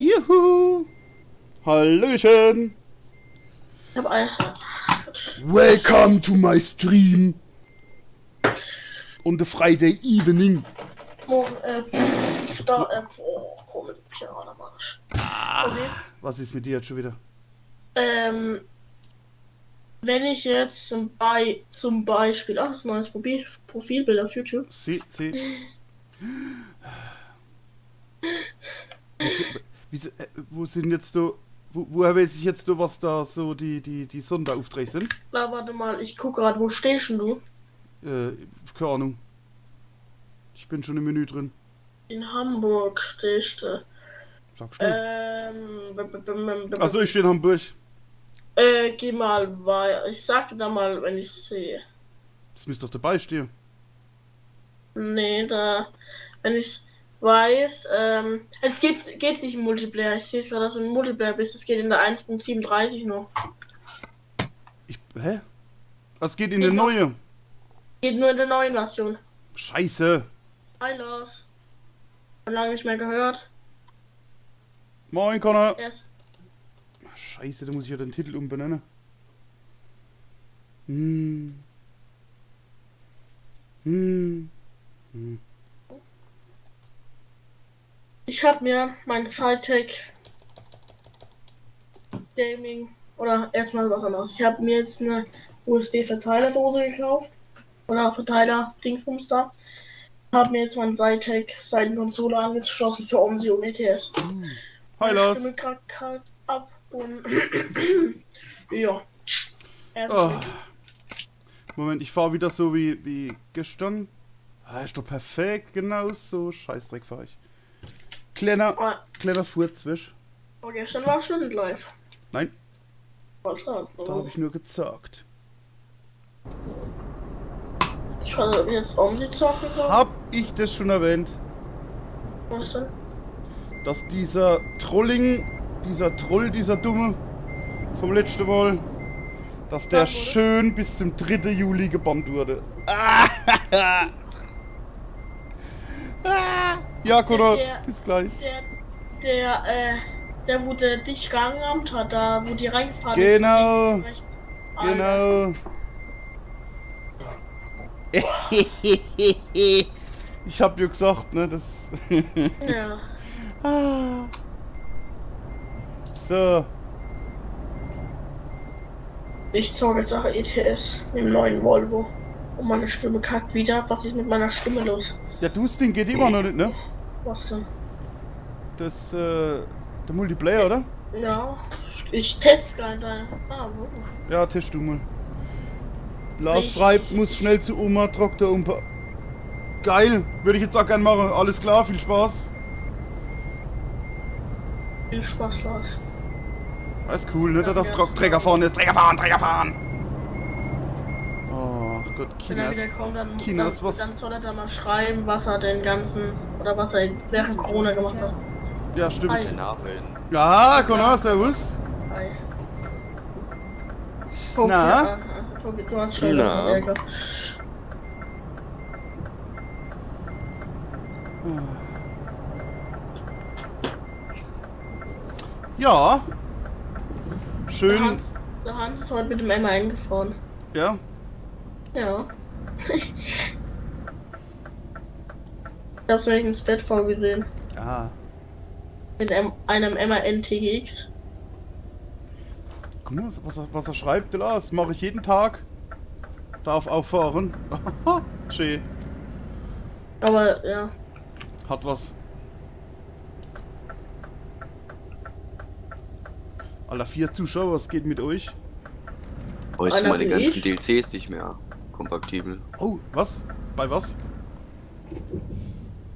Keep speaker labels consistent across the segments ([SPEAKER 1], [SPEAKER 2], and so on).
[SPEAKER 1] Juhu! Hallöchen!
[SPEAKER 2] Ich hab einen.
[SPEAKER 1] Welcome to my stream! On the Friday evening.
[SPEAKER 2] Morgen, komisch, Pianomarsch. Okay.
[SPEAKER 1] Was ist mit dir jetzt schon wieder?
[SPEAKER 2] Wenn ich jetzt zum Beispiel, das ist ein neues Profilbild auf YouTube.
[SPEAKER 1] Sie. Wo sind jetzt so... Woher weiß ich jetzt so, was da so die Sonderaufträge sind?
[SPEAKER 2] Na, warte mal, ich guck gerade, wo stehst denn du?
[SPEAKER 1] Keine Ahnung. Ich bin schon im Menü drin.
[SPEAKER 2] In Hamburg stehst du.
[SPEAKER 1] Sagst du? Achso, ich stehe in Hamburg.
[SPEAKER 2] Geh mal weiter. Ich sag dir da mal, wenn ich sehe.
[SPEAKER 1] Das müsste doch dabei stehen.
[SPEAKER 2] Nee, wenn ich weiß, es geht nicht im Multiplayer. Ich sehe es gerade, dass du im Multiplayer bist. Es geht in der 1.37 noch.
[SPEAKER 1] Hä? Es geht in eine neue.
[SPEAKER 2] Geht nur in der neuen Version.
[SPEAKER 1] Scheiße.
[SPEAKER 2] Hi Lars. Schon lange nicht mehr gehört.
[SPEAKER 1] Moin, Connor.
[SPEAKER 2] Yes.
[SPEAKER 1] Scheiße, da muss ich ja den Titel umbenennen.
[SPEAKER 2] Ich habe mir mein Cytec Gaming oder erstmal was anderes. Ich habe mir jetzt eine USB-Verteilerdose gekauft oder Verteiler-Dingsbums da. Habe mir jetzt mein Cytec Seitenkonsole angeschlossen für OMSI und ETS.
[SPEAKER 1] Hi Lars.
[SPEAKER 2] Ich stimme gerade ab und ja.
[SPEAKER 1] Oh. Moment, ich fahre wieder so wie gestern. Ah, ist doch perfekt, genau so. Scheißdreck fahr ich. Kleiner Furzwisch.
[SPEAKER 2] Aber gestern war schon live.
[SPEAKER 1] Nein,
[SPEAKER 2] Was
[SPEAKER 1] da habe ich nur gezockt.
[SPEAKER 2] Ich versuche jetzt OMSI zocken so.
[SPEAKER 1] Hab ich das schon erwähnt,
[SPEAKER 2] Was denn?
[SPEAKER 1] dass dieser Troll, dieser Dumme vom letzten Mal, dass der schön bis zum 3. Juli gebannt wurde. Ja, Connor, bis gleich.
[SPEAKER 2] Der wo der dich rangerammt hat, da wo die reingefahren
[SPEAKER 1] Genau.
[SPEAKER 2] ist. Rechts.
[SPEAKER 1] Genau. Ich hab dir gesagt, ne, das...
[SPEAKER 2] Ja.
[SPEAKER 1] So.
[SPEAKER 2] Ich zocke jetzt auch ETS mit dem neuen Volvo. Und meine Stimme kackt wieder. Was ist mit meiner Stimme los?
[SPEAKER 1] Ja, das Ding geht immer noch nicht, ne?
[SPEAKER 2] Was denn?
[SPEAKER 1] Das, der Multiplayer, oder?
[SPEAKER 2] Ja. Ich teste gar nicht. Wo?
[SPEAKER 1] Ja, test du mal. Lars schreibt, muss schnell zu Oma, Traktor umpa... Geil, würde ich jetzt auch gern machen. Alles klar, viel Spaß.
[SPEAKER 2] Viel Spaß, Lars.
[SPEAKER 1] Alles cool, ne? Da darf Träger fahren, Träger fahren! Oh Gott,
[SPEAKER 2] Wenn er wieder kommt, dann soll er da mal schreiben, was er den ganzen, oder was er während Corona gemacht hat.
[SPEAKER 1] Ja, stimmt.
[SPEAKER 2] Hi.
[SPEAKER 1] Ja, Connor, servus.
[SPEAKER 2] Hi.
[SPEAKER 1] Na?
[SPEAKER 2] Tobi, du hast schon
[SPEAKER 3] Na?
[SPEAKER 2] Ärger.
[SPEAKER 1] Ja. Schön.
[SPEAKER 2] Der Hans ist heute mit dem Emma eingefahren.
[SPEAKER 1] Ja.
[SPEAKER 2] Ja. Ich hab's nämlich ins Bett vorgesehen.
[SPEAKER 1] Ja.
[SPEAKER 2] Mit einem Emma NTX.
[SPEAKER 1] Guck mal, was er schreibt, Lars. Mache ich jeden Tag. Darf auffahren. Schön.
[SPEAKER 2] Aber ja.
[SPEAKER 1] Hat was. Alter, 4 Zuschauer, was geht mit euch?
[SPEAKER 3] Heute sind
[SPEAKER 2] Einer
[SPEAKER 3] meine
[SPEAKER 2] wie
[SPEAKER 3] ganzen
[SPEAKER 2] ich?
[SPEAKER 3] DLCs nicht mehr kompatibel.
[SPEAKER 1] Oh, was? Bei was?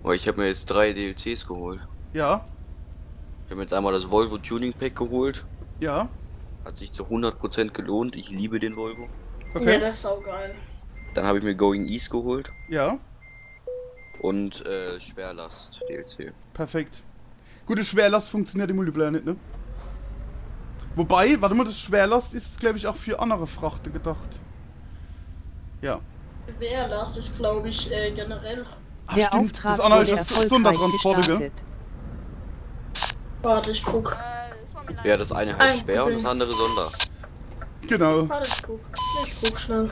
[SPEAKER 3] Aber ich habe mir jetzt 3 DLCs geholt.
[SPEAKER 1] Ja,
[SPEAKER 3] Ich habe jetzt einmal das Volvo Tuning Pack geholt.
[SPEAKER 1] ja,
[SPEAKER 3] Hat sich zu 100% gelohnt. Ich liebe den Volvo.
[SPEAKER 2] Ja,
[SPEAKER 1] okay,
[SPEAKER 2] das ist saugeil.
[SPEAKER 3] Dann habe ich mir Going East geholt.
[SPEAKER 1] ja,
[SPEAKER 3] Und Schwerlast DLC.
[SPEAKER 1] perfekt. Gute Schwerlast funktioniert im Multiplayer nicht, ne? Wobei, warte mal, das Schwerlast ist, glaube ich, auch für andere Frachter gedacht. Ja.
[SPEAKER 2] Schwerlast ist, glaube ich, generell.
[SPEAKER 1] Ach,
[SPEAKER 4] Der
[SPEAKER 1] stimmt,
[SPEAKER 4] Auftrag
[SPEAKER 1] das andere
[SPEAKER 4] wurde
[SPEAKER 1] ist das
[SPEAKER 4] erfolgreich
[SPEAKER 1] Sondertransporte, gell?
[SPEAKER 4] gestartet.
[SPEAKER 2] Warte, ich guck.
[SPEAKER 3] Ja, das eine heißt schwer und das andere Sonder.
[SPEAKER 1] Genau.
[SPEAKER 2] Warte, ich guck. Ich guck schnell.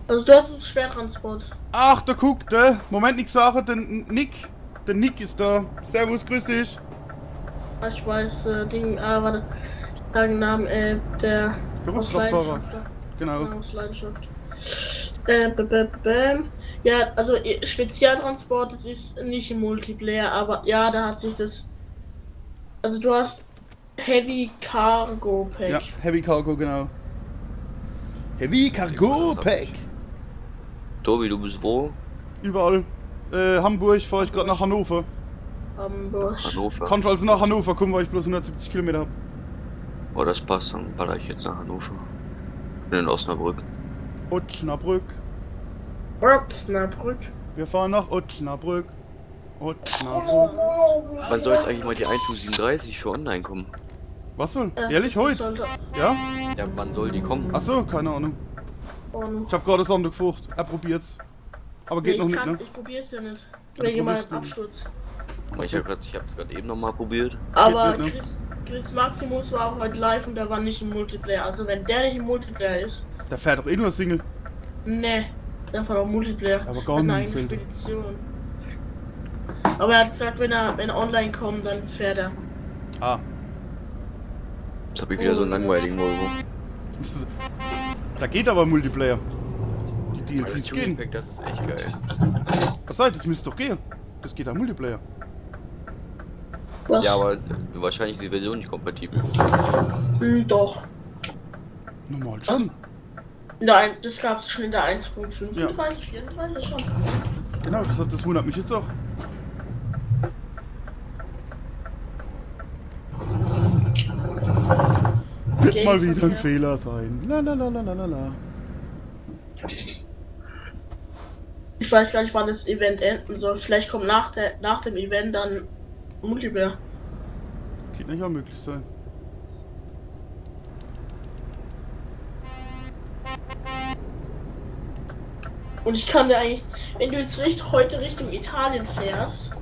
[SPEAKER 2] Also du hast es Schwertransport.
[SPEAKER 1] Ach, da guckt der. Moment, ich sage, den Nick. Der Nick ist da. Servus, grüß dich.
[SPEAKER 2] Ich weiß, warte. Ich sage den Namen, der
[SPEAKER 1] Berufskraftfahrer.
[SPEAKER 2] aus Leidenschaft.
[SPEAKER 1] Genau.
[SPEAKER 2] Aus Leidenschaft. Ja, also Spezialtransport, das ist nicht im Multiplayer, aber ja, da hat sich das. Also du hast Heavy Cargo Pack.
[SPEAKER 1] Ja, Heavy Cargo, genau. Heavy Cargo Pack.
[SPEAKER 3] Tobi, du bist wo?
[SPEAKER 1] Überall. Hamburg fahre ich gerade nach Hannover.
[SPEAKER 2] Hamburg.
[SPEAKER 3] Hannover.
[SPEAKER 1] Kannst also nach Hannover kommen, weil ich bloß 170 Kilometer habe.
[SPEAKER 3] Oh, das passt, dann baller ich jetzt nach Hannover. Bin in Osnabrück.
[SPEAKER 1] Osnabrück.
[SPEAKER 2] Osnabrück.
[SPEAKER 1] Wir fahren nach Osnabrück. Osnabrück.
[SPEAKER 3] Wann soll jetzt eigentlich mal die 1237 für online kommen?
[SPEAKER 1] Was soll? Ehrlich, heute?
[SPEAKER 2] Sollte
[SPEAKER 1] Ja?
[SPEAKER 3] Ja, wann soll die kommen?
[SPEAKER 1] Achso, keine Ahnung.
[SPEAKER 2] und
[SPEAKER 1] Ich habe gerade Sonntag gefragt. Er probiert's. Aber geht noch nicht, ne?
[SPEAKER 2] Ich probier's ja nicht.
[SPEAKER 1] Ja,
[SPEAKER 2] Wegen meinem
[SPEAKER 1] probierst du.
[SPEAKER 2] Absturz.
[SPEAKER 3] Ich hab's gerade eben nochmal probiert.
[SPEAKER 2] Aber
[SPEAKER 1] nicht, ne?
[SPEAKER 2] Chris Maximus war auch heute live und der war nicht im Multiplayer. Also wenn der nicht im Multiplayer ist,
[SPEAKER 1] Der fährt doch eh nur Single.
[SPEAKER 2] ne, der war auch Multiplayer.
[SPEAKER 1] Aber
[SPEAKER 2] Hat
[SPEAKER 1] gar
[SPEAKER 2] eine
[SPEAKER 1] nicht
[SPEAKER 2] eigene
[SPEAKER 1] selten.
[SPEAKER 2] Spedition. Aber er hat gesagt, wenn er online kommt, dann fährt er.
[SPEAKER 1] Ah.
[SPEAKER 3] Jetzt hab ich wieder so einen langweiligen Volvo.
[SPEAKER 1] Da geht aber Multiplayer. Die
[SPEAKER 3] Das
[SPEAKER 1] DLCs
[SPEAKER 3] Tuning
[SPEAKER 1] gehen.
[SPEAKER 3] Pack, das ist echt geil.
[SPEAKER 1] Was seid, das müsste doch gehen. Das geht am Multiplayer.
[SPEAKER 2] Was?
[SPEAKER 3] Ja, aber wahrscheinlich ist die Version nicht kompatibel.
[SPEAKER 2] Doch.
[SPEAKER 1] Normal schon.
[SPEAKER 2] Nein, das gab's schon in der 1.5.
[SPEAKER 1] Ja.
[SPEAKER 2] 34 schon.
[SPEAKER 1] Genau, das wundert mich jetzt auch. Wird mal wieder ein Fehler sein. La la la la la la la.
[SPEAKER 2] Ich weiß gar nicht, wann das Event enden soll. Vielleicht kommt nach dem Event dann Multiplayer.
[SPEAKER 1] Geht nicht auch möglich sein.
[SPEAKER 2] Und ich kann dir eigentlich, wenn du jetzt heute Richtung Italien fährst,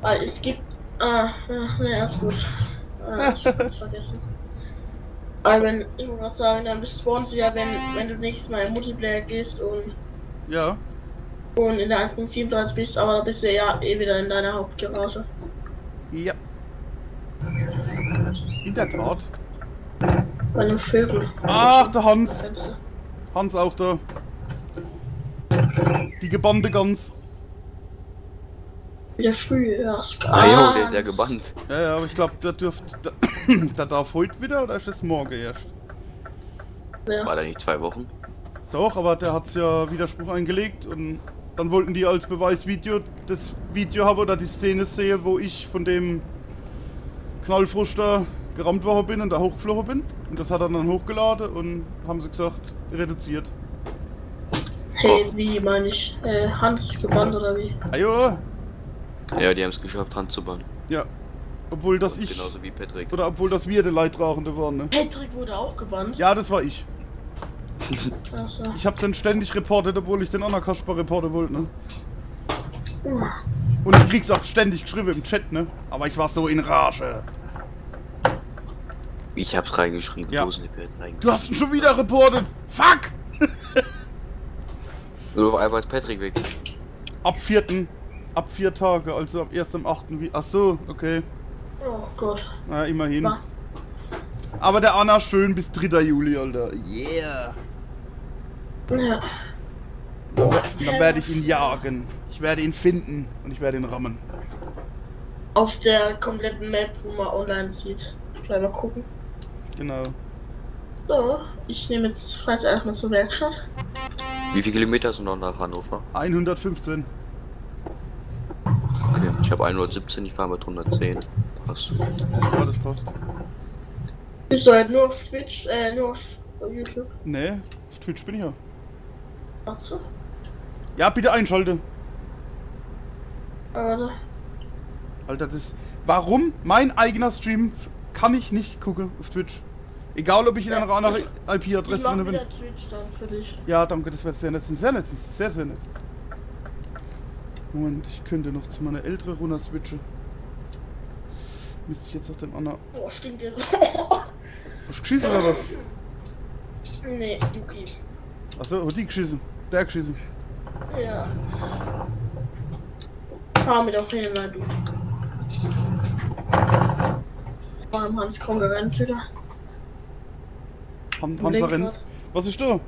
[SPEAKER 2] weil es gibt, ne, ist gut. Ich hab's vergessen. Weil wenn, ich muss was sagen, dann spawnst du ja, wenn du nächstes Mal im Multiplayer gehst und
[SPEAKER 1] Ja,
[SPEAKER 2] in der 1.37 bist, aber da bist du ja eh wieder in deiner Hauptgarage.
[SPEAKER 1] ja. In der Tat.
[SPEAKER 2] Bei einem Vögel.
[SPEAKER 1] Ach, der Hans.
[SPEAKER 2] Kennst du?
[SPEAKER 1] Hans auch da. Die gebannte Gans.
[SPEAKER 2] Wieder früh, ja.
[SPEAKER 3] Ah, jo, der ist ja gebannt.
[SPEAKER 1] Ja, ja, aber ich glaube, der darf heute wieder oder ist das morgen erst?
[SPEAKER 2] Ja.
[SPEAKER 3] War da nicht 2 Wochen?
[SPEAKER 1] Doch, aber der hat's ja Widerspruch eingelegt und dann wollten die als Beweisvideo das Video haben oder die Szene sehen, wo ich von dem Knallfrosch da gerammt worden bin und da hochgeflogen bin. Und das hat er dann hochgeladen und haben sie gesagt, reduziert.
[SPEAKER 2] Hey, wie meine ich? Hans ist gebannt oder wie?
[SPEAKER 1] Ajo,
[SPEAKER 3] Ja, die haben es geschafft, Hand zu bannen.
[SPEAKER 1] ja. Obwohl das ich,
[SPEAKER 3] Genauso wie Patrick.
[SPEAKER 1] oder obwohl das wir der Leidtragende waren, ne?
[SPEAKER 2] Patrick wurde auch gebannt.
[SPEAKER 1] Ja, das war ich.
[SPEAKER 2] Also.
[SPEAKER 1] Ich hab dann ständig reportet, obwohl ich den anderen Kasper reporten wollte, ne?
[SPEAKER 2] uh,
[SPEAKER 1] Und ich krieg's auch ständig geschrieben im Chat, ne? Aber ich war so in Rage.
[SPEAKER 3] Ich hab's reingeschrieben,
[SPEAKER 1] Ja.
[SPEAKER 3] Dosenlippe jetzt reingeschrieben.
[SPEAKER 1] Du hast ihn schon wieder reportet! Fuck!
[SPEAKER 3] Und auf einmal ist Patrick weg.
[SPEAKER 1] Ab 4. Ab 4 Tage, also erst am 8. Ach so, okay.
[SPEAKER 2] oh Gott.
[SPEAKER 1] Na, immerhin.
[SPEAKER 2] Wa-
[SPEAKER 1] Aber der Anna schön bis 3. Juli, Alter. Yeah!
[SPEAKER 2] Ja.
[SPEAKER 1] Dann werde ich ihn jagen. Ich werde ihn finden und ich werde ihn rammen.
[SPEAKER 2] Auf der kompletten Map, wo man online sieht. Gleich mal gucken.
[SPEAKER 1] Genau.
[SPEAKER 2] So, ich nehme jetzt falls erstmal zur Werkstatt.
[SPEAKER 3] Wie viele Kilometer sind noch nach Hannover?
[SPEAKER 1] 115.
[SPEAKER 3] Okay, ich habe 117, ich fahre mit 110. Passt.
[SPEAKER 1] Ja, das passt.
[SPEAKER 2] Bist du halt nur auf Twitch, nur auf YouTube?
[SPEAKER 1] Nee, auf Twitch bin ich ja.
[SPEAKER 2] Achso.
[SPEAKER 1] Ja, bitte einschalten.
[SPEAKER 2] Warte.
[SPEAKER 1] Alter, das. Warum mein eigener Stream kann ich nicht gucken auf Twitch? Egal, ob ich in einer anderen
[SPEAKER 2] Ich
[SPEAKER 1] IP-Adresse
[SPEAKER 2] mach
[SPEAKER 1] drin bin.
[SPEAKER 2] wieder Twitch dann für dich.
[SPEAKER 1] Ja, danke, das wäre sehr nett. Sehr nett, sehr, sehr nett. Moment, ich könnte noch zu meiner älteren runter switchen. Müsste ich jetzt auf den anderen...
[SPEAKER 2] Boah, stinkt jetzt.
[SPEAKER 1] Hast du geschissen oder was?
[SPEAKER 2] Nee, okay.
[SPEAKER 1] Achso, hat die geschissen? Der geschissen.
[SPEAKER 2] Ja. Fahr mir doch hin, du. Beim Hans Konkurrent wieder.
[SPEAKER 1] Hansa Renz. Was ist da?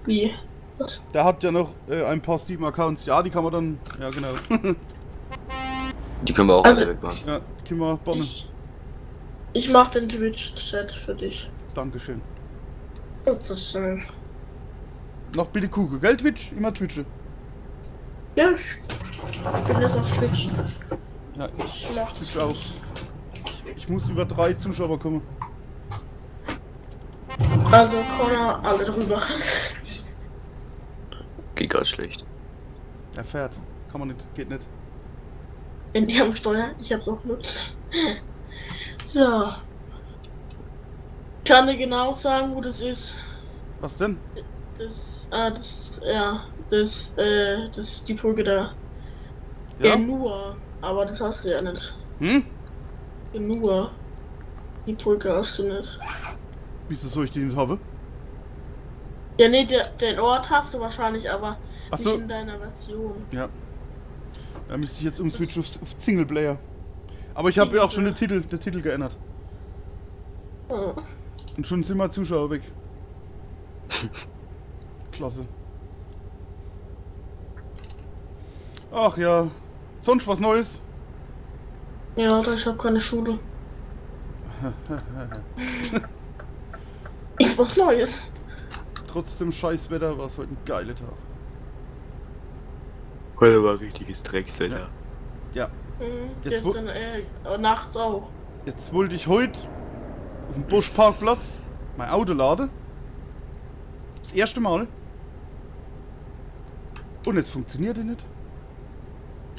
[SPEAKER 2] Wie? Was?
[SPEAKER 1] Der hat ja noch ein paar Steam-Accounts. Ja, die kann man dann... Ja, genau.
[SPEAKER 3] Die können wir auch
[SPEAKER 2] Also-
[SPEAKER 3] alle wegmachen.
[SPEAKER 1] Ja, können wir bannen.
[SPEAKER 2] Ich mach den Twitch-Chat für dich.
[SPEAKER 1] Dankeschön.
[SPEAKER 2] Das ist schön.
[SPEAKER 1] Noch bitte Kugel, gell Twitch? Immer Twitche.
[SPEAKER 2] Ja, ich bin jetzt auf Twitch.
[SPEAKER 1] Ja, ich
[SPEAKER 2] mach
[SPEAKER 1] Twitch auch. Ich muss über 3 Zuschauer kommen.
[SPEAKER 2] Also Connor, alle drüber.
[SPEAKER 3] Geht ganz schlecht.
[SPEAKER 1] Er fährt. Kann man nicht. Geht nicht.
[SPEAKER 2] In die haben Steuer, ich hab's auch nutzt. So. Ich kann dir genau sagen, wo das ist.
[SPEAKER 1] Was denn?
[SPEAKER 2] Das ist die Brücke da.
[SPEAKER 1] Ja?
[SPEAKER 2] Genua. Aber das hast du ja nicht.
[SPEAKER 1] Hm?
[SPEAKER 2] Genua. Die Brücke hast du nicht.
[SPEAKER 1] Wieso soll ich die nicht haben?
[SPEAKER 2] Ja, nee, den Ort hast du wahrscheinlich, aber
[SPEAKER 1] Ach
[SPEAKER 2] nicht
[SPEAKER 1] so.
[SPEAKER 2] in deiner Version.
[SPEAKER 1] Ja. Da müsste ich jetzt umswitchen auf Singleplayer. Aber ich habe ja auch schon den Titel geändert.
[SPEAKER 2] Oh.
[SPEAKER 1] Und schon sind mal Zuschauer weg. Klasse. Ach ja. Sonst was Neues?
[SPEAKER 2] Ja, ich habe keine Schule. Ist was Neues.
[SPEAKER 1] Trotzdem Scheißwetter war es heute ein geiler Tag.
[SPEAKER 3] Heute war richtiges Dreckswetter.
[SPEAKER 1] Ja. Jetzt
[SPEAKER 2] Gestern, nachts auch.
[SPEAKER 1] Jetzt wollte ich heute auf dem Buschparkplatz mein Auto laden. Das erste Mal. Und jetzt funktioniert er nicht.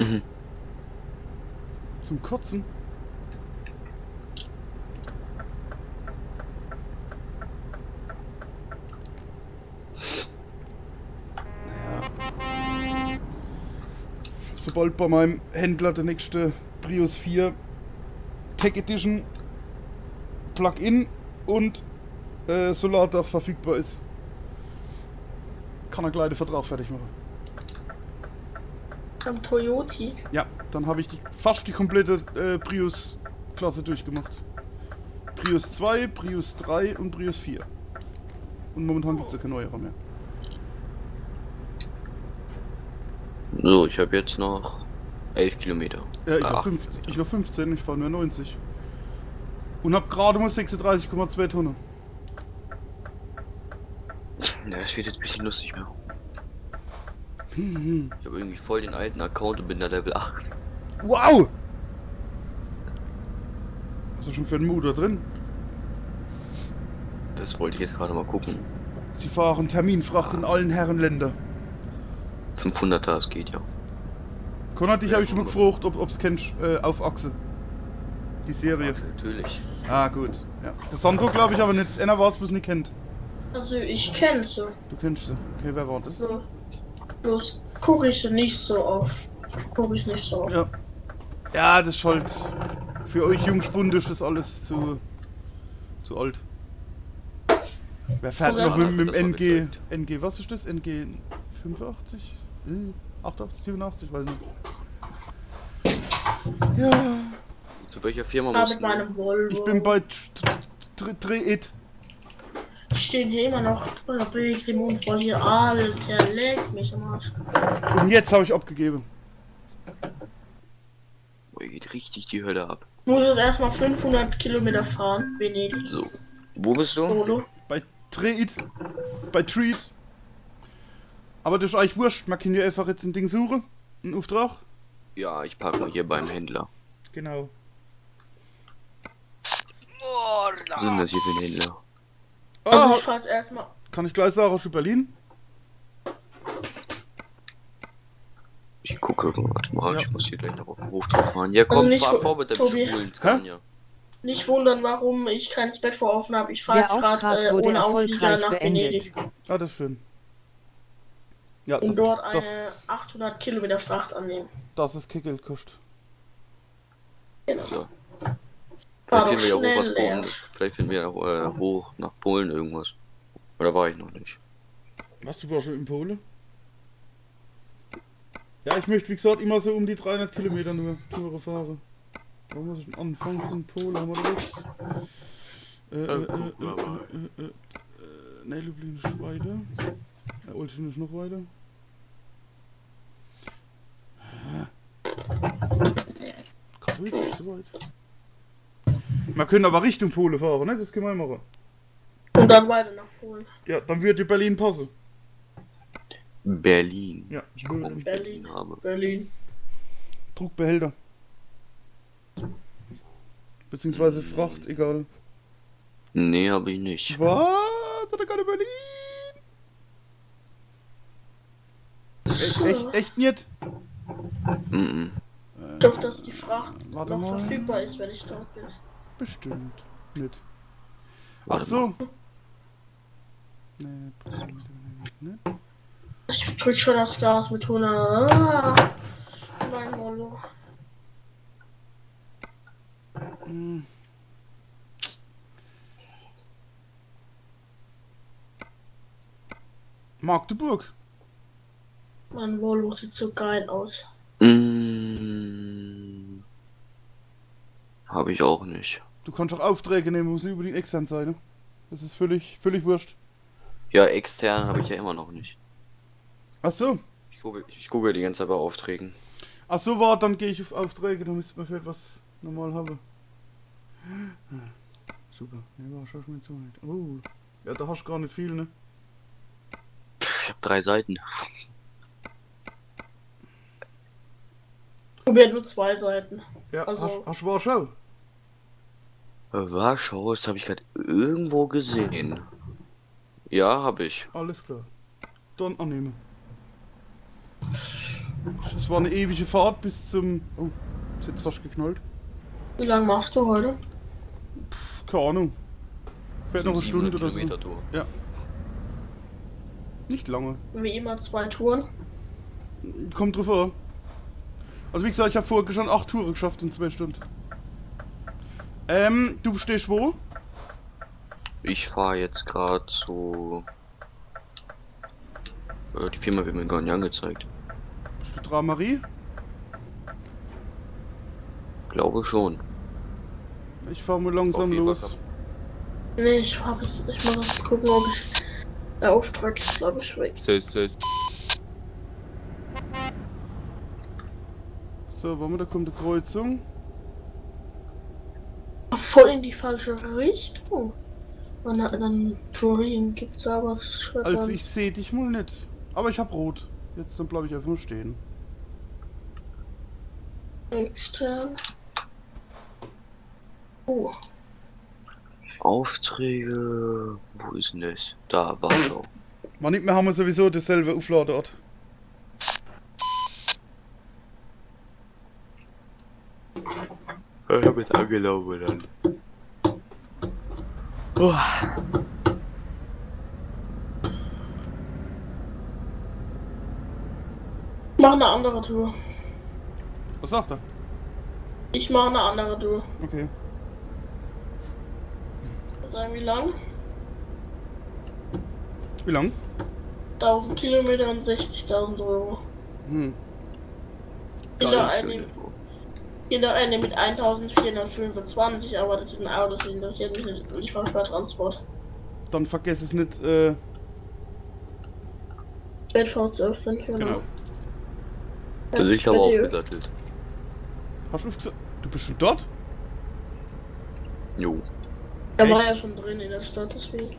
[SPEAKER 3] Mhm.
[SPEAKER 1] Zum Kotzen. Naja. Sobald bei meinem Händler der nächste Prius 4 Tech Edition Plug-in und Solardach verfügbar ist, kann er gleich den Vertrag fertig machen.
[SPEAKER 2] Am Toyota.
[SPEAKER 1] Ja, dann habe ich fast die komplette Prius-Klasse durchgemacht. Prius 2, Prius 3 und Prius 4. Und momentan gibt es ja keine neuere mehr.
[SPEAKER 3] So, ich habe jetzt noch 11 Kilometer.
[SPEAKER 1] Ich noch
[SPEAKER 3] 8
[SPEAKER 1] 15,
[SPEAKER 3] Kilometer.
[SPEAKER 1] ich noch 15, ich fahre nur 90. Und habe gerade mal 36,2 Tonnen.
[SPEAKER 3] Ja, das wird jetzt ein bisschen lustig mehr. Ich habe irgendwie voll den alten Account und bin da Level 8.
[SPEAKER 1] Wow! Hast du schon für den Motor drin?
[SPEAKER 3] Das wollte ich jetzt gerade mal gucken.
[SPEAKER 1] Sie fahren Terminfracht in allen Herrenländer.
[SPEAKER 3] 500er, es geht ja.
[SPEAKER 1] Konrad, dich habe ich schon mal gefragt, ob es kennst, auf Achse. Die Serie.
[SPEAKER 3] Max, natürlich.
[SPEAKER 1] Ah, gut. Ja. Das Sandro glaube ich aber nicht. Einer war es, was nicht kennt.
[SPEAKER 2] Also ich kenne sie.
[SPEAKER 1] Du kennst sie. Okay, wer war das?
[SPEAKER 2] So. Bloß gucke ich sie nicht so oft. Gucke ich nicht so oft.
[SPEAKER 1] Ja. Ja, das ist halt. Für euch Jungspunde ist das alles zu alt. Wer fährt
[SPEAKER 2] Oder-
[SPEAKER 1] noch mit dem
[SPEAKER 3] Das war
[SPEAKER 1] NG?
[SPEAKER 3] gezeigt.
[SPEAKER 1] NG, was ist das? NG 85? 88, 87, weiß nicht. Ja.
[SPEAKER 3] Zu welcher Firma
[SPEAKER 2] Aber
[SPEAKER 3] musst
[SPEAKER 2] mit
[SPEAKER 3] du?
[SPEAKER 2] meinem Volvo.
[SPEAKER 1] Ich bin bei Treit.
[SPEAKER 2] Die stehen hier immer noch wegen dem Unfall hier. Alter, leck mich am Arsch.
[SPEAKER 1] Und jetzt habe ich abgegeben.
[SPEAKER 3] Oh, hier geht richtig die Hölle ab.
[SPEAKER 2] Ich muss jetzt erstmal 500 Kilometer fahren. Venedig.
[SPEAKER 3] So. Wo bist du?
[SPEAKER 2] Solo.
[SPEAKER 1] Bei Treit. Bei Treat. Aber das ist eigentlich wurscht. Man kann ja einfach jetzt ein Ding suchen. Einen Auftrag.
[SPEAKER 3] Ja, ich parke mal hier beim Händler.
[SPEAKER 1] Genau.
[SPEAKER 3] Was ist denn das hier für ein Händler?
[SPEAKER 2] Also
[SPEAKER 1] Ah,
[SPEAKER 2] ich fahr jetzt erstmal.
[SPEAKER 1] kann ich gleich sagen, aus Berlin?
[SPEAKER 3] Ich gucke, warte mal,
[SPEAKER 1] Ja.
[SPEAKER 3] ich muss hier gleich noch auf den Hof drauf fahren. Ja, komm,
[SPEAKER 2] nicht
[SPEAKER 3] fahr
[SPEAKER 2] vo-
[SPEAKER 3] vor mit dem
[SPEAKER 2] Tobi.
[SPEAKER 3] schwulen Scania.
[SPEAKER 2] Nicht wundern, warum ich kein Spec vor offen habe. Ich fahre
[SPEAKER 4] Der
[SPEAKER 2] jetzt
[SPEAKER 4] Auftrag
[SPEAKER 2] gerade
[SPEAKER 4] wurde
[SPEAKER 2] ohne Auflieger
[SPEAKER 4] erfolgreich
[SPEAKER 2] nach
[SPEAKER 4] beendet.
[SPEAKER 2] Venedig.
[SPEAKER 1] Ah, das ist schön. Ja,
[SPEAKER 2] Und dort eine
[SPEAKER 1] das,
[SPEAKER 2] 800 Kilometer Fracht annehmen.
[SPEAKER 1] das ist Kickgeld kostet.
[SPEAKER 2] Genau.
[SPEAKER 3] So.
[SPEAKER 2] Fahr
[SPEAKER 3] Vielleicht
[SPEAKER 2] doch
[SPEAKER 3] finden wir ja hoch was
[SPEAKER 2] schnell leer.
[SPEAKER 3] Polen. Vielleicht finden wir ja hoch nach Polen irgendwas. Oder war ich noch nicht?
[SPEAKER 1] Was, du warst schon in Polen? Ja, ich möchte wie gesagt immer so um die 300 Kilometer nur Touren fahren. Wo muss ich den Anfang von Polen? Haben wir das? Ne, Lublin ist weiter. Olten ist noch weiter. Katowice ist so weit. Wir können aber Richtung Polen fahren, ne? Das können wir machen.
[SPEAKER 2] Und dann weiter nach Polen.
[SPEAKER 1] Ja, dann wird die Berlin passen.
[SPEAKER 3] Berlin.
[SPEAKER 1] Ja,
[SPEAKER 3] Ich gucke, ob ich
[SPEAKER 2] Berlin.
[SPEAKER 3] Berlin habe.
[SPEAKER 2] Berlin.
[SPEAKER 1] Druckbehälter. Beziehungsweise Fracht, egal.
[SPEAKER 3] Nee, habe ich nicht.
[SPEAKER 1] Was? Hat er gerade Berlin? Echt nicht?
[SPEAKER 3] Mhm.
[SPEAKER 2] Ich hoffe, dass die Fracht
[SPEAKER 1] Warte
[SPEAKER 2] noch
[SPEAKER 1] mal.
[SPEAKER 2] verfügbar ist, wenn ich dort bin.
[SPEAKER 1] Bestimmt nicht. Ach
[SPEAKER 3] Warte
[SPEAKER 1] so. Nee, ne?
[SPEAKER 2] Ich drück schon das Gas mit 100. Mein Rollo.
[SPEAKER 1] Hm. Magdeburg.
[SPEAKER 2] Mein Rollo sieht so geil aus.
[SPEAKER 3] Habe ich auch nicht.
[SPEAKER 1] Du kannst auch Aufträge nehmen, muss nicht unbedingt extern sein, ne? Das ist völlig wurscht.
[SPEAKER 3] Ja, extern habe ich ja immer noch nicht.
[SPEAKER 1] Ach so.
[SPEAKER 3] Ich gucke die ganze Zeit bei Aufträgen.
[SPEAKER 1] Ach so, warte, dann gehe ich auf Aufträge, dann müsste man vielleicht was normal haben. Super. Ja, war schon mal zu weit. Oh. Ja, da hast du gar nicht viel, ne?
[SPEAKER 3] Ich habe 3 Seiten.
[SPEAKER 2] Probiert nur 2 Seiten.
[SPEAKER 1] Ja,
[SPEAKER 2] Also-
[SPEAKER 1] hast du Warschau?
[SPEAKER 3] Warschau, das habe ich gerade irgendwo gesehen. Ja, habe ich.
[SPEAKER 1] Alles klar. Dann annehmen. Es war eine ewige Fahrt bis zum... Oh, ist jetzt fast geknallt.
[SPEAKER 2] Wie lange machst du heute?
[SPEAKER 1] Keine Ahnung. Fährt noch eine
[SPEAKER 3] 700
[SPEAKER 1] Stunde oder so.
[SPEAKER 3] Kilometer Tour.
[SPEAKER 1] Ja. Nicht lange.
[SPEAKER 2] Wie immer 2 Touren.
[SPEAKER 1] Kommt drauf an. Also wie gesagt, ich habe vorher schon 8 Touren geschafft in 2 Stunden. Du stehst wo?
[SPEAKER 3] Ich fahre jetzt gerade zu... die Firma wird mir gar nicht angezeigt.
[SPEAKER 1] Bist du Dramarie?
[SPEAKER 3] Glaube schon.
[SPEAKER 1] Ich fahre mal langsam
[SPEAKER 3] Auf jeden
[SPEAKER 1] los.
[SPEAKER 3] Fall.
[SPEAKER 2] Nee, ich muss jetzt gucken, ob ich. Der Auftrag ist, glaube ich, weg.
[SPEAKER 1] So, wollen wir, da kommt eine Kreuzung.
[SPEAKER 2] Voll in die falsche Richtung. Und dann Turin gibt's da was.
[SPEAKER 1] Also ich sehe dich mal nicht. Aber ich hab rot. Jetzt dann bleibe ich einfach nur stehen.
[SPEAKER 2] Extern. Oh,
[SPEAKER 3] Aufträge... Wo ist denn das? Da, Warschau.
[SPEAKER 1] Man nicht mehr haben wir sowieso dasselbe Aufladeort.
[SPEAKER 3] Ich habe jetzt angelaufen dann.
[SPEAKER 2] mach eine andere Tour.
[SPEAKER 1] Was sagt er?
[SPEAKER 2] Ich mache eine andere Tour.
[SPEAKER 1] Okay.
[SPEAKER 2] Sagen wie lang?
[SPEAKER 1] Wie lang?
[SPEAKER 2] 1000 Kilometer und 60.000 Euro.
[SPEAKER 1] Hm.
[SPEAKER 2] Jeder eine mit 1425, aber das ist ein Auto, das interessiert mich nicht. Ich fahre Transport.
[SPEAKER 1] Dann vergiss es nicht,
[SPEAKER 2] ZV zu öffnen,
[SPEAKER 1] genau.
[SPEAKER 3] Das ist aber aufgesattelt.
[SPEAKER 1] Hast du aufgesagt? Du bist schon dort?
[SPEAKER 3] Jo.
[SPEAKER 2] Er war ja schon drin in der Stadt, deswegen.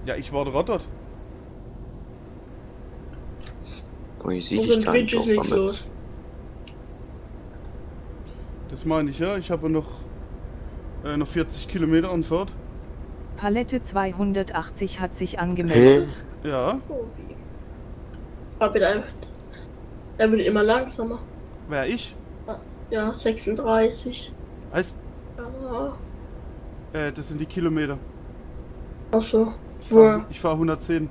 [SPEAKER 1] Ja, ich war gerade dort.
[SPEAKER 3] Aber ich sehe
[SPEAKER 2] Wo
[SPEAKER 3] dich
[SPEAKER 2] sind
[SPEAKER 3] gar nicht
[SPEAKER 2] Witches
[SPEAKER 3] auf
[SPEAKER 2] nichts
[SPEAKER 3] der Map.
[SPEAKER 2] los?
[SPEAKER 1] Das meine ich, ja. Ich habe noch 40 Kilometer Anfahrt.
[SPEAKER 4] Palette 280 hat sich angemeldet.
[SPEAKER 1] Ja.
[SPEAKER 2] Oh, wie? Aber bitte, er wird immer langsamer.
[SPEAKER 1] Wer ich?
[SPEAKER 2] Ja, 36.
[SPEAKER 1] Heißt,
[SPEAKER 2] Ja,
[SPEAKER 1] das sind die Kilometer.
[SPEAKER 2] achso.
[SPEAKER 1] Ich fahr 110.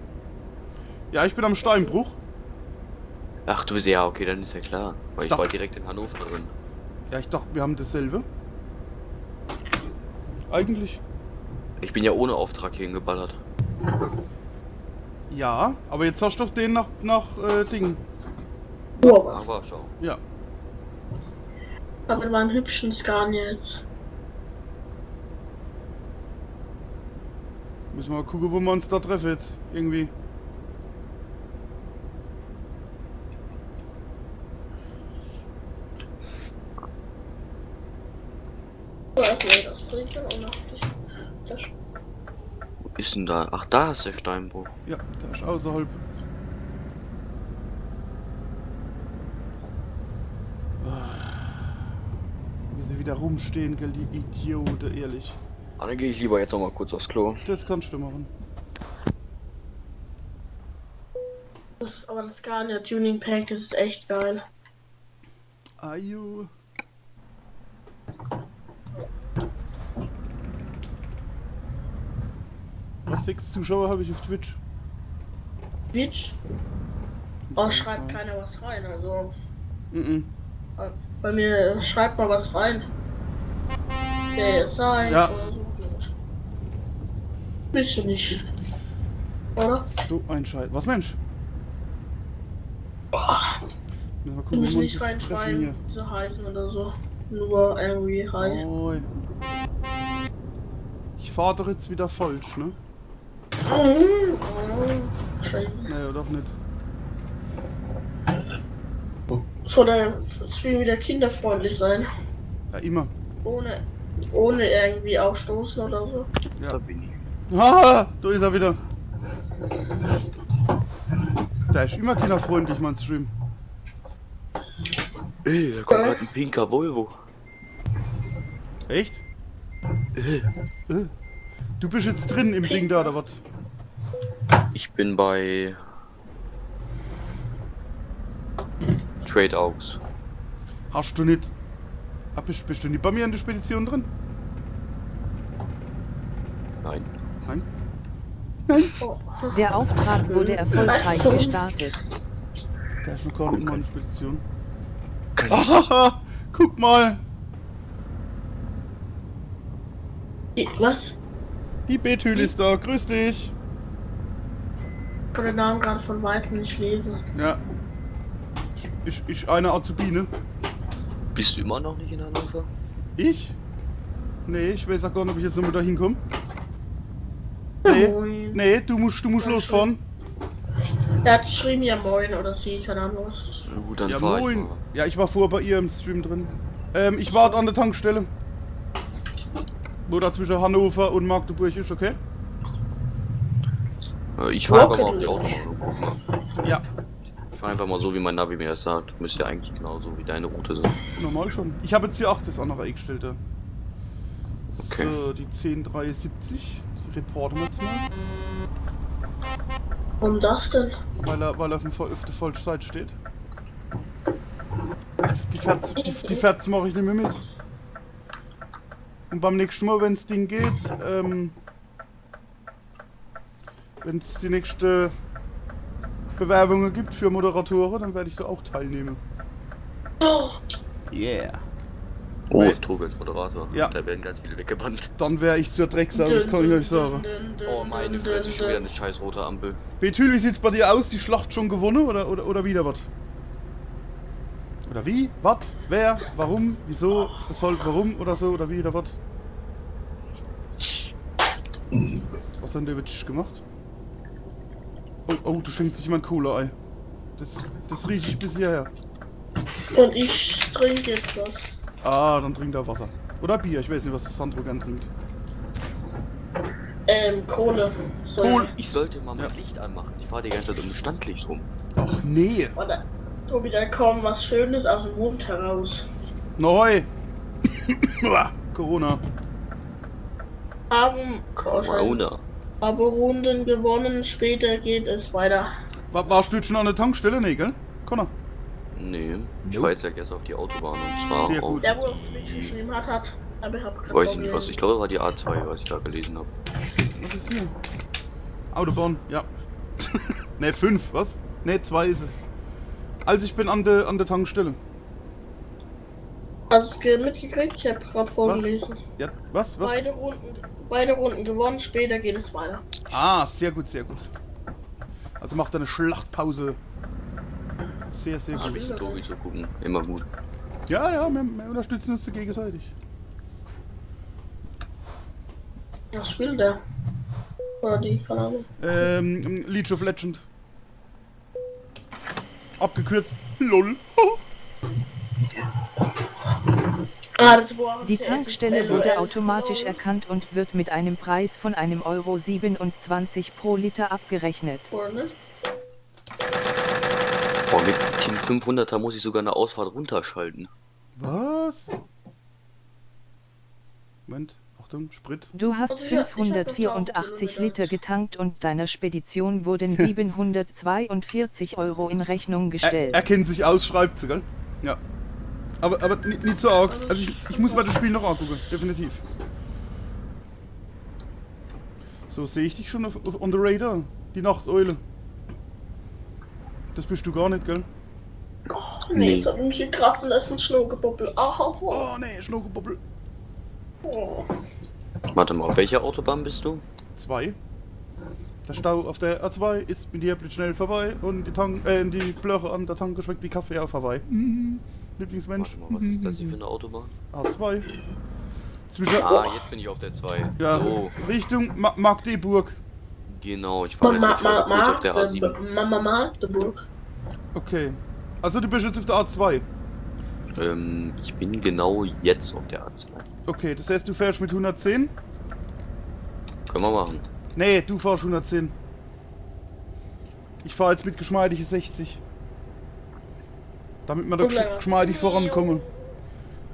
[SPEAKER 1] Ja, ich bin am Steinbruch.
[SPEAKER 3] Ach du bist ja, okay, dann ist ja klar. Weil ich
[SPEAKER 1] Doch.
[SPEAKER 3] war direkt in Hannover drin.
[SPEAKER 1] Ja, ich dachte, wir haben dasselbe. Eigentlich.
[SPEAKER 3] Ich bin ja ohne Auftrag hier hingeballert.
[SPEAKER 1] Ja, aber jetzt hast du doch den nach Ding.
[SPEAKER 2] Oh, was?
[SPEAKER 3] Aber schau.
[SPEAKER 1] Ja.
[SPEAKER 2] Aber war einen hübschen Scania jetzt.
[SPEAKER 1] Müssen wir mal gucken, wo wir uns da treffen jetzt. Irgendwie.
[SPEAKER 2] So, erstmal das trinken und dann das.
[SPEAKER 3] Wo ist denn da? Ach, da ist der Steinbruch.
[SPEAKER 1] Ja, der ist außerhalb. Wie sie wieder rumstehen, gell, die Idioten, ehrlich.
[SPEAKER 3] Ah, dann gehe ich lieber jetzt noch mal kurz aufs Klo.
[SPEAKER 1] Das kannst du machen.
[SPEAKER 2] Aber das Scania Tuning Pack, das ist echt geil.
[SPEAKER 1] Ajo. Was, 6 Zuschauer habe ich auf Twitch?
[SPEAKER 2] Twitch? Oh, schreibt keiner was rein, also.
[SPEAKER 1] Mhm.
[SPEAKER 2] Bei mir schreibt mal was rein. Wer ihr seid
[SPEAKER 1] Ja.
[SPEAKER 2] oder so. Gut. Bist du nicht. Oder?
[SPEAKER 1] So ein Scheiß. Was, Mensch? Müssen wir
[SPEAKER 2] Du
[SPEAKER 1] gucken,
[SPEAKER 2] musst
[SPEAKER 1] wo wir uns
[SPEAKER 2] nicht
[SPEAKER 1] jetzt treffen
[SPEAKER 2] reinschreiben,
[SPEAKER 1] hier.
[SPEAKER 2] zu heißen oder so. Nur irgendwie hi.
[SPEAKER 1] Oi. Ich fahre doch jetzt wieder falsch, ne?
[SPEAKER 2] Oh, scheiße.
[SPEAKER 1] Nee, doch nicht.
[SPEAKER 2] Soll der Stream wieder kinderfreundlich sein?
[SPEAKER 1] Ja, immer.
[SPEAKER 2] Ohne irgendwie aufstoßen oder so.
[SPEAKER 3] Da bin ich.
[SPEAKER 1] Ah, da ist er wieder. Der ist immer kinderfreundlich, mein Stream.
[SPEAKER 3] Ey, da kommt gerade ein pinker Volvo.
[SPEAKER 1] Echt? Du bist jetzt drin im Ding da, oder was?
[SPEAKER 3] Ich bin bei Trade Augs.
[SPEAKER 1] Hast du nicht... Ah, bist du nicht bei mir in der Spedition drin?
[SPEAKER 3] Nein.
[SPEAKER 1] Nein?
[SPEAKER 2] Oh.
[SPEAKER 4] Der Auftrag wurde erfolgreich gestartet.
[SPEAKER 1] Der ist noch gar nicht in meiner Spedition.
[SPEAKER 3] Kann ich nicht.
[SPEAKER 1] Ahaha, guck mal!
[SPEAKER 2] Was?
[SPEAKER 1] Die Bethül ist da, grüß dich!
[SPEAKER 2] Ich kann den Namen gerade von weitem nicht lesen.
[SPEAKER 1] Ja. Ich eine Azubine.
[SPEAKER 3] Bist du immer noch nicht in Hannover?
[SPEAKER 1] Ich? Nee, ich weiß auch gar nicht, ob ich jetzt nochmal da hinkomme. Nee,
[SPEAKER 2] Moin.
[SPEAKER 1] nee, du musst losfahren.
[SPEAKER 2] Er hat geschrieben, ja moin oder sie, keine Ahnung was.
[SPEAKER 3] Na gut, dann
[SPEAKER 1] Ja,
[SPEAKER 3] fahr ich
[SPEAKER 1] moin.
[SPEAKER 3] mal.
[SPEAKER 1] Ja, ich war vorher bei ihr im Stream drin. Ich warte an der Tankstelle. Wo da zwischen Hannover und Magdeburg ist, okay?
[SPEAKER 3] Ich fahr einfach
[SPEAKER 2] Okay.
[SPEAKER 3] mal auf die Autobahn und guck mal.
[SPEAKER 1] Ja,
[SPEAKER 3] Ich fahr einfach mal so, wie mein Navi mir das sagt. Müsste ja eigentlich genauso wie deine Route sein.
[SPEAKER 1] normal schon. Ich habe jetzt hier 8 das auch noch eingestellt. Ja.
[SPEAKER 3] Okay.
[SPEAKER 1] So, die 1073. Die reporten wir jetzt mal.
[SPEAKER 2] Warum das denn?
[SPEAKER 1] Weil er auf der falschen Seite steht. Die Ferts mache ich nicht mehr mit. Und beim nächsten Mal, wenn das Ding geht, wenn es die nächste Bewerbungen gibt für Moderatoren, dann werde ich da auch teilnehmen.
[SPEAKER 2] Oh,
[SPEAKER 1] Yeah.
[SPEAKER 3] Oh,
[SPEAKER 1] Nee.
[SPEAKER 3] Tobi als Moderator.
[SPEAKER 1] Ja.
[SPEAKER 3] Da werden ganz viele weggebannt.
[SPEAKER 1] Dann wäre ich zur Drecksau, das kann ich euch sagen.
[SPEAKER 3] Oh, meine Fresse, schon wieder eine scheiß rote Ampel.
[SPEAKER 1] Bethül, wie sieht's bei dir aus? Die Schlacht schon gewonnen oder wieder was? Oder wie? Was? Wer? Warum? Wieso? Weshalb? Warum? Oder so? Oder wie? Oder was? Was hat der Witsch gemacht? Oh, du schenkst sich mal ein Cola-Ei. Das rieche ich bis hierher.
[SPEAKER 2] Und ich trinke jetzt was.
[SPEAKER 1] Ah, dann trinkt er Wasser. Oder Bier, ich weiß nicht, was Sandro gern trinkt.
[SPEAKER 2] Kohle. So.
[SPEAKER 1] Kohle.
[SPEAKER 3] Ich sollte mal mein
[SPEAKER 1] Ja.
[SPEAKER 3] Licht anmachen. Ich fahre die ganze Zeit um das Standlicht rum.
[SPEAKER 1] Ach nee.
[SPEAKER 2] Oder, Tobi, da kommt was Schönes aus dem Mund heraus.
[SPEAKER 1] Neu. Corona.
[SPEAKER 3] Corona.
[SPEAKER 2] Aber Runden gewonnen, später geht es weiter.
[SPEAKER 1] Warst du jetzt schon an der Tankstelle? Nee, gell? Connor.
[SPEAKER 3] Nee, ich
[SPEAKER 1] Jo.
[SPEAKER 3] fahr jetzt erst auf die Autobahn und zwar
[SPEAKER 1] Sehr
[SPEAKER 3] auf...
[SPEAKER 1] gut.
[SPEAKER 2] Der, wo auf Twitch geschrieben hat. Aber ich hab kein
[SPEAKER 3] Weiß ich nicht
[SPEAKER 2] Problem.
[SPEAKER 3] was, ich glaube war die A2, was ich da gelesen habe.
[SPEAKER 1] Was ist hier? Autobahn, ja. Ne, 5, was? Ne, 2 ist es. Also ich bin an der Tankstelle.
[SPEAKER 2] Hast du mitgekriegt? Ich habe gerade vorgelesen.
[SPEAKER 1] Ja, was?
[SPEAKER 2] Beide Runden gewonnen, später geht es weiter.
[SPEAKER 1] Ah, sehr gut, sehr gut. Also macht er eine Schlachtpause. Sehr, sehr
[SPEAKER 3] Ein
[SPEAKER 1] gut.
[SPEAKER 3] bisschen Tobi zu gucken, immer gut.
[SPEAKER 1] Ja, ja, wir unterstützen uns gegenseitig.
[SPEAKER 2] Was spielt der? Oder die, keine Ahnung.
[SPEAKER 1] League of Legend. Abgekürzt. LOL.
[SPEAKER 2] Das war
[SPEAKER 4] Die Tankstelle
[SPEAKER 2] LOL.
[SPEAKER 4] wurde automatisch erkannt und wird mit einem Preis von €1,27 pro Liter abgerechnet.
[SPEAKER 2] Oder nicht?
[SPEAKER 3] Boah, mit Team 500er muss ich sogar eine Ausfahrt runterschalten.
[SPEAKER 1] Was? Moment, Achtung, Sprit.
[SPEAKER 4] Du hast
[SPEAKER 2] Also ich hab
[SPEAKER 4] 584
[SPEAKER 2] 1000
[SPEAKER 4] Liter getankt und deiner Spedition wurden 742 € in Rechnung gestellt.
[SPEAKER 1] Er kennt sich aus, schreibt sie, gell? Ja. Aber nicht so arg. Also ich muss mal das Spiel noch angucken, definitiv. So, sehe ich dich schon on the radar? Die Nachteule. Das bist du gar nicht, gell?
[SPEAKER 2] Nee, jetzt hat mich gekratzt und da ist ein Schnuckelbubbel.
[SPEAKER 1] Oh nee, Schnuckelbubbel.
[SPEAKER 2] Oh.
[SPEAKER 3] Warte mal, auf welcher Autobahn bist du?
[SPEAKER 1] 2. Der Stau auf der A2 ist mit dir blitzschnell vorbei und die Blöre an der Tanke schmeckt wie Kaffee auf Hawaii. Lieblingsmensch.
[SPEAKER 3] Warte mal, was ist das hier für eine Autobahn?
[SPEAKER 1] A2. Zwischen
[SPEAKER 3] Jetzt bin ich auf der 2.
[SPEAKER 1] ja,
[SPEAKER 3] So,
[SPEAKER 1] Richtung Magdeburg.
[SPEAKER 3] genau, ich war kurz auf der A7.
[SPEAKER 2] Magdeburg.
[SPEAKER 1] Okay. Also du bist jetzt auf der A2.
[SPEAKER 3] Ich bin genau jetzt auf der A2.
[SPEAKER 1] Okay, das heißt du fährst mit 110?
[SPEAKER 3] Können wir machen.
[SPEAKER 1] Nee, du fährst 110. Ich fahre jetzt mit geschmeidige 60. Damit wir da geschmeidig vorankommen.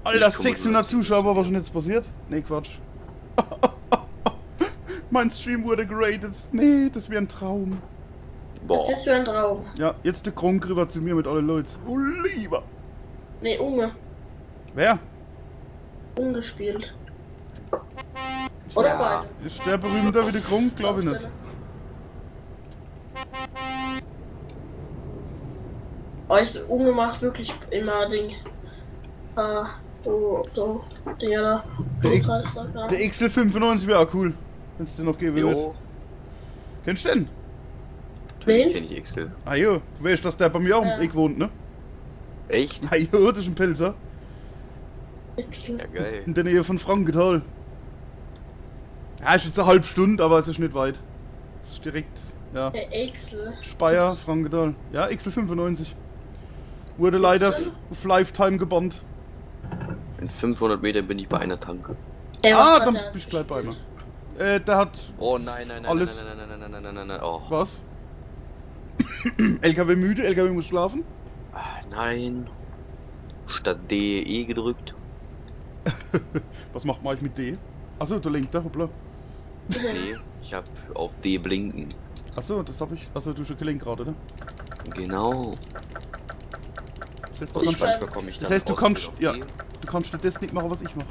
[SPEAKER 1] Alter,
[SPEAKER 3] Ich komme
[SPEAKER 1] 600
[SPEAKER 3] mit
[SPEAKER 1] Zuschauer, was schon jetzt passiert? Nee, Quatsch. Mein Stream wurde geratet. Nee, das wäre ein Traum.
[SPEAKER 3] Boah,
[SPEAKER 2] Das wäre ein Traum.
[SPEAKER 1] Ja, jetzt der Kronk rüber zu mir mit allen Leuten. Oh, lieber.
[SPEAKER 2] Nee, Unge.
[SPEAKER 1] Wer?
[SPEAKER 2] Ungespielt. Oder
[SPEAKER 3] Ja.
[SPEAKER 2] beide.
[SPEAKER 1] Ist der berühmter wie der Kronk? Glaube ich nicht.
[SPEAKER 2] Aber Unge macht wirklich immer Ding. Dinger da. Was heißt das?
[SPEAKER 1] Der XL95 wäre auch cool. Wenn es dir noch geben wird.
[SPEAKER 3] jo,
[SPEAKER 1] Kennst du den?
[SPEAKER 3] natürlich
[SPEAKER 2] Wen?
[SPEAKER 3] kenne ich Excel.
[SPEAKER 1] Ah jo, du weißt, dass der bei mir auch ums
[SPEAKER 2] Ja.
[SPEAKER 1] Eck wohnt, ne?
[SPEAKER 3] Echt?
[SPEAKER 1] Ah jo, das ist ein Pelzer.
[SPEAKER 2] Excel.
[SPEAKER 3] Ja, geil.
[SPEAKER 1] In der Nähe von Frankenthal. Ja, ist jetzt eine halbe Stunde, aber es ist nicht weit. Es ist direkt, ja.
[SPEAKER 2] Der Excel.
[SPEAKER 1] Speyer, Frankenthal. Ja, XL95. Wurde leider auf Lifetime gebannt.
[SPEAKER 3] In 500 Metern bin ich bei einer Tanke.
[SPEAKER 2] Ey, was hat
[SPEAKER 1] Dann
[SPEAKER 2] der
[SPEAKER 1] bist du gleich bei mir.
[SPEAKER 2] gespielt?
[SPEAKER 1] Der hat.
[SPEAKER 3] Oh nein, nein, nein,
[SPEAKER 1] Alles.
[SPEAKER 3] nein, nein, nein, nein, nein, nein, nein, nein, oh.
[SPEAKER 1] Was? LKW müde, LKW muss schlafen.
[SPEAKER 3] Nein. Statt D, E gedrückt.
[SPEAKER 1] Was macht man eigentlich mit D? Achso, du lenkt da, hoppla.
[SPEAKER 3] Nee, ich hab auf D blinken.
[SPEAKER 1] Achso, das hab ich. Achso, du schon gelenkt gerade, ne?
[SPEAKER 3] Genau.
[SPEAKER 1] Das heißt, du
[SPEAKER 3] Und
[SPEAKER 1] kannst,
[SPEAKER 3] manchmal komme ich dann
[SPEAKER 1] das heißt, du
[SPEAKER 3] aus
[SPEAKER 1] kannst.
[SPEAKER 3] auf
[SPEAKER 1] Ja,
[SPEAKER 3] D.
[SPEAKER 1] du kannst nicht das nicht machen, was ich mache.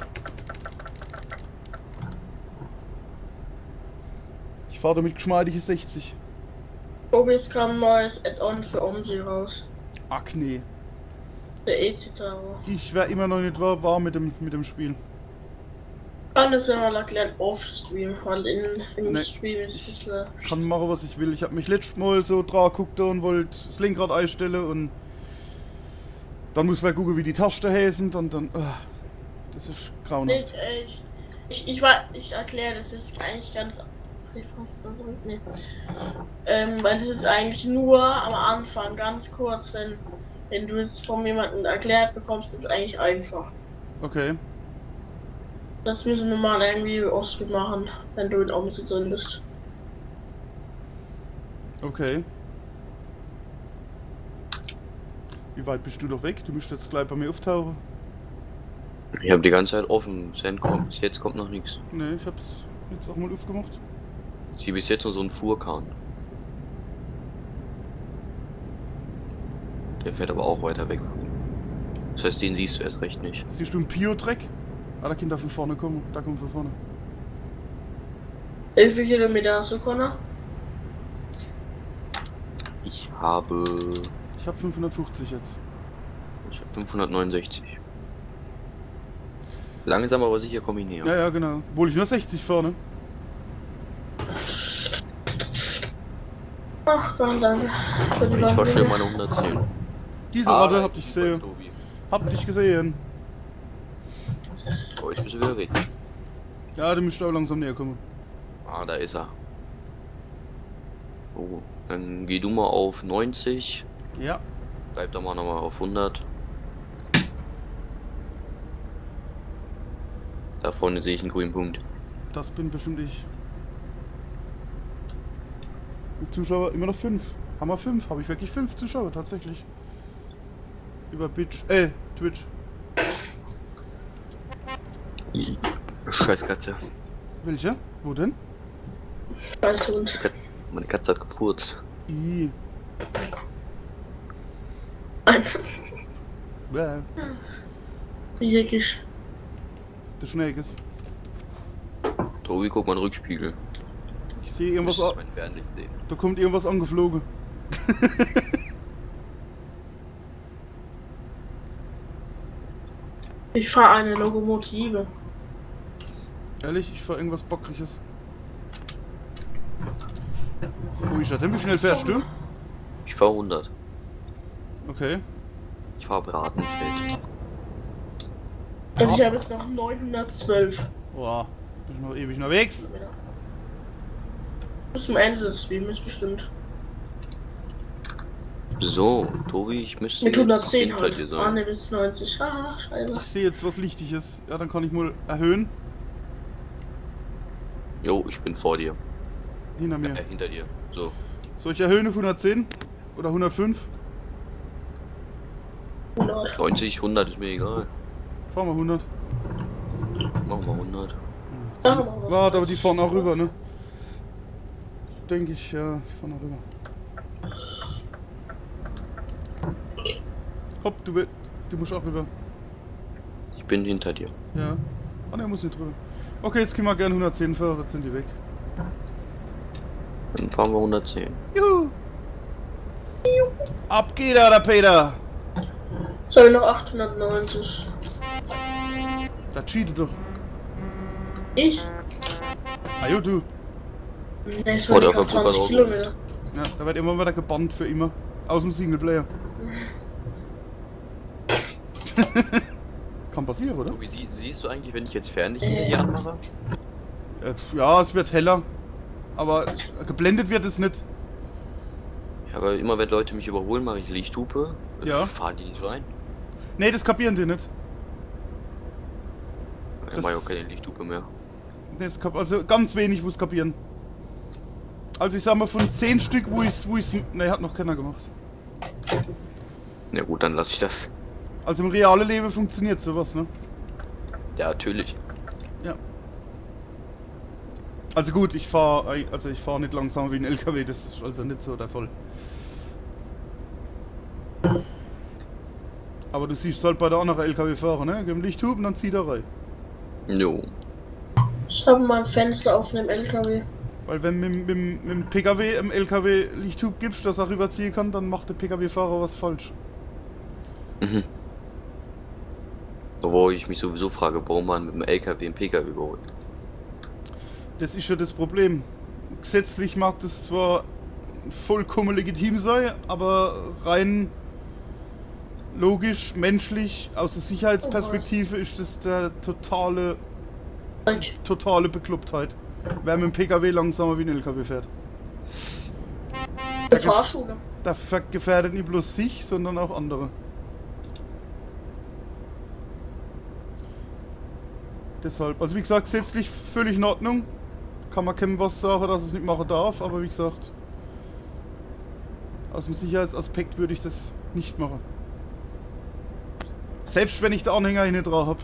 [SPEAKER 1] Ich fahre damit geschmeidige 60.
[SPEAKER 2] Tobi, es kam ein neues Add-on für OMG raus.
[SPEAKER 1] Ach nee.
[SPEAKER 2] Der E-Zitarre.
[SPEAKER 1] Ich wäre immer noch nicht warm mit dem Spiel.
[SPEAKER 2] Kann das ja mal erklären off-Stream, weil im
[SPEAKER 1] Nee.
[SPEAKER 2] Stream ist es bisschen...
[SPEAKER 1] Kann machen, was ich will. Ich habe mich letztes Mal so dran geguckt und wollte das Lenkrad einstellen und dann muss man gucken, wie die Tasten heißen und dann. Das ist grauenhaft.
[SPEAKER 2] Ich erkläre, das ist eigentlich ganz... Ich fass das so nicht. Weil das ist eigentlich nur am Anfang, ganz kurz, wenn du es von jemandem erklärt bekommst, ist es eigentlich einfach.
[SPEAKER 1] Okay.
[SPEAKER 2] Das müssen wir mal irgendwie Osten machen, wenn du in OMG drin bist.
[SPEAKER 1] Okay. Wie weit bist du noch weg? Du musst jetzt gleich bei mir auftauchen.
[SPEAKER 3] Ich habe die ganze Zeit offen. Bis jetzt kommt noch nichts.
[SPEAKER 1] Ne, ich hab's jetzt auch mal aufgemacht.
[SPEAKER 3] Ich sehe bis jetzt nur so einen Furkan. Der fährt aber auch weiter weg. Das heißt, den siehst du erst recht nicht.
[SPEAKER 1] Siehst du einen Pio-Track? Ah, da kann da von vorne kommen. Da kommt von vorne.
[SPEAKER 2] Wie viele Kilometer hast du, Connor?
[SPEAKER 3] Ich habe
[SPEAKER 1] Ich hab 550 jetzt.
[SPEAKER 3] 569. Langsam aber sicher komme ich näher.
[SPEAKER 1] Ja, ja, genau. Obwohl ich nur 60 fahre, ne?
[SPEAKER 2] Ach Gott, danke. Für die
[SPEAKER 3] Und ich fahr
[SPEAKER 2] Warnung.
[SPEAKER 3] schön meine 110.
[SPEAKER 1] Diese Orte,
[SPEAKER 3] da
[SPEAKER 1] hab
[SPEAKER 3] ist
[SPEAKER 1] dich
[SPEAKER 3] ein
[SPEAKER 1] gesehen.
[SPEAKER 3] Tobi.
[SPEAKER 1] Hab dich gesehen.
[SPEAKER 3] Oh, ich muss wieder reden.
[SPEAKER 1] Ja, du müsst auch langsam näher kommen.
[SPEAKER 3] Ah, da ist er. Oh, dann geh du mal auf 90.
[SPEAKER 1] Ja.
[SPEAKER 3] Bleib da mal nochmal auf 100. Da vorne sehe ich einen grünen Punkt.
[SPEAKER 1] Das bin bestimmt ich. Die Zuschauer immer noch 5. Haben wir 5? Habe ich wirklich 5 Zuschauer tatsächlich. Über Twitch.
[SPEAKER 3] Scheiß Katze.
[SPEAKER 1] Welche? Wo denn?
[SPEAKER 2] Weißt du, und
[SPEAKER 3] Meine Katze hat gefurzt.
[SPEAKER 1] I.
[SPEAKER 2] ein
[SPEAKER 1] Bäh.
[SPEAKER 2] wirklich.
[SPEAKER 1] Der Schnäkes.
[SPEAKER 3] Tobi, guck mal in den Rückspiegel.
[SPEAKER 1] Ich sehe irgendwas.
[SPEAKER 3] Müsstest mein Fernlicht sehen.
[SPEAKER 1] Da kommt irgendwas angeflogen.
[SPEAKER 2] Ich fahre eine Lokomotive.
[SPEAKER 1] Ehrlich, ich fahr irgendwas Bockriges. Wo ist er denn? Wie schnell fährst du?
[SPEAKER 3] Ich fahr 100.
[SPEAKER 1] Okay.
[SPEAKER 3] Ich fahr Bratenfeld.
[SPEAKER 2] Also ich habe jetzt noch 912.
[SPEAKER 1] Boah, bin noch ewig unterwegs.
[SPEAKER 2] Bis zum Ende des Streams bestimmt.
[SPEAKER 3] So, Tobi, ich müsste
[SPEAKER 2] Mit
[SPEAKER 3] jetzt
[SPEAKER 2] 110
[SPEAKER 3] hinter dir
[SPEAKER 2] halt. Ah
[SPEAKER 3] sein.
[SPEAKER 2] ne, bis 90. Ah, scheiße.
[SPEAKER 1] Ich sehe jetzt was Lichtiges. Ja, dann kann ich mal erhöhen.
[SPEAKER 3] Jo, ich bin vor dir.
[SPEAKER 1] Hinter mir.
[SPEAKER 3] Hinter dir. So.
[SPEAKER 1] Soll ich erhöhen auf 110? Oder 105?
[SPEAKER 2] 100.
[SPEAKER 3] 90, 100 ist mir egal.
[SPEAKER 1] Fahren wir 100.
[SPEAKER 3] Machen wir 100.
[SPEAKER 1] Warte, aber die fahren auch rüber, ne? Denke ich, ja, die fahren auch rüber. Hopp, du musst auch rüber.
[SPEAKER 3] Ich bin hinter dir.
[SPEAKER 1] Ja. Ah, ne, muss nicht rüber. Okay, jetzt können wir gerne 110 fahren, jetzt sind die weg.
[SPEAKER 3] Dann fahren wir 110.
[SPEAKER 1] Juhu! Ab geht er, der Peter!
[SPEAKER 2] Soll noch 890.
[SPEAKER 1] Da cheatet doch.
[SPEAKER 2] Ich?
[SPEAKER 1] Ah, jo, du.
[SPEAKER 2] Ne, es
[SPEAKER 3] Oh,
[SPEAKER 2] waren
[SPEAKER 3] der
[SPEAKER 2] gerade
[SPEAKER 3] verpulvert
[SPEAKER 2] 20
[SPEAKER 3] auch.
[SPEAKER 2] Kilometer.
[SPEAKER 1] Ja, da wird immer wieder gebannt für immer. Aus dem Singleplayer. Kann passieren, oder?
[SPEAKER 3] Tobi, siehst du eigentlich, wenn ich jetzt Fernlicht hinter dir anmache?
[SPEAKER 1] Ja, es wird heller. Aber geblendet wird es nicht.
[SPEAKER 3] Ja, aber immer wenn Leute mich überholen, mache ich Lichthupe.
[SPEAKER 1] Ja.
[SPEAKER 3] Fahren die nicht rein?
[SPEAKER 1] Nee, das kapieren die nicht.
[SPEAKER 3] Dann mache ich auch keine Lichthupe mehr.
[SPEAKER 1] Also ganz wenig, wo es kapieren. Also ich sag mal von 10 Stück, wo ich's. Ne, hat noch keiner gemacht.
[SPEAKER 3] Na gut, dann lasse ich das.
[SPEAKER 1] Also im realen Leben funktioniert sowas, ne?
[SPEAKER 3] Ja, natürlich.
[SPEAKER 1] Ja. Also gut, ich fahr nicht langsam wie ein LKW, das ist also nicht so der Fall. Aber du siehst halt bei der anderen LKW-Fahrer, ne? Gib ihm Lichthupen, dann zieht er rein.
[SPEAKER 3] Jo.
[SPEAKER 2] Ich habe mal ein Fenster auf einem LKW.
[SPEAKER 1] Weil wenn mit dem PKW im LKW Lichthub gibst, dass er rüberziehen kann, dann macht der PKW-Fahrer was falsch.
[SPEAKER 3] Mhm. Wo ich mich sowieso frage, warum man mit dem LKW einen PKW überholt.
[SPEAKER 1] Das ist ja das Problem. Gesetzlich mag das zwar vollkommen legitim sein, aber rein logisch, menschlich, aus der Sicherheitsperspektive ist das der totale Beklopptheit. Wer mit dem PKW langsamer wie ein LKW fährt.
[SPEAKER 2] Eine Fahrschule.
[SPEAKER 1] Da gefährdet nicht bloß sich, sondern auch andere. Deshalb, also wie gesagt, gesetzlich völlig in Ordnung. Kann man keinem was sagen, dass es nicht machen darf, aber wie gesagt, aus dem Sicherheitsaspekt würde ich das nicht machen. Selbst wenn ich den Anhänger hinten dran habe.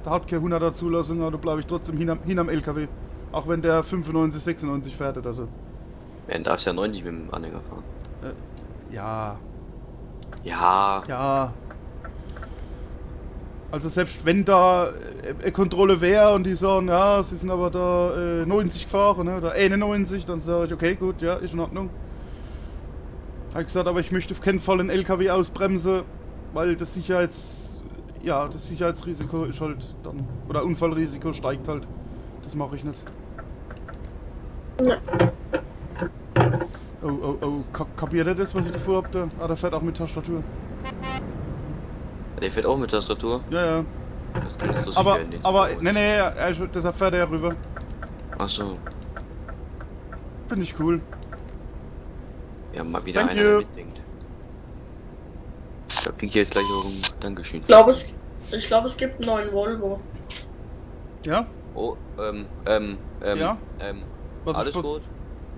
[SPEAKER 1] Da hat keine 100er Zulassung, aber da bleibe ich trotzdem hinterm LKW. Auch wenn der 95, 96 fährt oder so.
[SPEAKER 3] Man darf ja 90 mit dem Anhänger fahren.
[SPEAKER 1] Ja.
[SPEAKER 3] Ja.
[SPEAKER 1] Ja. Also selbst wenn da eine Kontrolle wäre und die sagen, ja, sie sind aber da 90 gefahren, ne, oder 91, dann sage ich, okay, gut, ja, ist in Ordnung. Habe ich gesagt, aber ich möchte auf keinen Fall einen LKW ausbremsen, weil das Ja, das Sicherheitsrisiko ist halt dann. Oder Unfallrisiko steigt halt. Das mache ich nicht.
[SPEAKER 2] Ja.
[SPEAKER 1] Oh, kapiert ihr das, was ich davor hab? Der fährt auch mit Tastatur.
[SPEAKER 3] Der fährt auch mit Tastatur.
[SPEAKER 1] Ja.
[SPEAKER 3] Das kannst du
[SPEAKER 1] Aber,
[SPEAKER 3] sicher nicht.
[SPEAKER 1] deshalb fährt er ja rüber.
[SPEAKER 3] Achso.
[SPEAKER 1] Finde ich cool.
[SPEAKER 3] Ja, mal wieder
[SPEAKER 1] Thank
[SPEAKER 3] einer,
[SPEAKER 1] you.
[SPEAKER 3] der mitdenkt. Da krieg ich jetzt gleich auch ein Dankeschön.
[SPEAKER 2] Ich glaube, es gibt einen neuen Volvo.
[SPEAKER 1] Ja?
[SPEAKER 3] Oh,
[SPEAKER 1] Ja? Was
[SPEAKER 3] alles
[SPEAKER 1] ist
[SPEAKER 3] gut?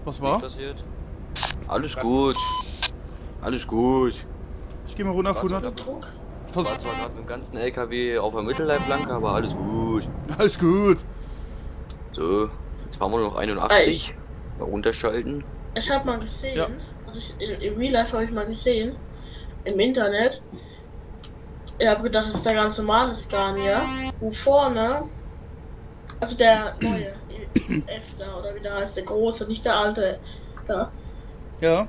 [SPEAKER 1] Was
[SPEAKER 3] Nichts
[SPEAKER 1] war?
[SPEAKER 3] passiert? Alles gut. Alles gut.
[SPEAKER 1] Ich gehe mal runter auf
[SPEAKER 3] Warte,
[SPEAKER 1] 100.
[SPEAKER 2] Druck.
[SPEAKER 3] Ich war zwar gerade mit dem ganzen LKW auf der Mittelleitplanke, aber alles gut.
[SPEAKER 1] Alles gut.
[SPEAKER 3] So, jetzt fahren wir nur noch 81. Mal runterschalten.
[SPEAKER 2] Ich habe mal gesehen,
[SPEAKER 1] Ja.
[SPEAKER 2] also im Real Life habe ich mal gesehen, im Internet. Ich habe gedacht, das ist der ganz normale Scania, wo vorne, also der neue F da, oder wie der heißt, der große, nicht der alte, da,
[SPEAKER 1] Ja.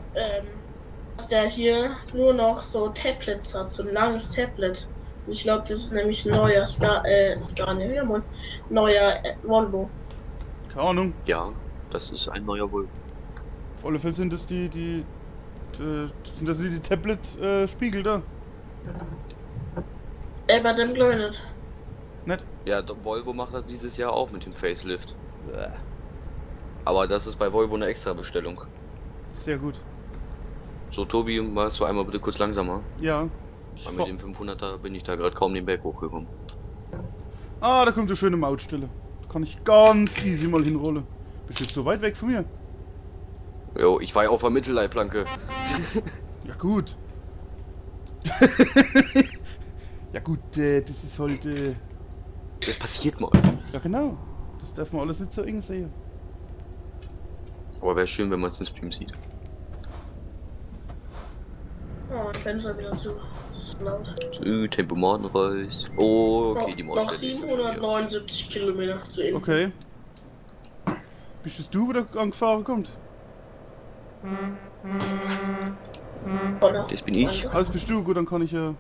[SPEAKER 2] dass der hier nur noch so Tablets hat, so ein langes Tablet. Und ich glaube, das ist nämlich ein neuer Scania, ja, Mann, neuer Volvo.
[SPEAKER 1] Keine Ahnung.
[SPEAKER 3] Ja, das ist ein neuer Volvo.
[SPEAKER 1] Auf alle Fälle sind das die Tablet-Spiegel da.
[SPEAKER 2] Bei dem glaube ich nicht.
[SPEAKER 1] Nett.
[SPEAKER 3] Ja, Volvo macht das dieses Jahr auch mit dem Facelift. Aber das ist bei Volvo eine extra Bestellung.
[SPEAKER 1] Sehr gut.
[SPEAKER 3] So, Tobi, machst du einmal bitte kurz langsamer?
[SPEAKER 1] Ja. Ich
[SPEAKER 3] Weil
[SPEAKER 1] fahr-
[SPEAKER 3] mit dem 500er bin ich da gerade kaum den Berg hochgekommen.
[SPEAKER 1] Ah, da kommt eine schöne Mautstelle. Da kann ich ganz easy mal hinrollen. Bist du jetzt so weit weg von mir?
[SPEAKER 3] Jo, ich war ja auf der Mittelleitplanke.
[SPEAKER 1] Ja gut. Ja gut, das ist halt...
[SPEAKER 3] Das passiert mal.
[SPEAKER 1] Ja genau. Das darf man alles nicht so eng sehen.
[SPEAKER 3] Aber wäre schön, wenn man es im Stream sieht.
[SPEAKER 2] Oh, ich Fenster wieder zu. Das ist laut.
[SPEAKER 3] So, Tempomaten raus. Oh, okay, die
[SPEAKER 2] Noch
[SPEAKER 3] Mautstelle ist schon hier.
[SPEAKER 2] 779 Kilometer zu Info.
[SPEAKER 1] Okay. Bist es du, wo der angefahren kommt?
[SPEAKER 2] Oder?
[SPEAKER 3] Das bin ich.
[SPEAKER 1] Also bist du, gut, dann kann ich ja...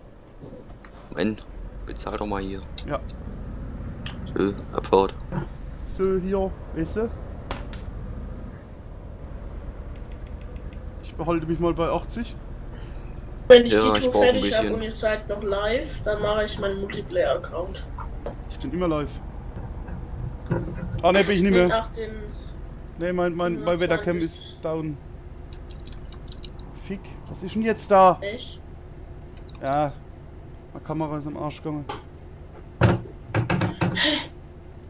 [SPEAKER 3] Moment, bezahl doch mal hier.
[SPEAKER 1] Ja.
[SPEAKER 3] So, Abfahrt.
[SPEAKER 1] So, hier, weißt du? Ich behalte mich mal bei 80.
[SPEAKER 2] Wenn ich
[SPEAKER 3] Ja,
[SPEAKER 2] die
[SPEAKER 3] ich
[SPEAKER 2] Tour
[SPEAKER 3] brauch ein
[SPEAKER 2] fertig habe
[SPEAKER 3] bisschen.
[SPEAKER 2] und ihr seid noch live, dann mache ich meinen Multiplayer-Account.
[SPEAKER 1] Ich bin immer live. Ah ne, bin ich nicht mehr.
[SPEAKER 2] Ach, den...
[SPEAKER 1] Ne, mein
[SPEAKER 2] 120.
[SPEAKER 1] Wettercam ist down. Fick, was ist denn jetzt da?
[SPEAKER 2] Echt?
[SPEAKER 1] Ja, meine Kamera ist am Arsch gegangen.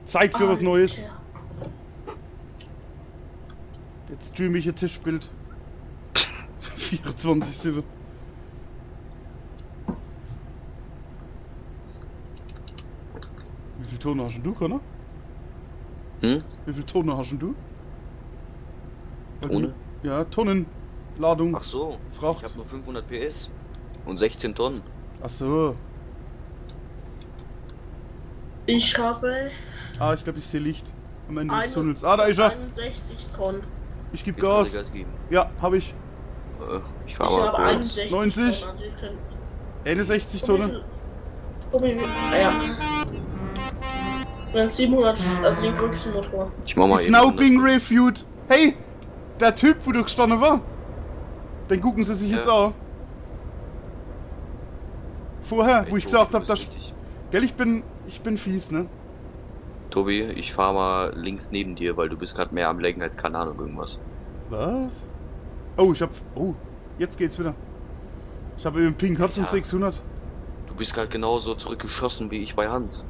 [SPEAKER 1] Zeit für was Neues.
[SPEAKER 2] Ja.
[SPEAKER 1] Jetzt streame ich ein Tischbild. 24/7. Wie viel Toner hast denn du, Connor?
[SPEAKER 3] Hm?
[SPEAKER 1] Wie viel Toner hast denn du? Weil du-
[SPEAKER 3] Ohne?
[SPEAKER 1] Ja, Tonnen. Ladung.
[SPEAKER 3] Ach so,
[SPEAKER 1] Fracht.
[SPEAKER 3] ich habe nur 500 PS und 16 Tonnen.
[SPEAKER 1] Ach so.
[SPEAKER 2] Ich habe
[SPEAKER 1] Ah, ich glaube, ich sehe Licht am Ende des
[SPEAKER 2] Eine-
[SPEAKER 1] Tunnels. Ah, da ist er.
[SPEAKER 2] 61 Tonnen.
[SPEAKER 1] Ich gebe
[SPEAKER 3] Jetzt muss
[SPEAKER 1] Gas.
[SPEAKER 3] ich Gas geben.
[SPEAKER 1] Ja, habe ich.
[SPEAKER 3] Ich
[SPEAKER 2] Ich
[SPEAKER 3] fahr
[SPEAKER 2] habe
[SPEAKER 3] mal kurz.
[SPEAKER 2] 61
[SPEAKER 1] 90.
[SPEAKER 2] Tonnen. Also ihr könnt...
[SPEAKER 1] 61
[SPEAKER 2] Tobi,
[SPEAKER 1] Tonnen.
[SPEAKER 2] Tobi, ja. Und dann 700, also den größten Motor.
[SPEAKER 3] Ich mach mal
[SPEAKER 1] Is
[SPEAKER 3] eben.
[SPEAKER 1] now
[SPEAKER 3] 100.
[SPEAKER 1] being reviewed. Hey, der Typ, wo du gestanden war. Den gucken sie sich jetzt
[SPEAKER 3] Ja.
[SPEAKER 1] an. Vorher, wo ich
[SPEAKER 3] Tobi,
[SPEAKER 1] gesagt
[SPEAKER 3] du
[SPEAKER 1] habe,
[SPEAKER 3] bist
[SPEAKER 1] dass...
[SPEAKER 3] richtig.
[SPEAKER 1] Gell, ich bin fies, ne?
[SPEAKER 3] Tobi, ich fahr mal links neben dir, weil du bist gerade mehr am Lenken als keine Ahnung irgendwas.
[SPEAKER 1] Was? Oh, ich hab... Oh, jetzt geht's wieder. Ich habe eben Pink Herz und
[SPEAKER 3] Ja.
[SPEAKER 1] 600.
[SPEAKER 3] Du bist gerade genauso zurückgeschossen wie ich bei Hans.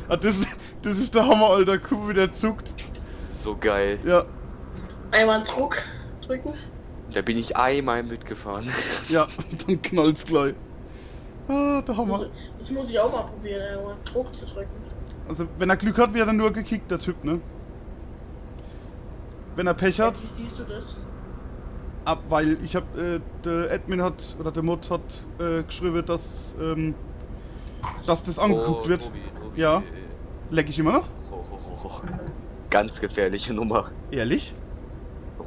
[SPEAKER 1] Ah, das ist der Hammer, Alter. Guck, wie der zuckt.
[SPEAKER 3] So geil.
[SPEAKER 1] Ja,
[SPEAKER 2] Einmal Druck drücken.
[SPEAKER 3] Da bin ich einmal mitgefahren.
[SPEAKER 1] ja, dann knallt's gleich. Ah, der Hammer.
[SPEAKER 2] Das muss ich auch mal probieren, einmal Druck zu drücken.
[SPEAKER 1] Also, wenn er Glück hat, wird er nur gekickt, der Typ, ne? Wenn er Pech hat,
[SPEAKER 2] Wie siehst du das?
[SPEAKER 1] weil ich hab, der Admin hat, oder der Mod hat geschrieben, dass das angeguckt wird.
[SPEAKER 3] Tobi.
[SPEAKER 1] Ja. Leck ich immer noch?
[SPEAKER 3] Ganz gefährliche Nummer.
[SPEAKER 1] Ehrlich?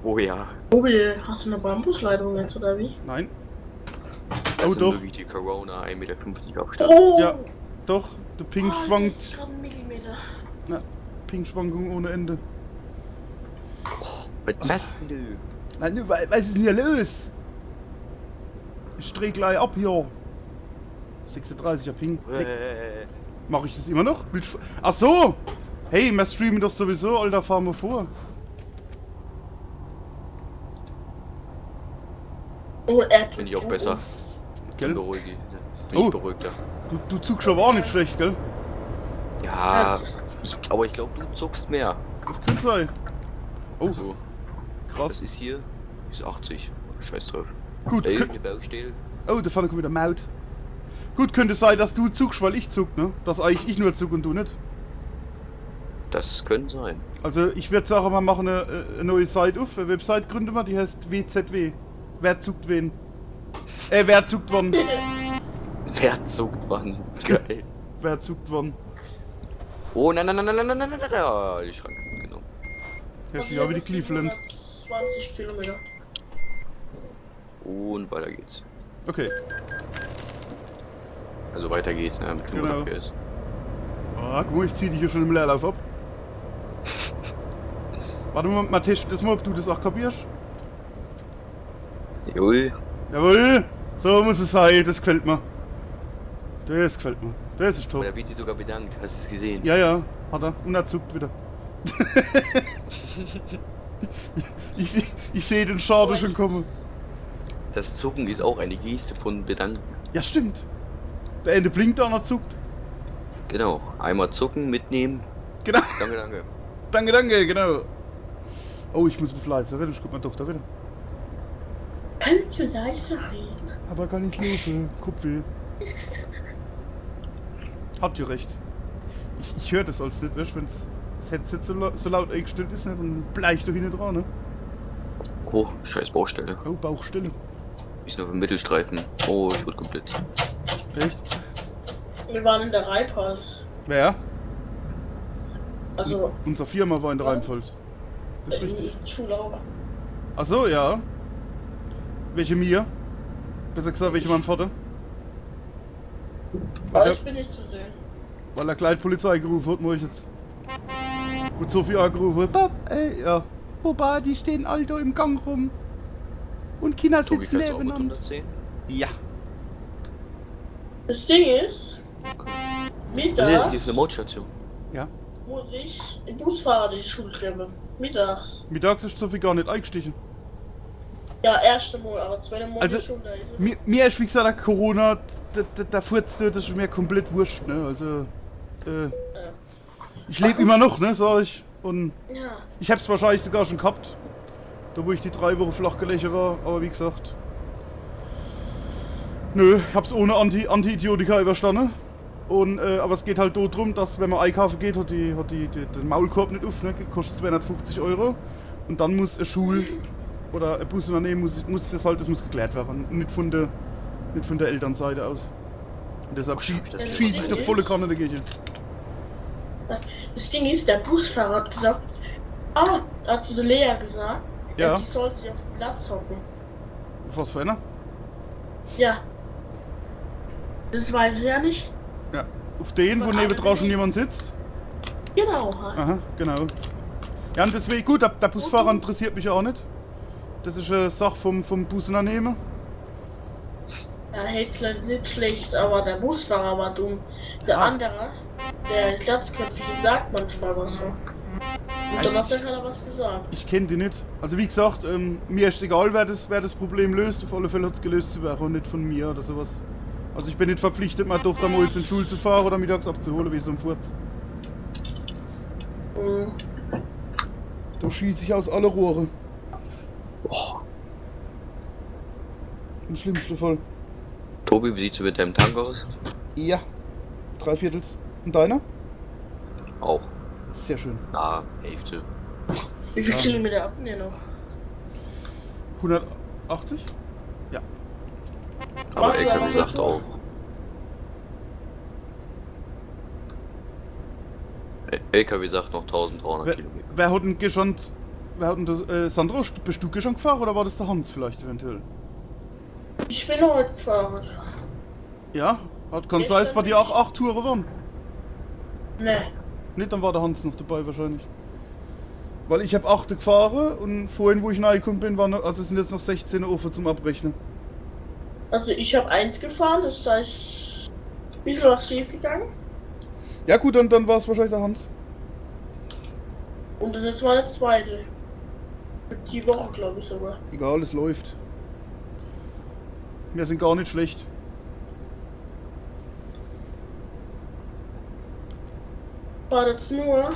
[SPEAKER 3] Oh ja.
[SPEAKER 2] Tobi, hast du eine Bambusleitung jetzt oder wie?
[SPEAKER 1] Nein.
[SPEAKER 3] Das
[SPEAKER 1] Oh,
[SPEAKER 3] sind
[SPEAKER 1] doch.
[SPEAKER 3] wirklich die Corona 1,50 Meter Abstand.
[SPEAKER 2] Oh!
[SPEAKER 1] Ja, doch, der Pink
[SPEAKER 2] Das
[SPEAKER 1] schwankt.
[SPEAKER 2] ist gerade ein Millimeter.
[SPEAKER 1] Na, Pink-Schwankung ohne Ende.
[SPEAKER 3] Was machst denn du?
[SPEAKER 1] Nein, was ist denn hier los? Ich dreh gleich ab hier. 36er Ping. Mach ich das immer noch? Ach so! Hey, wir streamen doch sowieso, Alter, fahren wir vor.
[SPEAKER 2] Oh,
[SPEAKER 3] Finde ich auch besser.
[SPEAKER 1] Gell?
[SPEAKER 3] Beruhige.
[SPEAKER 1] Oh.
[SPEAKER 3] Bin ich beruhigter.
[SPEAKER 1] Du zuckst aber auch nicht schlecht, gell?
[SPEAKER 3] Ja, aber ich glaube, du zuckst mehr.
[SPEAKER 1] Das könnte sein. Oh,
[SPEAKER 3] So, das
[SPEAKER 1] krass.
[SPEAKER 3] ist hier. Ist 80. Scheiß drauf.
[SPEAKER 1] Gut,
[SPEAKER 3] Ey, eine Baustelle.
[SPEAKER 1] oh, da vorne kommt wieder Maut. Gut, könnte sein, dass du zuckst, weil ich zuck, ne? Dass eigentlich ich nur zuck und du nicht.
[SPEAKER 3] Das könnte sein.
[SPEAKER 1] Also, ich würde sagen, wir machen eine neue Seite auf, eine Website gründen wir, die heißt WZW. Wer zuckt wen? Wer zuckt wann?
[SPEAKER 3] Wer zuckt wann? Geil.
[SPEAKER 1] Wer zuckt wann?
[SPEAKER 3] Oh, nein, nein, nein, nein, nein, nein, nein, nein, nein. Die Schranke genommen.
[SPEAKER 1] Ja, schon ja wie die Cleveland.
[SPEAKER 2] 20 Kilometer.
[SPEAKER 3] Und weiter geht's.
[SPEAKER 1] Okay.
[SPEAKER 3] Also weiter geht's, ne, mit 500
[SPEAKER 1] Genau.
[SPEAKER 3] PS.
[SPEAKER 1] Ah, guck mal, ich zieh dich hier schon im Leerlauf ab. Warte mal, testen das mal, ob du das auch kapierst.
[SPEAKER 3] Jawohl.
[SPEAKER 1] Jawohl! So muss es sein, das gefällt mir. Das gefällt mir. Das ist top.
[SPEAKER 3] Aber da wird sie sogar bedankt. Hast du es gesehen?
[SPEAKER 1] Ja, ja, hat er. Und er zuckt wieder. Ich sehe den Schade schon kommen.
[SPEAKER 3] Das Zucken ist auch eine Geste von Bedanken.
[SPEAKER 1] Ja, stimmt. Der Ende blinkt da und er zuckt.
[SPEAKER 3] Genau. Einmal zucken, mitnehmen.
[SPEAKER 1] Genau.
[SPEAKER 3] Danke, danke.
[SPEAKER 1] Danke, danke, genau. Oh, ich muss ein bisschen leiser reden, ich guck mal doch da wieder.
[SPEAKER 2] Kannst du leiser reden?
[SPEAKER 1] Aber gar nichts los, Kopfweh. Hat ja recht. Ich höre das alles nicht, weißt du, wenn das Headset so laut eingestellt ist, ne, dann bleicht du hinten dran, ne?
[SPEAKER 3] Oh, scheiß Baustelle.
[SPEAKER 1] Oh, Bauchstille.
[SPEAKER 3] Ist noch im Mittelstreifen. Oh, ich wurde geblitzt.
[SPEAKER 1] Echt?
[SPEAKER 2] Wir waren in der Reipals.
[SPEAKER 1] Wer?
[SPEAKER 2] Also,
[SPEAKER 1] Unsere Firma war in der Rheinpfalz. Das ist richtig.
[SPEAKER 2] Schule auch.
[SPEAKER 1] Ach so, ja. Welche mir? Besser gesagt, welche meinem Vater?
[SPEAKER 2] Aber ich bin nicht zu sehen.
[SPEAKER 1] Weil er gleich Polizei gerufen hat, muss ich jetzt. Und Sophie angerufen. Pap, ja. Opa, die stehen alle da im Gang rum. Und Kinder
[SPEAKER 3] Tobi,
[SPEAKER 1] sitzen
[SPEAKER 3] fährst du auch mit
[SPEAKER 1] nebeneinander.
[SPEAKER 3] 110?
[SPEAKER 1] Ja.
[SPEAKER 2] Das Ding ist,
[SPEAKER 3] Nee, hier
[SPEAKER 2] mittags
[SPEAKER 3] ist eine Mautstation.
[SPEAKER 1] Ja.
[SPEAKER 2] muss ich im Busfahrer die Schultreppe. Mittags.
[SPEAKER 1] Mittags ist Sophie gar nicht eingestiegen.
[SPEAKER 2] Ja, erste Mal, aber zweite Mal
[SPEAKER 1] Also,
[SPEAKER 2] schon da.
[SPEAKER 1] Mir ist wie gesagt, der Corona, da furzt, das ist mir komplett wurscht, ne? Also, ich lebe immer noch, ne, sag ich. Und
[SPEAKER 2] Ja.
[SPEAKER 1] ich hab's wahrscheinlich sogar schon gehabt. Da wo ich die 3 Wochen flach gelegen war, aber wie gesagt. Nö, ich hab's ohne Anti-Idiotika überstanden. Und, aber es geht halt darum, dass wenn man einkaufen geht, hat die den Maulkorb nicht auf, ne? Kostet 250 €. Und dann muss eine Schule oder ein Busunternehmen muss das muss geklärt werden. Und nicht von der Elternseite aus. Und deshalb schieße ich doch volle Kanne dagegen.
[SPEAKER 2] Das Ding ist, der Busfahrer hat gesagt, hat zu der Lea gesagt,
[SPEAKER 1] Ja.
[SPEAKER 2] die soll sich auf den Platz hocken.
[SPEAKER 1] Was für einer?
[SPEAKER 2] Ja. Das weiß ich ja nicht.
[SPEAKER 1] Ja. Auf den, wo
[SPEAKER 2] Aber
[SPEAKER 1] neben
[SPEAKER 2] alle
[SPEAKER 1] draußen
[SPEAKER 2] nicht.
[SPEAKER 1] jemand sitzt?
[SPEAKER 2] Genau.
[SPEAKER 1] Aha, genau. Ja, und deswegen, gut, der Busfahrer interessiert mich auch nicht. Das ist eine Sache vom Busunternehmen.
[SPEAKER 2] Er hält nicht schlecht, aber der Busfahrer war dumm. Der
[SPEAKER 1] Ah.
[SPEAKER 2] andere, der Glatzköpfige, sagt manchmal was so. Und dann hat er keiner was gesagt.
[SPEAKER 1] Ich kenne die nicht. Also wie gesagt, mir ist egal, wer das Problem löst. Auf alle Fälle hat es gelöst zu werden und nicht von mir oder sowas. Also ich bin nicht verpflichtet, meine Tochter mal in die Schule zu fahren oder mittags abzuholen, wie so ein Furz.
[SPEAKER 2] Mhm.
[SPEAKER 1] Da schieße ich aus alle Rohre.
[SPEAKER 3] Oh,
[SPEAKER 1] Im schlimmsten Fall.
[SPEAKER 3] Tobi, wie sieht's mit deinem Tank aus?
[SPEAKER 1] Ja. 3/4. Und deiner?
[SPEAKER 3] Auch.
[SPEAKER 1] Sehr schön.
[SPEAKER 3] Na, Hälfte.
[SPEAKER 2] Wie viele
[SPEAKER 1] Ja.
[SPEAKER 2] Kilometer habt ihr noch?
[SPEAKER 1] 180? Ja.
[SPEAKER 3] Aber
[SPEAKER 2] Was,
[SPEAKER 3] LKW
[SPEAKER 2] aber
[SPEAKER 3] sagt
[SPEAKER 2] so?
[SPEAKER 3] auch. LKW sagt noch 1300 Kilometer.
[SPEAKER 1] Wer hat denn gestern... Wer hat denn das... Sandro, bist du gestern gefahren oder war das der Hans vielleicht eventuell?
[SPEAKER 2] Ich bin heute gefahren.
[SPEAKER 1] Ja? Kann
[SPEAKER 2] Ich
[SPEAKER 1] sein, dass bei
[SPEAKER 2] bin
[SPEAKER 1] dir auch 8 Touren waren.
[SPEAKER 2] Ne.
[SPEAKER 1] Nicht, dann war der Hans noch dabei wahrscheinlich. Weil ich habe 8 gefahren und vorhin, wo ich reingekommen bin, waren noch, also sind jetzt noch 16 offen zum Abrechnen.
[SPEAKER 2] Also ich habe 1 gefahren, da ist ein bisschen was schief gegangen.
[SPEAKER 1] Ja gut, dann war es wahrscheinlich der Hans.
[SPEAKER 2] Und das ist meine zweite. Für die Woche, glaube ich sogar.
[SPEAKER 1] Egal, es läuft. Wir sind gar nicht schlecht.
[SPEAKER 2] War das nur.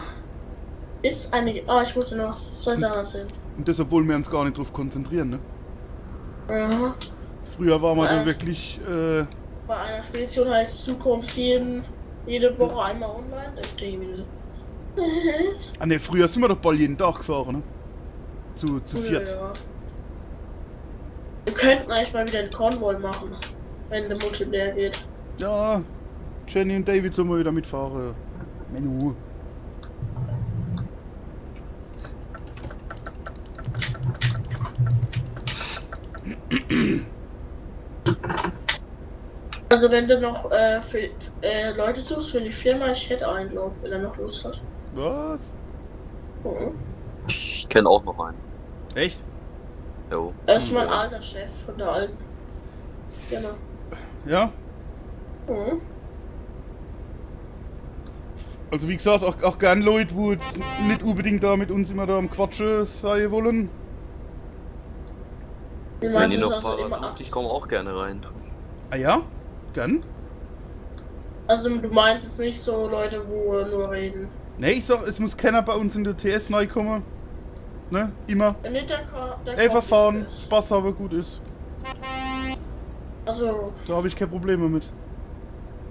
[SPEAKER 2] Ist eine. Ah, ich musste noch 2 Sachen erzählen.
[SPEAKER 1] Und deshalb wollen wir uns gar nicht drauf konzentrieren, ne?
[SPEAKER 2] Ja.
[SPEAKER 1] Früher war man da wirklich,
[SPEAKER 2] Bei einer Spedition heißt Zukunft jede Woche einmal online. Da stehe ich wieder so.
[SPEAKER 1] ah ne, früher sind wir doch bald jeden Tag gefahren, ne? Zu viert.
[SPEAKER 2] Ja. Wir könnten eigentlich mal wieder einen Konvoi machen, wenn der Motor leer geht.
[SPEAKER 1] Ja, Jenny und David sollen wir wieder mitfahren. Menü.
[SPEAKER 2] Also wenn du noch für, Leute suchst für die Firma, ich hätte einen, glaub, wenn er noch Lust hat.
[SPEAKER 1] Was?
[SPEAKER 2] Mhm.
[SPEAKER 3] Ich kenne auch noch einen.
[SPEAKER 1] Echt?
[SPEAKER 3] Jo.
[SPEAKER 2] Er ist mein alter Chef von der alten Firma.
[SPEAKER 1] Ja?
[SPEAKER 2] Mhm.
[SPEAKER 1] Also wie gesagt, auch gern Leute, wo jetzt nicht unbedingt da mit uns immer da am Quatschen sein wollen.
[SPEAKER 2] Wie
[SPEAKER 3] Wenn
[SPEAKER 2] meinst
[SPEAKER 3] ihr
[SPEAKER 2] du,
[SPEAKER 3] noch
[SPEAKER 2] dass du
[SPEAKER 3] Fahrer
[SPEAKER 2] immer
[SPEAKER 3] sucht, ich komme auch gerne rein.
[SPEAKER 1] Ah ja? Gern?
[SPEAKER 2] Also du meinst jetzt nicht so Leute, wo nur reden.
[SPEAKER 1] Ne, ich sag, es muss keiner bei uns in der TS reinkommen. Ne? Immer.
[SPEAKER 2] Ja, nicht der
[SPEAKER 1] Einfach fahren,
[SPEAKER 2] kommt nicht.
[SPEAKER 1] Spaß haben, gut ist.
[SPEAKER 2] Also
[SPEAKER 1] Da habe ich keine Probleme mit.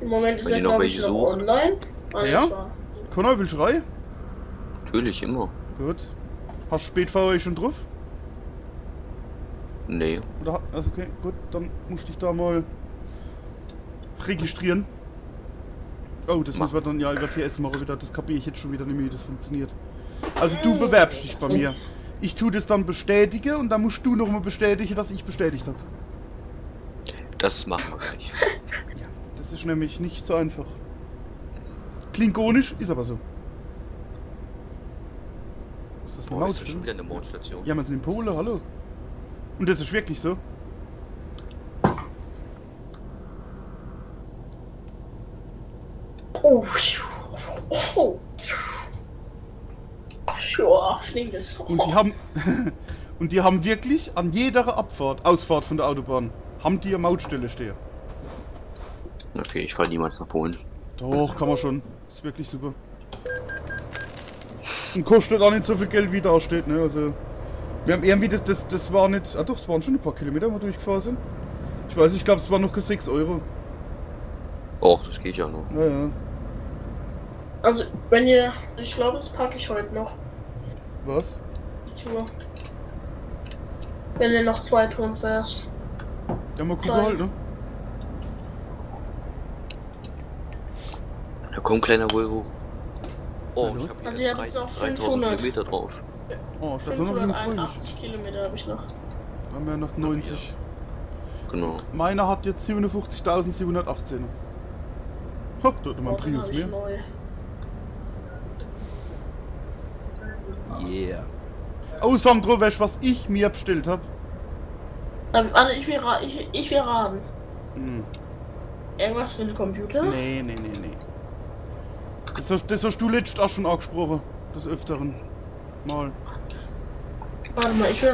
[SPEAKER 2] im Moment ist
[SPEAKER 3] Wenn
[SPEAKER 2] er
[SPEAKER 3] ihr noch
[SPEAKER 2] glaube ich
[SPEAKER 3] welche
[SPEAKER 2] noch
[SPEAKER 3] sucht.
[SPEAKER 2] online. Alles
[SPEAKER 1] Ja?
[SPEAKER 2] war.
[SPEAKER 1] Connor, willst du rein?
[SPEAKER 3] Natürlich, immer.
[SPEAKER 1] Gut. Hast du Spätfahrer schon drauf?
[SPEAKER 3] Nee.
[SPEAKER 1] Oder, also okay, gut, dann musst du dich da mal registrieren. Oh, das müssen wir dann ja über TS machen wieder. Das kapiere ich jetzt schon wieder nicht mehr, wie das funktioniert. Also du bewerbst dich bei mir. Ich tue das dann bestätigen und dann musst du nochmal bestätigen, dass ich bestätigt habe.
[SPEAKER 3] Das machen wir gleich.
[SPEAKER 1] Ja, das ist nämlich nicht so einfach. Klingonisch, ist aber so. Ist das eine
[SPEAKER 3] Oh, ist das schon
[SPEAKER 1] Maut?
[SPEAKER 3] wieder eine Mautstation?
[SPEAKER 1] Ja, wir sind in Polen, hallo. Und das ist wirklich so.
[SPEAKER 2] Oh. Oh. Ja, fliegt es.
[SPEAKER 1] Und die haben und die haben wirklich an jeder Ausfahrt von der Autobahn, haben die eine Mautstelle stehen.
[SPEAKER 3] Okay, ich fahre niemals nach Polen.
[SPEAKER 1] Doch, kann man schon. Ist wirklich super. Und kostet auch nicht so viel Geld, wie da steht, ne? Also. Wir haben irgendwie das war nicht. Ah doch, es waren schon ein paar Kilometer, wo wir durchgefahren sind. Ich weiß, ich glaube, es waren noch 6 Euro.
[SPEAKER 3] Och, das geht ja noch.
[SPEAKER 1] Ja, ja.
[SPEAKER 2] Also, wenn ihr. Ich glaube, das packe ich heute noch.
[SPEAKER 1] Was?
[SPEAKER 2] Die Tour. Wenn ihr noch 2 Touren fährst.
[SPEAKER 1] Ja, mal gucken
[SPEAKER 2] Nein.
[SPEAKER 1] halt, ne?
[SPEAKER 3] Da kommt ein kleiner Volvo. Oh,
[SPEAKER 1] Hallo?
[SPEAKER 3] ich habe
[SPEAKER 2] Also,
[SPEAKER 3] hier
[SPEAKER 2] ihr habt jetzt auch
[SPEAKER 3] 3000
[SPEAKER 2] 500.
[SPEAKER 3] Kilometer drauf.
[SPEAKER 1] Oh, ist das noch ein fröhlich.
[SPEAKER 2] 581 Kilometer habe ich noch.
[SPEAKER 1] Da haben wir noch 90.
[SPEAKER 3] Genau.
[SPEAKER 1] Meiner hat jetzt 57.718. Ha, da hat nochmal ein
[SPEAKER 2] Oh, den
[SPEAKER 1] Prius
[SPEAKER 2] hab ich
[SPEAKER 1] mehr.
[SPEAKER 2] neu.
[SPEAKER 1] Yeah. Oh, Sandro, weißt du, was ich mir bestellt habe?
[SPEAKER 2] Also, ich will raten.
[SPEAKER 1] Hm.
[SPEAKER 2] Irgendwas für den Computer?
[SPEAKER 1] Nee. Das hast du letztes auch schon angesprochen. Des Öfteren. Mal.
[SPEAKER 2] Warte mal, ich will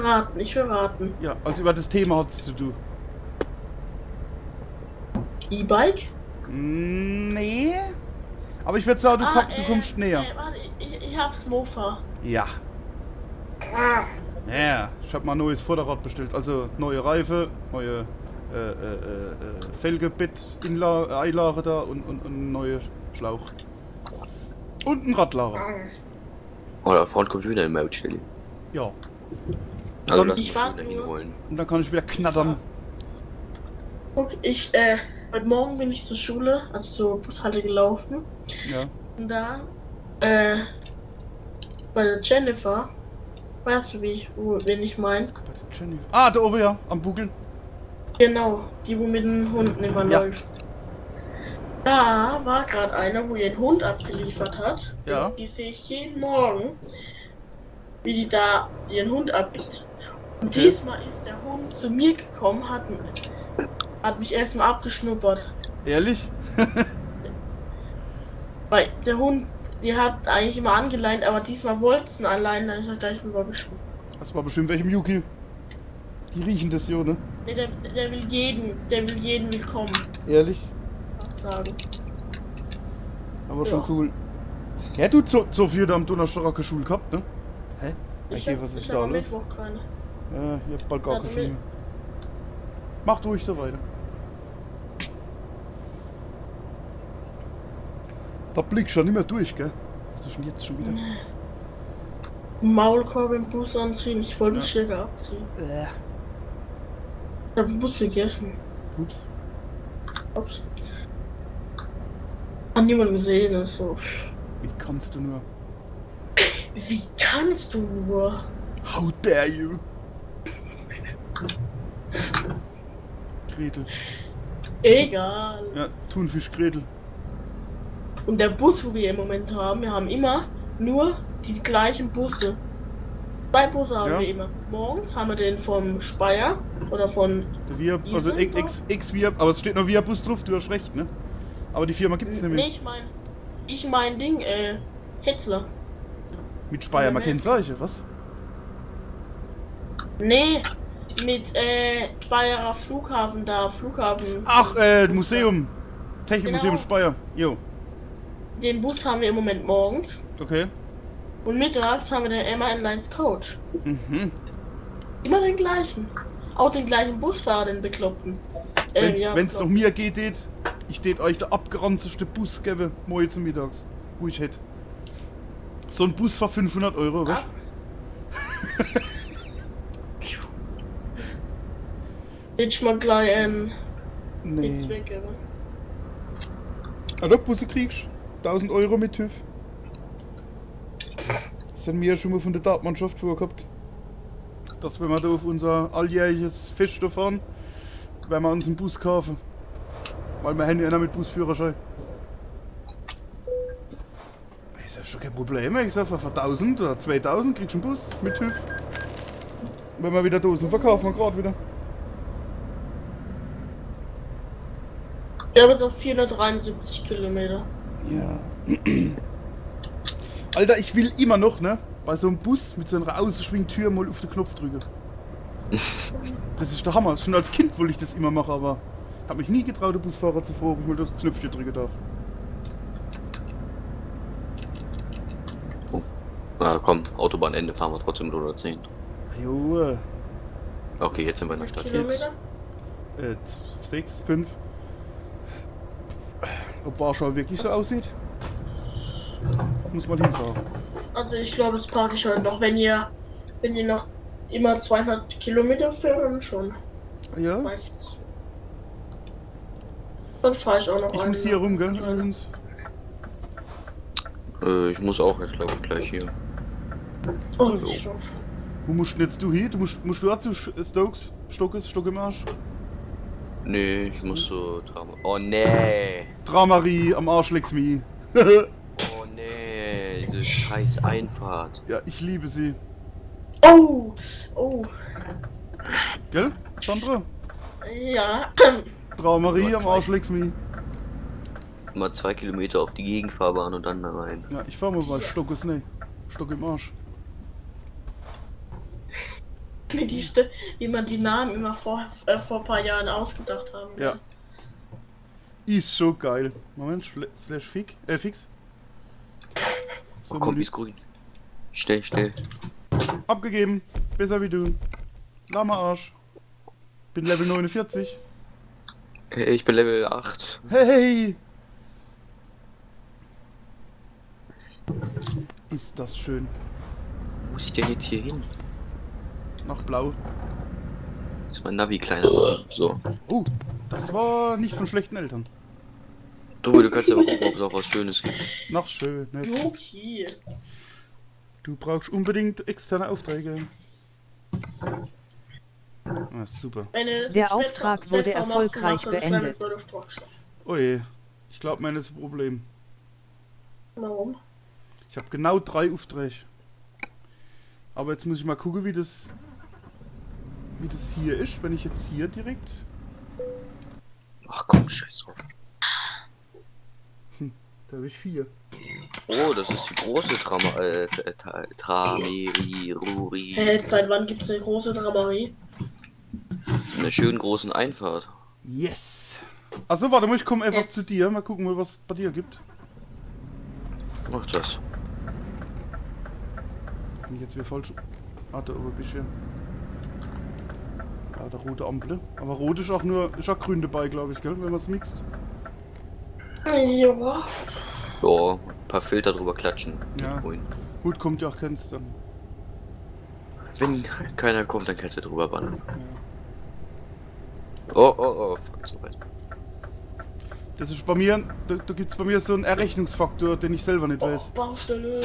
[SPEAKER 2] raten.
[SPEAKER 1] Ja, also über das Thema hattest du.
[SPEAKER 2] E-Bike?
[SPEAKER 1] Nee. Aber ich würde sagen, du kommst näher.
[SPEAKER 2] Warte, ich hab's Mofa.
[SPEAKER 1] Ja. Ja, ich habe mal ein neues Vorderrad bestellt. Also neue Reife, neue Felgebett, Einlage da und ein neuer Schlauch. Und ein Radlader.
[SPEAKER 3] Oh, da vorne kommt wieder eine Mautstelle.
[SPEAKER 1] Ja.
[SPEAKER 3] Also
[SPEAKER 1] Dann-
[SPEAKER 3] lass
[SPEAKER 2] Ich
[SPEAKER 3] uns
[SPEAKER 2] warte
[SPEAKER 3] wieder
[SPEAKER 2] nur.
[SPEAKER 3] hinholen.
[SPEAKER 1] Und dann kann ich wieder knattern.
[SPEAKER 2] Guck, heute Morgen bin ich zur Schule, also zur Bushalte gelaufen.
[SPEAKER 1] Ja.
[SPEAKER 2] Und da, bei der Jennifer, weißt du, wen ich meine?
[SPEAKER 1] Bei der Jennifer. Ah, da oben ja, am Buckeln.
[SPEAKER 2] Genau, die wo mit den Hunden immer
[SPEAKER 1] Ja.
[SPEAKER 2] läuft. Da war gerade einer, wo ihren Hund abgeliefert hat.
[SPEAKER 1] Ja.
[SPEAKER 2] Die sehe ich jeden Morgen, wie die da ihren Hund abgibt. Und
[SPEAKER 1] Okay.
[SPEAKER 2] diesmal ist der Hund zu mir gekommen, hat mich erstmal abgeschnuppert.
[SPEAKER 1] Ehrlich?
[SPEAKER 2] Weil der Hund, die hat eigentlich immer angeleint, aber diesmal wollte es ihn anleihen, dann ist er gleich rübergesprungen.
[SPEAKER 1] Das war bestimmt welchem Yuki. Die riechen das jo, ne?
[SPEAKER 2] Nee, der will jeden willkommen
[SPEAKER 1] Ehrlich?
[SPEAKER 2] sagen.
[SPEAKER 1] Aber schon
[SPEAKER 2] Ja.
[SPEAKER 1] cool. Ja, du, so viel am Donnerstag auch keine Schule gehabt, ne? Hä? Okay, was ist
[SPEAKER 2] ich
[SPEAKER 1] da
[SPEAKER 2] hab am
[SPEAKER 1] los?
[SPEAKER 2] Mittwoch keine.
[SPEAKER 1] Ja, ihr habt bald gar
[SPEAKER 2] Ja,
[SPEAKER 1] keine
[SPEAKER 2] du
[SPEAKER 1] Schule.
[SPEAKER 2] will-
[SPEAKER 1] Macht ruhig so weiter. Da blickst du ja nicht mehr durch, gell? Was ist denn jetzt schon wieder?
[SPEAKER 2] Maulkorb im Bus anziehen, ich wollte
[SPEAKER 1] Ja.
[SPEAKER 2] die Schläger abziehen.
[SPEAKER 1] Äh.
[SPEAKER 2] Ich hab den Bus gegessen.
[SPEAKER 1] Ups.
[SPEAKER 2] Ups. Hat niemand gesehen, ist so.
[SPEAKER 1] Wie kannst du nur?
[SPEAKER 2] Wie kannst du nur?
[SPEAKER 1] How dare you? Gretel.
[SPEAKER 2] Egal.
[SPEAKER 1] Ja, Thunfisch Gretel.
[SPEAKER 2] Und der Bus, wo wir im Moment haben, wir haben immer nur die gleichen Busse. 2 Busse haben
[SPEAKER 1] Ja.
[SPEAKER 2] wir immer. Morgens haben wir den vom Speyer oder von.
[SPEAKER 1] Der Via, also
[SPEAKER 2] Isar?
[SPEAKER 1] Ex-Via, aber es steht noch Via-Bus drauf, du hast recht, ne? Aber die Firma gibt's nicht mehr.
[SPEAKER 2] Nee, ich mein Ding, Hetzler.
[SPEAKER 1] Mit Speyer, man
[SPEAKER 2] Nee.
[SPEAKER 1] kennt solche, was?
[SPEAKER 2] Nee, mit Speyerer Flughafen da, Flughafen.
[SPEAKER 1] Ach, Museum. Technikmuseum
[SPEAKER 2] Genau.
[SPEAKER 1] Speyer. Jo,
[SPEAKER 2] Den Bus haben wir im Moment morgens.
[SPEAKER 1] okay.
[SPEAKER 2] Und mittags haben wir den Emma Airlines Coach.
[SPEAKER 1] Mhm.
[SPEAKER 2] Immer den gleichen. Auch den gleichen Busfahrer, den Bekloppten.
[SPEAKER 1] Wenn's
[SPEAKER 2] ja,
[SPEAKER 1] noch
[SPEAKER 2] bekloppt.
[SPEAKER 1] mir geht, ich tät euch der abgeranzte Bus geben, morgen zum Mittags. Wo ich hätt. So ein Bus für 500 Euro, weißt
[SPEAKER 2] Jetzt mal gleich ein
[SPEAKER 1] Nee.
[SPEAKER 2] nichts weggeben.
[SPEAKER 1] Ah, doch, Busse kriegst 1000 Euro mit TÜV. Das haben wir ja schon mal von der Dartmannschaft vorgehabt. Dass wenn wir da auf unser alljährliches Fest da fahren, werden wir uns einen Bus kaufen. Weil wir haben ja einer mit Busführerschein. Ich sag, schon kein Problem. Ich sag, für 1000 oder 2000 kriegst du einen Bus mit TÜV. Wenn wir wieder Dosen verkaufen, wir gerade wieder.
[SPEAKER 2] Ja, aber so 473 Kilometer.
[SPEAKER 1] Ja. Alter, ich will immer noch, ne? Bei so einem Bus mit so einer Außenschwingtür mal auf den Knopf drücken. Das ist der Hammer. Schon als Kind wollte ich das immer machen, aber hab mich nie getraut, den Busfahrer zu fragen, ob ich mal das Knöpfchen drücken darf.
[SPEAKER 3] Ah, komm, Autobahnende fahren wir trotzdem mit 110.
[SPEAKER 1] Jo,
[SPEAKER 3] Okay, jetzt sind wir in der Stadt.
[SPEAKER 2] Kilometer?
[SPEAKER 1] 6, 5. Ob Warschau wirklich so aussieht? Muss mal hinfahren.
[SPEAKER 2] Also ich glaube, das parke ich heute noch. Wenn ihr noch immer 200 Kilometer fährt, dann schon.
[SPEAKER 1] Ah, ja?
[SPEAKER 2] Reicht's. Dann fahre ich auch noch
[SPEAKER 1] Ich
[SPEAKER 2] eine.
[SPEAKER 1] muss hier rum, gell? Übrigens.
[SPEAKER 3] Ich muss auch jetzt, glaube ich, gleich hier.
[SPEAKER 2] Oh,
[SPEAKER 1] So.
[SPEAKER 2] schon.
[SPEAKER 1] Wo musst denn jetzt du hin? Musst du auch zu Stokes? Stock im Arsch?
[SPEAKER 3] Nee, ich muss so Drama. Oh nee!
[SPEAKER 1] Dramarie am Arsch leck's mich.
[SPEAKER 3] Oh nee, diese scheiß Einfahrt.
[SPEAKER 1] Ja, ich liebe sie.
[SPEAKER 2] Oh,
[SPEAKER 1] Gell, Sandra?
[SPEAKER 2] ja.
[SPEAKER 1] Dramarie am Arsch leck's mich.
[SPEAKER 3] Mal 2 Kilometer auf die Gegenfahrbahn und dann da rein.
[SPEAKER 1] Ja, ich fahr mal bei Stockes, ne. Stock im Arsch.
[SPEAKER 2] Wie man die Namen immer vor ein paar Jahren ausgedacht haben.
[SPEAKER 1] Ja. Ist so geil. Moment, slash fix.
[SPEAKER 3] Oh komm, die ist grün. Schnell.
[SPEAKER 1] Abgegeben. Besser wie du. Lama Arsch. Bin Level 49.
[SPEAKER 3] Hey, ich bin Level 8.
[SPEAKER 1] Hey! Ist das schön.
[SPEAKER 3] Wo muss ich denn jetzt hier hin?
[SPEAKER 1] Nach Blau.
[SPEAKER 3] Ist mein Navi kleiner geworden. So.
[SPEAKER 1] Oh, das war nicht von schlechten Eltern.
[SPEAKER 3] Du kannst aber gucken, ob es auch was Schönes gibt.
[SPEAKER 1] Nach Schönes.
[SPEAKER 2] Joki.
[SPEAKER 1] Du brauchst unbedingt externe Aufträge. Ah, super.
[SPEAKER 2] Wenn ihr das
[SPEAKER 4] Der
[SPEAKER 2] mit
[SPEAKER 4] Auftrag wurde
[SPEAKER 2] Schwertform
[SPEAKER 4] erfolgreich
[SPEAKER 2] machst, dann machst du das
[SPEAKER 4] beendet.
[SPEAKER 2] mit World of Trucks.
[SPEAKER 1] Oh je. Ich glaube, mein ist ein Problem.
[SPEAKER 2] Warum?
[SPEAKER 1] Ich habe genau 3 Aufträge. Aber jetzt muss ich mal gucken, wie das hier ist, wenn ich jetzt hier direkt...
[SPEAKER 3] Ach komm, scheiß drauf.
[SPEAKER 1] Da habe ich 4.
[SPEAKER 3] Oh, das ist die große Trameriruri.
[SPEAKER 2] Seit wann gibt's eine große Dramarie?
[SPEAKER 3] Eine schönen großen Einfahrt.
[SPEAKER 1] Yes! Achso, warte mal, ich komme einfach
[SPEAKER 2] Jetzt.
[SPEAKER 1] zu dir. Mal gucken, was es bei dir gibt.
[SPEAKER 3] Mach das.
[SPEAKER 1] Bin ich jetzt wieder falsch? Ah, da oben bist du ja. Ah, der rote Ampel. Aber rot ist auch grün dabei, glaube ich, gell? Wenn man es mixt.
[SPEAKER 2] Ja.
[SPEAKER 3] Ja, ein paar Filter drüber klatschen.
[SPEAKER 1] Ja.
[SPEAKER 3] Ja. Grün.
[SPEAKER 1] Gut, kommt ja auch kennst dann.
[SPEAKER 3] Wenn keiner kommt, dann kannst du drüber ballern.
[SPEAKER 1] Ja.
[SPEAKER 3] Oh, fuck, so weit.
[SPEAKER 1] Das ist bei mir, da gibt es bei mir so einen Errechnungsfaktor, den ich selber nicht
[SPEAKER 2] Oh,
[SPEAKER 1] weiß.
[SPEAKER 2] Baustelle.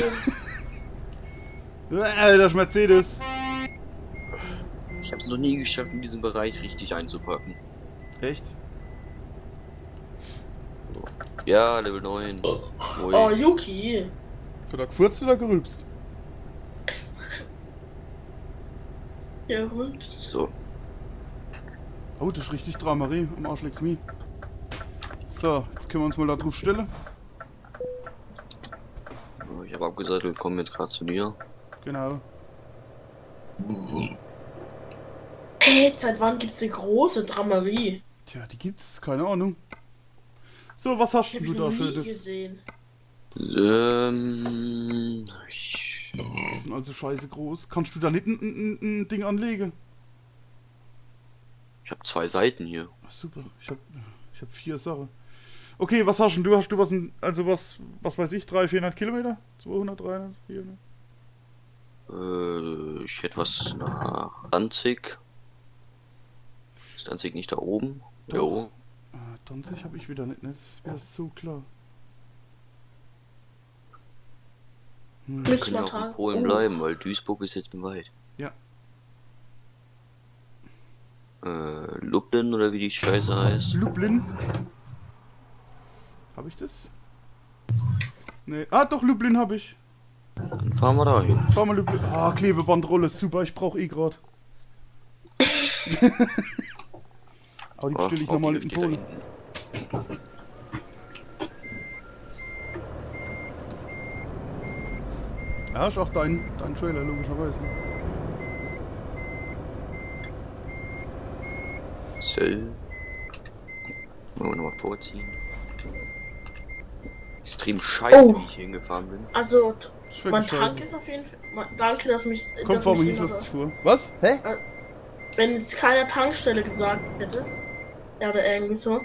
[SPEAKER 1] Das ist Mercedes.
[SPEAKER 3] Ich hab's noch nie geschafft, in diesem Bereich richtig einzupacken.
[SPEAKER 1] Echt?
[SPEAKER 3] Ja, Level 9. Ui.
[SPEAKER 2] Oh, Yuki.
[SPEAKER 1] Oder gefurzt oder gerülpst?
[SPEAKER 2] Ja, gut.
[SPEAKER 3] So.
[SPEAKER 1] Oh, das ist richtig Dramarie. Am Arsch legt's mich. So, jetzt können wir uns mal da drauf stellen.
[SPEAKER 3] Ich habe abgesagt, wir kommen jetzt gerade zu dir.
[SPEAKER 1] Genau.
[SPEAKER 2] Hey, seit wann gibt's eine große Dramarie?
[SPEAKER 1] Tja, die gibt's, keine Ahnung. So, was hast
[SPEAKER 2] Hab
[SPEAKER 1] du
[SPEAKER 2] ich
[SPEAKER 1] da
[SPEAKER 2] noch
[SPEAKER 1] für
[SPEAKER 2] nie
[SPEAKER 1] das?
[SPEAKER 2] gesehen.
[SPEAKER 1] Sind also scheiße groß. Kannst du da nicht ein Ding anlegen?
[SPEAKER 3] Ich habe 2 Seiten hier.
[SPEAKER 1] Ach, super, ich hab 4 Sachen. Okay, was hast denn du? Hast du was, also was weiß ich, 300, 400 Kilometer? 200, 300, 400?
[SPEAKER 3] Ich hätte was nach Danzig. Ist Danzig nicht da oben?
[SPEAKER 1] Doch.
[SPEAKER 3] Jo.
[SPEAKER 1] Danzig habe ich wieder nicht, ne? Das ist wieder so klar.
[SPEAKER 3] Wir
[SPEAKER 2] Müssen
[SPEAKER 3] können
[SPEAKER 2] wir
[SPEAKER 3] ja auch in
[SPEAKER 2] tragen.
[SPEAKER 3] Polen bleiben, weil Duisburg ist jetzt weit.
[SPEAKER 1] Ja.
[SPEAKER 3] Lublin oder wie die Scheiße heißt.
[SPEAKER 1] Lublin. Habe ich das? Nee. Ah, doch, Lublin habe ich.
[SPEAKER 3] Dann fahren wir da hin.
[SPEAKER 1] Fahr mal Lublin. Ah, Klebebandrolle, super, ich brauche grad. Aber die bestelle ich nochmal in den Polen. Ja, ist auch dein Trailer, logischerweise.
[SPEAKER 3] So. Wollen wir nochmal vorziehen. Extrem scheiße,
[SPEAKER 2] Oh.
[SPEAKER 3] wie ich hier hingefahren bin.
[SPEAKER 2] Also,
[SPEAKER 1] Ist
[SPEAKER 2] mein
[SPEAKER 1] wirklich
[SPEAKER 2] Tank
[SPEAKER 1] scheiße.
[SPEAKER 2] ist auf jeden Fall. Danke, dass mich.
[SPEAKER 1] Komm,
[SPEAKER 2] dass
[SPEAKER 1] fahr
[SPEAKER 2] mich
[SPEAKER 1] mich nicht
[SPEAKER 2] jemand-
[SPEAKER 1] lustig vor. Was? Hä?
[SPEAKER 2] Wenn jetzt keine Tankstelle gesagt hätte. Ja, oder irgendwie so.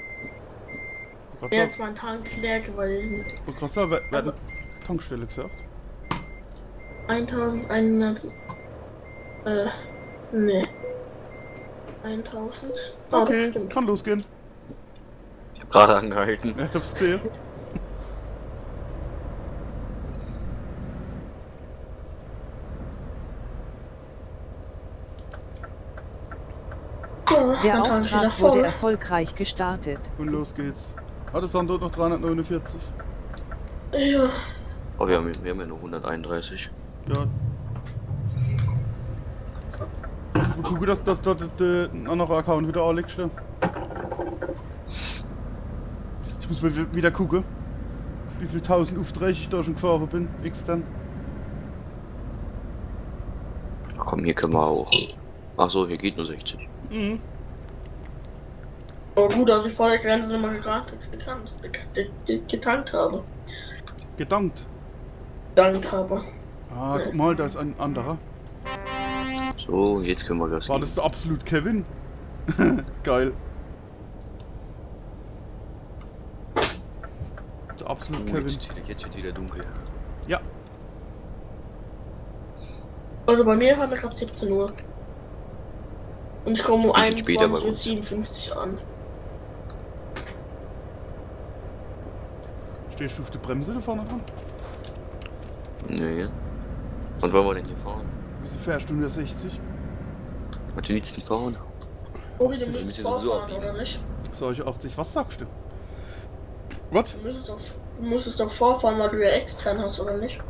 [SPEAKER 2] Wäre jetzt mein Tank leer gewesen.
[SPEAKER 1] Wer
[SPEAKER 2] Also-
[SPEAKER 1] hat Tankstelle gesagt?
[SPEAKER 2] 1100. Nee. 1000. Ah,
[SPEAKER 1] Okay,
[SPEAKER 2] das stimmt.
[SPEAKER 1] kann losgehen.
[SPEAKER 3] Ich habe gerade angehalten.
[SPEAKER 1] Ja, ich hab's gesehen.
[SPEAKER 2] Ja,
[SPEAKER 4] Der
[SPEAKER 2] mein Tank steht
[SPEAKER 4] Auftrag
[SPEAKER 2] da
[SPEAKER 4] wurde
[SPEAKER 2] voll.
[SPEAKER 4] erfolgreich gestartet.
[SPEAKER 1] Und los geht's. Ah, das sind dort noch 349.
[SPEAKER 2] Ja.
[SPEAKER 3] Oh, wir haben ja nur 131.
[SPEAKER 1] Ja. Ich will gucken, dass dort der andere Account wieder anlegst. Ne? Ich muss mal wieder gucken, wie viel 1000 Aufträge ich da schon gefahren bin, extern.
[SPEAKER 3] Ach komm, hier können wir auch. Ach so, hier geht nur 60.
[SPEAKER 1] Mhm.
[SPEAKER 2] Aber gut, dass ich vor der Grenze immer getankt habe.
[SPEAKER 1] Gedankt.
[SPEAKER 2] Gedankt habe.
[SPEAKER 1] Ah, guck mal, da ist ein anderer.
[SPEAKER 3] So, jetzt können wir Gas
[SPEAKER 1] War
[SPEAKER 3] geben.
[SPEAKER 1] das der absolut Kevin? Geil. Der absolut Kevin.
[SPEAKER 3] Jetzt wird wieder dunkel.
[SPEAKER 1] Ja,
[SPEAKER 2] Also bei mir haben wir gerade 17 Uhr. Und ich komme um
[SPEAKER 3] Bisschen später bei
[SPEAKER 2] 21:57 Uhr an.
[SPEAKER 1] stehst du auf der Bremse da vorne dran?
[SPEAKER 3] Nee. Und wollen wir denn hier fahren?
[SPEAKER 1] Wieso fährst du nur 60?
[SPEAKER 3] Was du nichts nicht fahren?
[SPEAKER 2] Ori, du
[SPEAKER 3] Wir
[SPEAKER 2] müsstest
[SPEAKER 3] müssen sowieso
[SPEAKER 2] vorfahren,
[SPEAKER 3] abbiegen.
[SPEAKER 2] oder nicht?
[SPEAKER 1] Sag ich 80, was sagst du? Was?
[SPEAKER 2] Du müsstest doch vorfahren, weil du ja extern hast, oder nicht?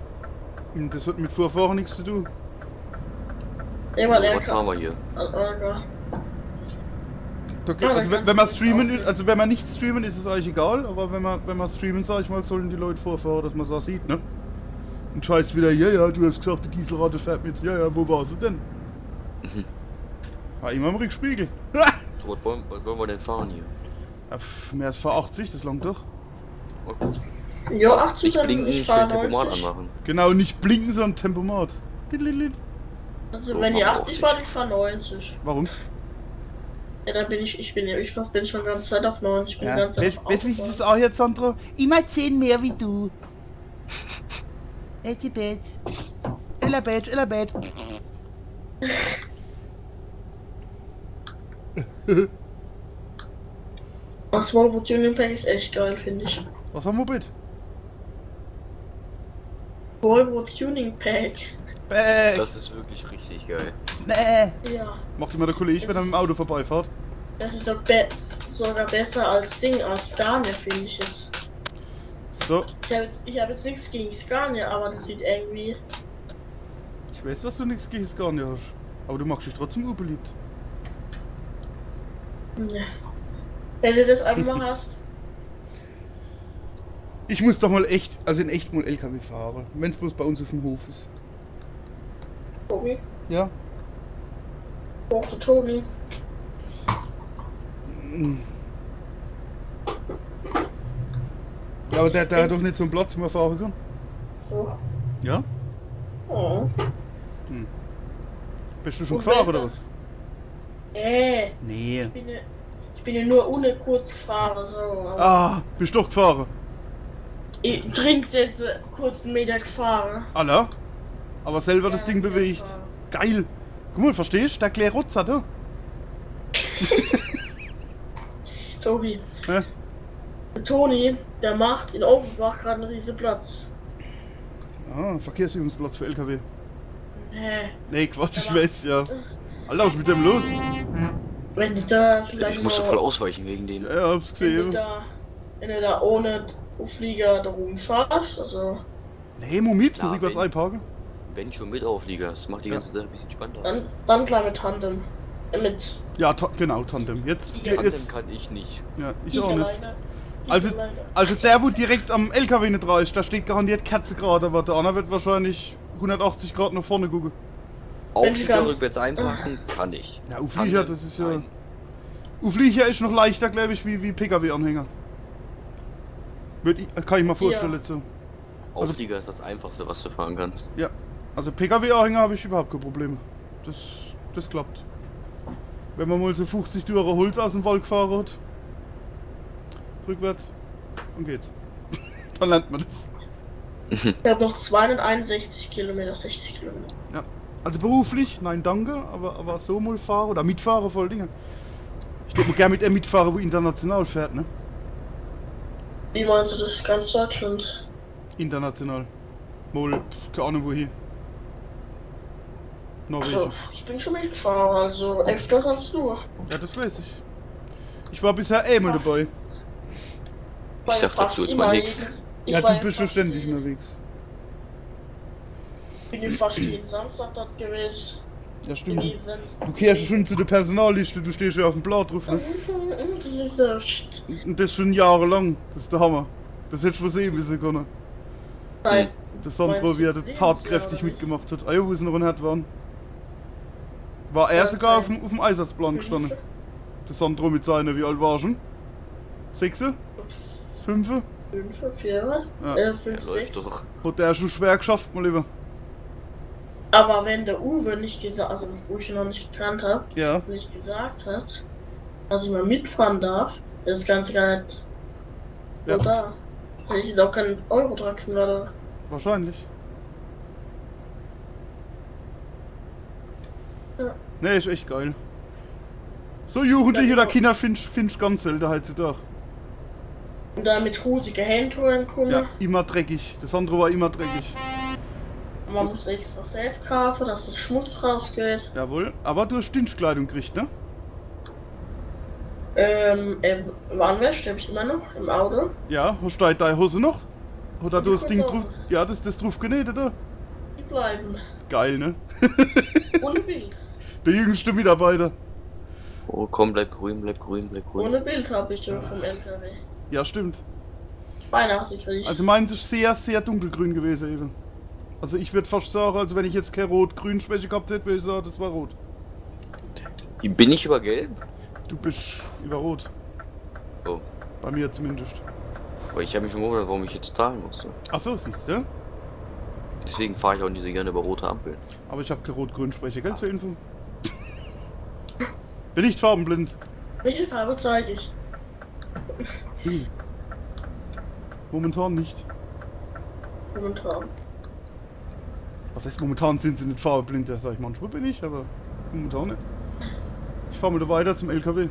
[SPEAKER 1] Das hat mit Vorfahren nichts zu tun.
[SPEAKER 2] Ja, weil er
[SPEAKER 3] Was fahren wir hier?
[SPEAKER 1] Also wenn man streamen, also wenn man nicht streamen, ist es eigentlich egal, aber wenn man streamen, sag ich mal, sollen die Leute vorfahren, dass man es auch sieht, ne? Und scheiß wieder, ja, du hast gesagt, die Dieselrate fährt mit, ja, wo war sie denn? War immer im Rückspiegel.
[SPEAKER 3] Was wollen wir denn fahren hier?
[SPEAKER 1] Ja, mehr als vor 80, das langt doch.
[SPEAKER 3] Oh, gut.
[SPEAKER 2] Ja, 80,
[SPEAKER 3] Nicht blinken,
[SPEAKER 2] ich
[SPEAKER 3] schnell
[SPEAKER 2] fahre
[SPEAKER 3] Tempomat
[SPEAKER 2] 90.
[SPEAKER 3] anmachen.
[SPEAKER 1] Genau, nicht blinken, sondern Tempomat.
[SPEAKER 2] Also
[SPEAKER 3] So,
[SPEAKER 2] wenn die
[SPEAKER 3] machen wir
[SPEAKER 2] 80
[SPEAKER 3] 80.
[SPEAKER 2] fahren, ich fahre 90.
[SPEAKER 1] Warum?
[SPEAKER 2] Ja, dann bin ich bin schon die ganze Zeit auf 90. Ich bin die ganze Zeit auf
[SPEAKER 1] Weißt du, wie
[SPEAKER 2] Autobahn.
[SPEAKER 1] das auch jetzt, Sandro? Immer 10 mehr wie du. Etibet. Elabet.
[SPEAKER 2] Das Volvo Tuning Pack ist echt geil, finde ich.
[SPEAKER 1] Was haben wir bitte?
[SPEAKER 2] Volvo Tuning Pack.
[SPEAKER 1] Bäh.
[SPEAKER 3] Das ist wirklich richtig geil.
[SPEAKER 1] Nee.
[SPEAKER 2] Ja,
[SPEAKER 1] Macht immer der Kollege, wenn er mit dem Auto vorbeifährt.
[SPEAKER 2] das ist sogar besser als Scania, finde ich jetzt.
[SPEAKER 1] So,
[SPEAKER 2] Ich hab jetzt nichts gegen Scania, aber das sieht irgendwie.
[SPEAKER 1] ich weiß, dass du nichts gegen Scania hast. Aber du machst dich trotzdem unbeliebt.
[SPEAKER 2] Ja. Wenn du das einfach mal hast.
[SPEAKER 1] Ich muss doch mal echt, also in echt mal LKW fahren. Wenn es bloß bei uns auf dem Hof ist.
[SPEAKER 2] Tobi.
[SPEAKER 1] Ja?
[SPEAKER 2] Hoch der Tobi.
[SPEAKER 1] Ja, aber der hat doch nicht so einen Platz, wo man fahren kann.
[SPEAKER 2] So.
[SPEAKER 1] Ja?
[SPEAKER 2] Oh.
[SPEAKER 1] Bist du schon
[SPEAKER 2] Und
[SPEAKER 1] gefahren
[SPEAKER 2] wenn
[SPEAKER 1] oder was? Nee.
[SPEAKER 2] Ich bin ja nur ohne kurz gefahren, so. Aber
[SPEAKER 1] Ah, bist doch gefahren.
[SPEAKER 2] ich trinke jetzt kurz einen Meter gefahren.
[SPEAKER 1] Alla? Aber selber das
[SPEAKER 2] Ja,
[SPEAKER 1] Ding bewegt.
[SPEAKER 2] gefahren.
[SPEAKER 1] Geil. Guck mal, verstehst du? Der Claire Rutz hat er.
[SPEAKER 2] Tobi.
[SPEAKER 1] Hä?
[SPEAKER 2] Der Toni, der macht in Offenbach gerade einen riesen Platz.
[SPEAKER 1] Ah, Verkehrsübungsplatz für LKW.
[SPEAKER 2] Hä?
[SPEAKER 1] Nee, Quatsch, ich weiß ja. Alter, was ist mit dem los?
[SPEAKER 2] Wenn du da vielleicht
[SPEAKER 3] Ich musste
[SPEAKER 2] mal-
[SPEAKER 3] voll ausweichen wegen denen.
[SPEAKER 1] Ja, hab's gesehen.
[SPEAKER 2] wenn du da ohne Flieger da rumfährst, also
[SPEAKER 1] Nee, Moment,
[SPEAKER 3] Ja,
[SPEAKER 1] muss ich was
[SPEAKER 3] wenn-
[SPEAKER 1] einparken?
[SPEAKER 3] Wenn schon mit Auflieger, das macht die ganze Sache ein bisschen spannender.
[SPEAKER 2] dann klar mit Tandem. Mit
[SPEAKER 1] Ja, genau, Tandem. Jetzt,
[SPEAKER 3] Tandem
[SPEAKER 1] jetzt.
[SPEAKER 3] kann ich nicht.
[SPEAKER 1] Ja, ich auch nicht.
[SPEAKER 2] Alleine.
[SPEAKER 1] Also,
[SPEAKER 2] Alleine.
[SPEAKER 1] also der, wo direkt am LKW nicht dran ist, da steht garantiert Kerze gerade, aber der andere wird wahrscheinlich 180 Grad nach vorne gucken.
[SPEAKER 3] Auflieger
[SPEAKER 2] kannst-
[SPEAKER 3] rückwärts einparken kann ich.
[SPEAKER 1] Ja, Auflieger,
[SPEAKER 3] Tandem,
[SPEAKER 1] das ist ja.
[SPEAKER 3] nein.
[SPEAKER 1] Auflieger ist noch leichter, glaube ich, wie PKW-Anhänger. Kann ich mir vorstellen. So.
[SPEAKER 3] Auflieger ist das einfachste, was du fahren kannst.
[SPEAKER 1] Ja, also PKW-Anhänger habe ich überhaupt keine Probleme. Das klappt. Wenn man mal so 50 Dürre Holz aus dem Wald gefahren hat, rückwärts, dann geht's. Dann lernt man das.
[SPEAKER 2] Ich habe noch 261 Kilometer, 60 Kilometer.
[SPEAKER 1] Ja. Also beruflich, nein danke, aber so mal fahren oder mitfahren voll Dinge. Ich würde mal gerne mit einem mitfahren, wo international fährt, ne?
[SPEAKER 2] Wie meinst du das? Ganz Deutschland?
[SPEAKER 1] International. Mal, keine Ahnung wohin. Norwegen.
[SPEAKER 2] Also, ich bin schon mitgefahren, also öfters als du.
[SPEAKER 1] Ja, das weiß ich. Ich war bisher einmal dabei.
[SPEAKER 3] Ich sag dazu jetzt mal nichts.
[SPEAKER 1] Ja, du bist schon ständig unterwegs.
[SPEAKER 2] Ich bin fast jeden Samstag dort gewesen.
[SPEAKER 1] Ja, stimmt.
[SPEAKER 2] gewesen.
[SPEAKER 1] Du kehrst ja schon zu der Personalliste, du stehst ja auf dem Blatt drauf, ne?
[SPEAKER 2] Das ist so.
[SPEAKER 1] Und das schon jahrelang. Das ist der Hammer. Das hättest du mal sehen müssen können.
[SPEAKER 2] Nein.
[SPEAKER 1] Der Sandro,
[SPEAKER 2] Meinst
[SPEAKER 1] wie er
[SPEAKER 2] du
[SPEAKER 1] da
[SPEAKER 2] Lebensjahr
[SPEAKER 1] tatkräftig
[SPEAKER 2] oder nicht?
[SPEAKER 1] mitgemacht hat. Ah ja, wo sie noch nicht waren. War er
[SPEAKER 2] Ja,
[SPEAKER 1] sogar
[SPEAKER 2] okay.
[SPEAKER 1] auf dem Einsatzplan gestanden. Der Sandro mit seiner, wie alt war er schon? 6? 5?
[SPEAKER 2] 5, 4,
[SPEAKER 1] Ja.
[SPEAKER 2] 5,
[SPEAKER 3] Ja,
[SPEAKER 2] 6.
[SPEAKER 3] läuft doch.
[SPEAKER 1] Hat der schon schwer geschafft, mal lieber.
[SPEAKER 2] Aber wenn der Uwe nicht gesagt, also wo ich ihn noch nicht gekannt habe,
[SPEAKER 1] Ja.
[SPEAKER 2] nicht gesagt hat, dass ich mal mitfahren darf, ist das Ganze gar nicht
[SPEAKER 1] Ja.
[SPEAKER 2] so da. Hätte ich jetzt auch keinen Euro-Truck oder.
[SPEAKER 1] Wahrscheinlich.
[SPEAKER 2] Ja.
[SPEAKER 1] Nee, ist echt geil. So Jugendliche
[SPEAKER 2] Ja,
[SPEAKER 1] oder
[SPEAKER 2] genau.
[SPEAKER 1] Kinder findest ganz selten heutzutage.
[SPEAKER 2] Und da mit rusigen Händen kommen.
[SPEAKER 1] Ja, immer dreckig. Das andere war immer dreckig.
[SPEAKER 2] Man muss extra Safe kaufen, dass der Schmutz rausgeht.
[SPEAKER 1] Jawohl. Aber du hast Dienstkleidung gekriegt, ne?
[SPEAKER 2] Warnwäsche habe ich immer noch im Auto.
[SPEAKER 1] Ja, hast du deine Hose noch? Oder
[SPEAKER 2] Und
[SPEAKER 1] du
[SPEAKER 2] die
[SPEAKER 1] das Ding
[SPEAKER 2] kurze
[SPEAKER 1] drauf...
[SPEAKER 2] Hose.
[SPEAKER 1] Ja, das drauf genäht, oder?
[SPEAKER 2] Die bleiben.
[SPEAKER 1] Geil, ne?
[SPEAKER 2] Ohne Bild.
[SPEAKER 1] Der jüngste Mitarbeiter.
[SPEAKER 3] Oh komm, bleib grün, bleib grün, bleib grün.
[SPEAKER 2] Ohne Bild habe ich vom LKW.
[SPEAKER 1] Ja, stimmt.
[SPEAKER 2] Weihnachtlich krieg ich.
[SPEAKER 1] Also meins ist sehr, sehr dunkelgrün gewesen eben. Also ich würde fast sagen, also wenn ich jetzt keine Rot-Grün-Schwäche gehabt hätte, würde ich sagen, das war rot.
[SPEAKER 3] Bin ich über gelb?
[SPEAKER 1] Du bist über rot.
[SPEAKER 3] Oh.
[SPEAKER 1] Bei mir zumindest.
[SPEAKER 3] Aber ich habe mich schon gewundert, warum ich jetzt zahlen musste.
[SPEAKER 1] Ach so, siehst du?
[SPEAKER 3] Deswegen fahre ich auch nicht so gerne über rote Ampeln.
[SPEAKER 1] Aber ich habe keine Rot-Grün-Schwäche, gell, zur Info? Bin nicht farbenblind.
[SPEAKER 2] Welche Farbe zeige ich?
[SPEAKER 1] Momentan nicht.
[SPEAKER 2] Momentan.
[SPEAKER 1] Was heißt momentan sind sie nicht farbenblind? Ja, sag ich manchmal bin ich, aber momentan nicht. Ich fahre mal weiter zum LKW.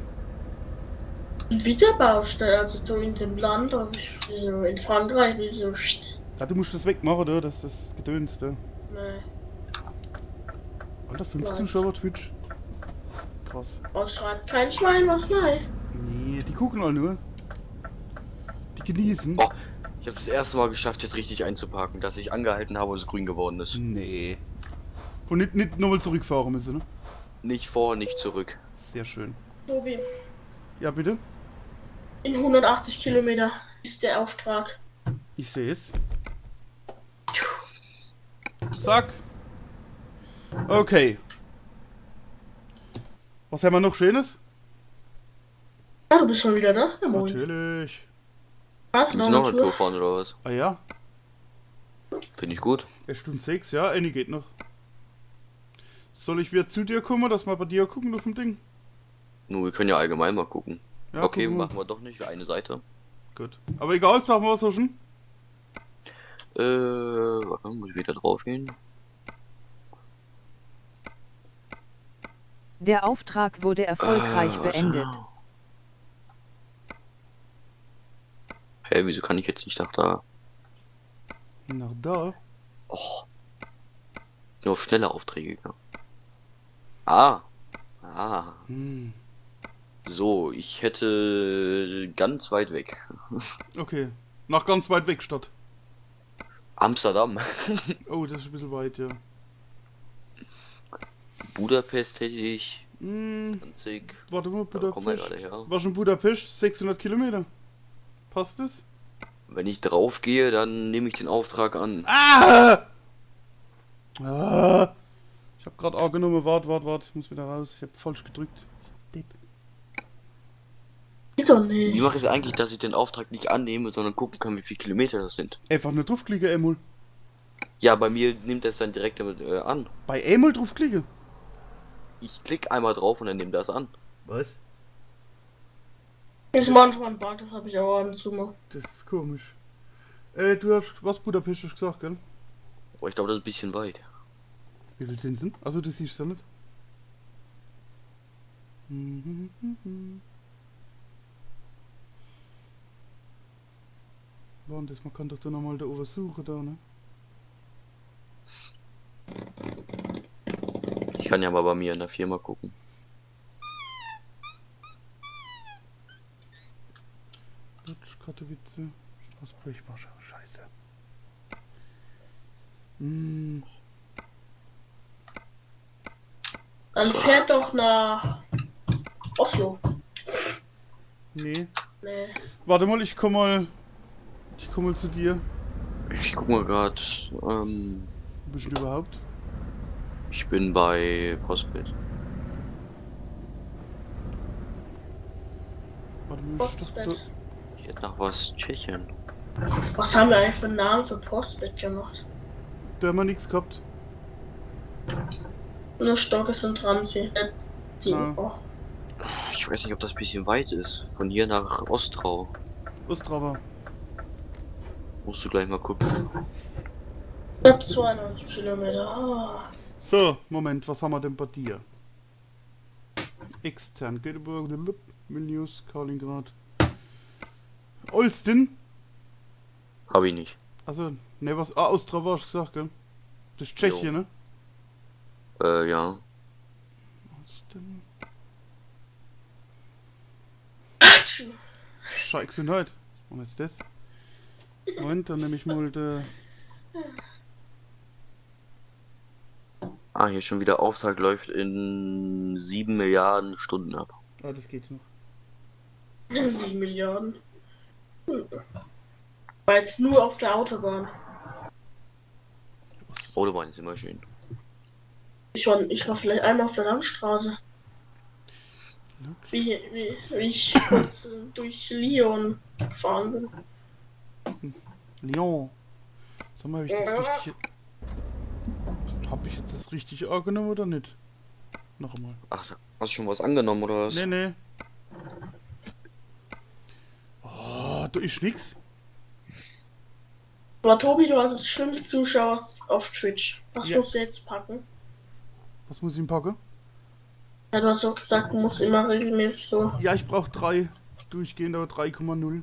[SPEAKER 2] Wieder Baustelle, also du in dem Land, oder wie so in Frankreich, wie so.
[SPEAKER 1] Ja, du musst das wegmachen, oder? Das ist das Gedöns, da.
[SPEAKER 2] Nee.
[SPEAKER 1] Alter, 5
[SPEAKER 2] Nein.
[SPEAKER 1] Zuschauer Twitch. Krass.
[SPEAKER 2] Oh, schreibt kein Schwein was nein.
[SPEAKER 1] Nee, die gucken alle nur. Die genießen.
[SPEAKER 3] Oh, ich habe das erste Mal geschafft, jetzt richtig einzuparken, dass ich angehalten habe und es grün geworden ist.
[SPEAKER 1] Nee. Und nicht nochmal zurückfahren müssen, ne?
[SPEAKER 3] Nicht vor, nicht zurück.
[SPEAKER 1] Sehr schön.
[SPEAKER 2] Tobi,
[SPEAKER 1] Ja, bitte?
[SPEAKER 2] in 180 Kilometer ist der Auftrag.
[SPEAKER 1] Ich sehe es. Zack. Okay. Was haben wir noch Schönes?
[SPEAKER 2] Ja, du bist schon wieder da? Ja, moin.
[SPEAKER 1] Natürlich.
[SPEAKER 2] Was?
[SPEAKER 3] Müssen noch eine Tour fahren oder was?
[SPEAKER 1] Ah ja.
[SPEAKER 3] Finde ich gut.
[SPEAKER 1] Stunde 6, ja, eine geht noch. Soll ich wieder zu dir kommen, dass wir bei dir gucken auf dem Ding?
[SPEAKER 3] Nur wir können ja allgemein mal gucken.
[SPEAKER 1] Ja,
[SPEAKER 3] Okay,
[SPEAKER 1] gucken wir.
[SPEAKER 3] machen wir doch nicht für eine Seite.
[SPEAKER 1] Gut. Aber egal, sagen wir was schon.
[SPEAKER 3] Warte, muss ich wieder drauf gehen?
[SPEAKER 4] Der Auftrag wurde erfolgreich
[SPEAKER 3] warte.
[SPEAKER 4] beendet.
[SPEAKER 3] Hä, wieso kann ich jetzt nicht nach da?
[SPEAKER 1] Na da.
[SPEAKER 3] Och. Nur auf schnelle Aufträge, ja. Ah. Ah.
[SPEAKER 1] Hm.
[SPEAKER 3] So, ich hätte ganz weit weg.
[SPEAKER 1] Okay. Nach ganz weit weg statt.
[SPEAKER 3] Amsterdam.
[SPEAKER 1] Oh, das ist ein bisschen weit, ja.
[SPEAKER 3] Budapest hätte ich.
[SPEAKER 1] Hm.
[SPEAKER 3] 20.
[SPEAKER 1] Warte mal,
[SPEAKER 3] Da kommen wir
[SPEAKER 1] Budapest.
[SPEAKER 3] gerade her.
[SPEAKER 1] Was in Budapest? 600 Kilometer. Passt das?
[SPEAKER 3] Wenn ich drauf gehe, dann nehme ich den Auftrag an.
[SPEAKER 1] Ah! Ah! Ich hab grad A genommen. Wart. Ich muss wieder raus. Ich hab falsch gedrückt. Depp.
[SPEAKER 2] Geht doch
[SPEAKER 3] Wie
[SPEAKER 2] nicht.
[SPEAKER 3] mache ich es eigentlich, dass ich den Auftrag nicht annehme, sondern gucken kann, wie viele Kilometer das sind?
[SPEAKER 1] Einfach nur draufklicken, Emul.
[SPEAKER 3] Ja, bei mir nimmt das dann direkt damit an.
[SPEAKER 1] Bei Emul draufklicken.
[SPEAKER 3] Ich klicke einmal drauf und dann nimmt das an.
[SPEAKER 1] Was?
[SPEAKER 2] Ist manchmal ein Bug, das habe ich auch ab und zu mal.
[SPEAKER 1] Das ist komisch. Du hast was Budapest gesagt, gell?
[SPEAKER 3] Aber ich glaube, das ist ein bisschen weit.
[SPEAKER 1] Wie viel sind es denn? Also du siehst es ja nicht. Wann das? Man kann doch da nochmal da oben suchen, da, ne?
[SPEAKER 3] Ich kann ja mal bei mir in der Firma gucken.
[SPEAKER 1] Lutsch, Katowice, Straßburg, Warschau, scheiße. Hm,
[SPEAKER 2] Dann fährt doch nach Oslo.
[SPEAKER 1] nee.
[SPEAKER 2] Nee.
[SPEAKER 1] Warte mal, ich komm mal zu dir.
[SPEAKER 3] Ich guck mal gerade.
[SPEAKER 1] Wo bist du überhaupt?
[SPEAKER 3] Ich bin bei Postbit.
[SPEAKER 1] Warte mal, ich doch da.
[SPEAKER 2] Postbit.
[SPEAKER 3] Ich hätte noch was Tschechien.
[SPEAKER 2] Was haben wir eigentlich für einen Namen für Postbit gemacht?
[SPEAKER 1] Da haben wir nichts gehabt.
[SPEAKER 2] Nur Stockes und Transi.
[SPEAKER 1] Ja.
[SPEAKER 2] Oh.
[SPEAKER 3] Ich weiß nicht, ob das ein bisschen weit ist. Von hier nach Ostrau.
[SPEAKER 1] Ostrava.
[SPEAKER 3] Musst du gleich mal gucken.
[SPEAKER 2] Ich hab 92 Kilometer. Ah.
[SPEAKER 1] So, Moment, was haben wir denn bei dir? Extern, Göteborg, Vilnius, Kaliningrad. Olsztyn?
[SPEAKER 3] Hab ich nicht.
[SPEAKER 1] Also, ne, was? Ah, Ostrava hast du gesagt, gell? Das ist Tschechien, ne?
[SPEAKER 3] Ja.
[SPEAKER 1] Was denn? Scheiße, Gesundheit. Was ist das? Moment, dann nehme ich mal der.
[SPEAKER 3] Ah, hier schon wieder Auftrag läuft in 7 Milliarden Stunden ab.
[SPEAKER 1] Ah, das geht noch.
[SPEAKER 2] 7 Milliarden. War jetzt nur auf der Autobahn.
[SPEAKER 3] Autobahn ist immer schön.
[SPEAKER 2] Ich war vielleicht einmal auf der Landstraße. Wie ich kurz durch Lyon gefahren bin.
[SPEAKER 1] Lyon. Sag mal, hab ich jetzt das richtig angenommen oder nicht? Noch einmal.
[SPEAKER 3] Ach, hast du schon was angenommen oder was?
[SPEAKER 1] Nee. Oh, da ist nix.
[SPEAKER 2] Aber Tobi, du hast jetzt 5 Zuschauer auf Twitch. Was
[SPEAKER 1] Ja.
[SPEAKER 2] musst du jetzt packen?
[SPEAKER 1] Was muss ich ihm packen?
[SPEAKER 2] Ja, du hast auch gesagt, du musst immer regelmäßig so.
[SPEAKER 1] Ja, ich brauche 3. Durchgehend, aber 3,0.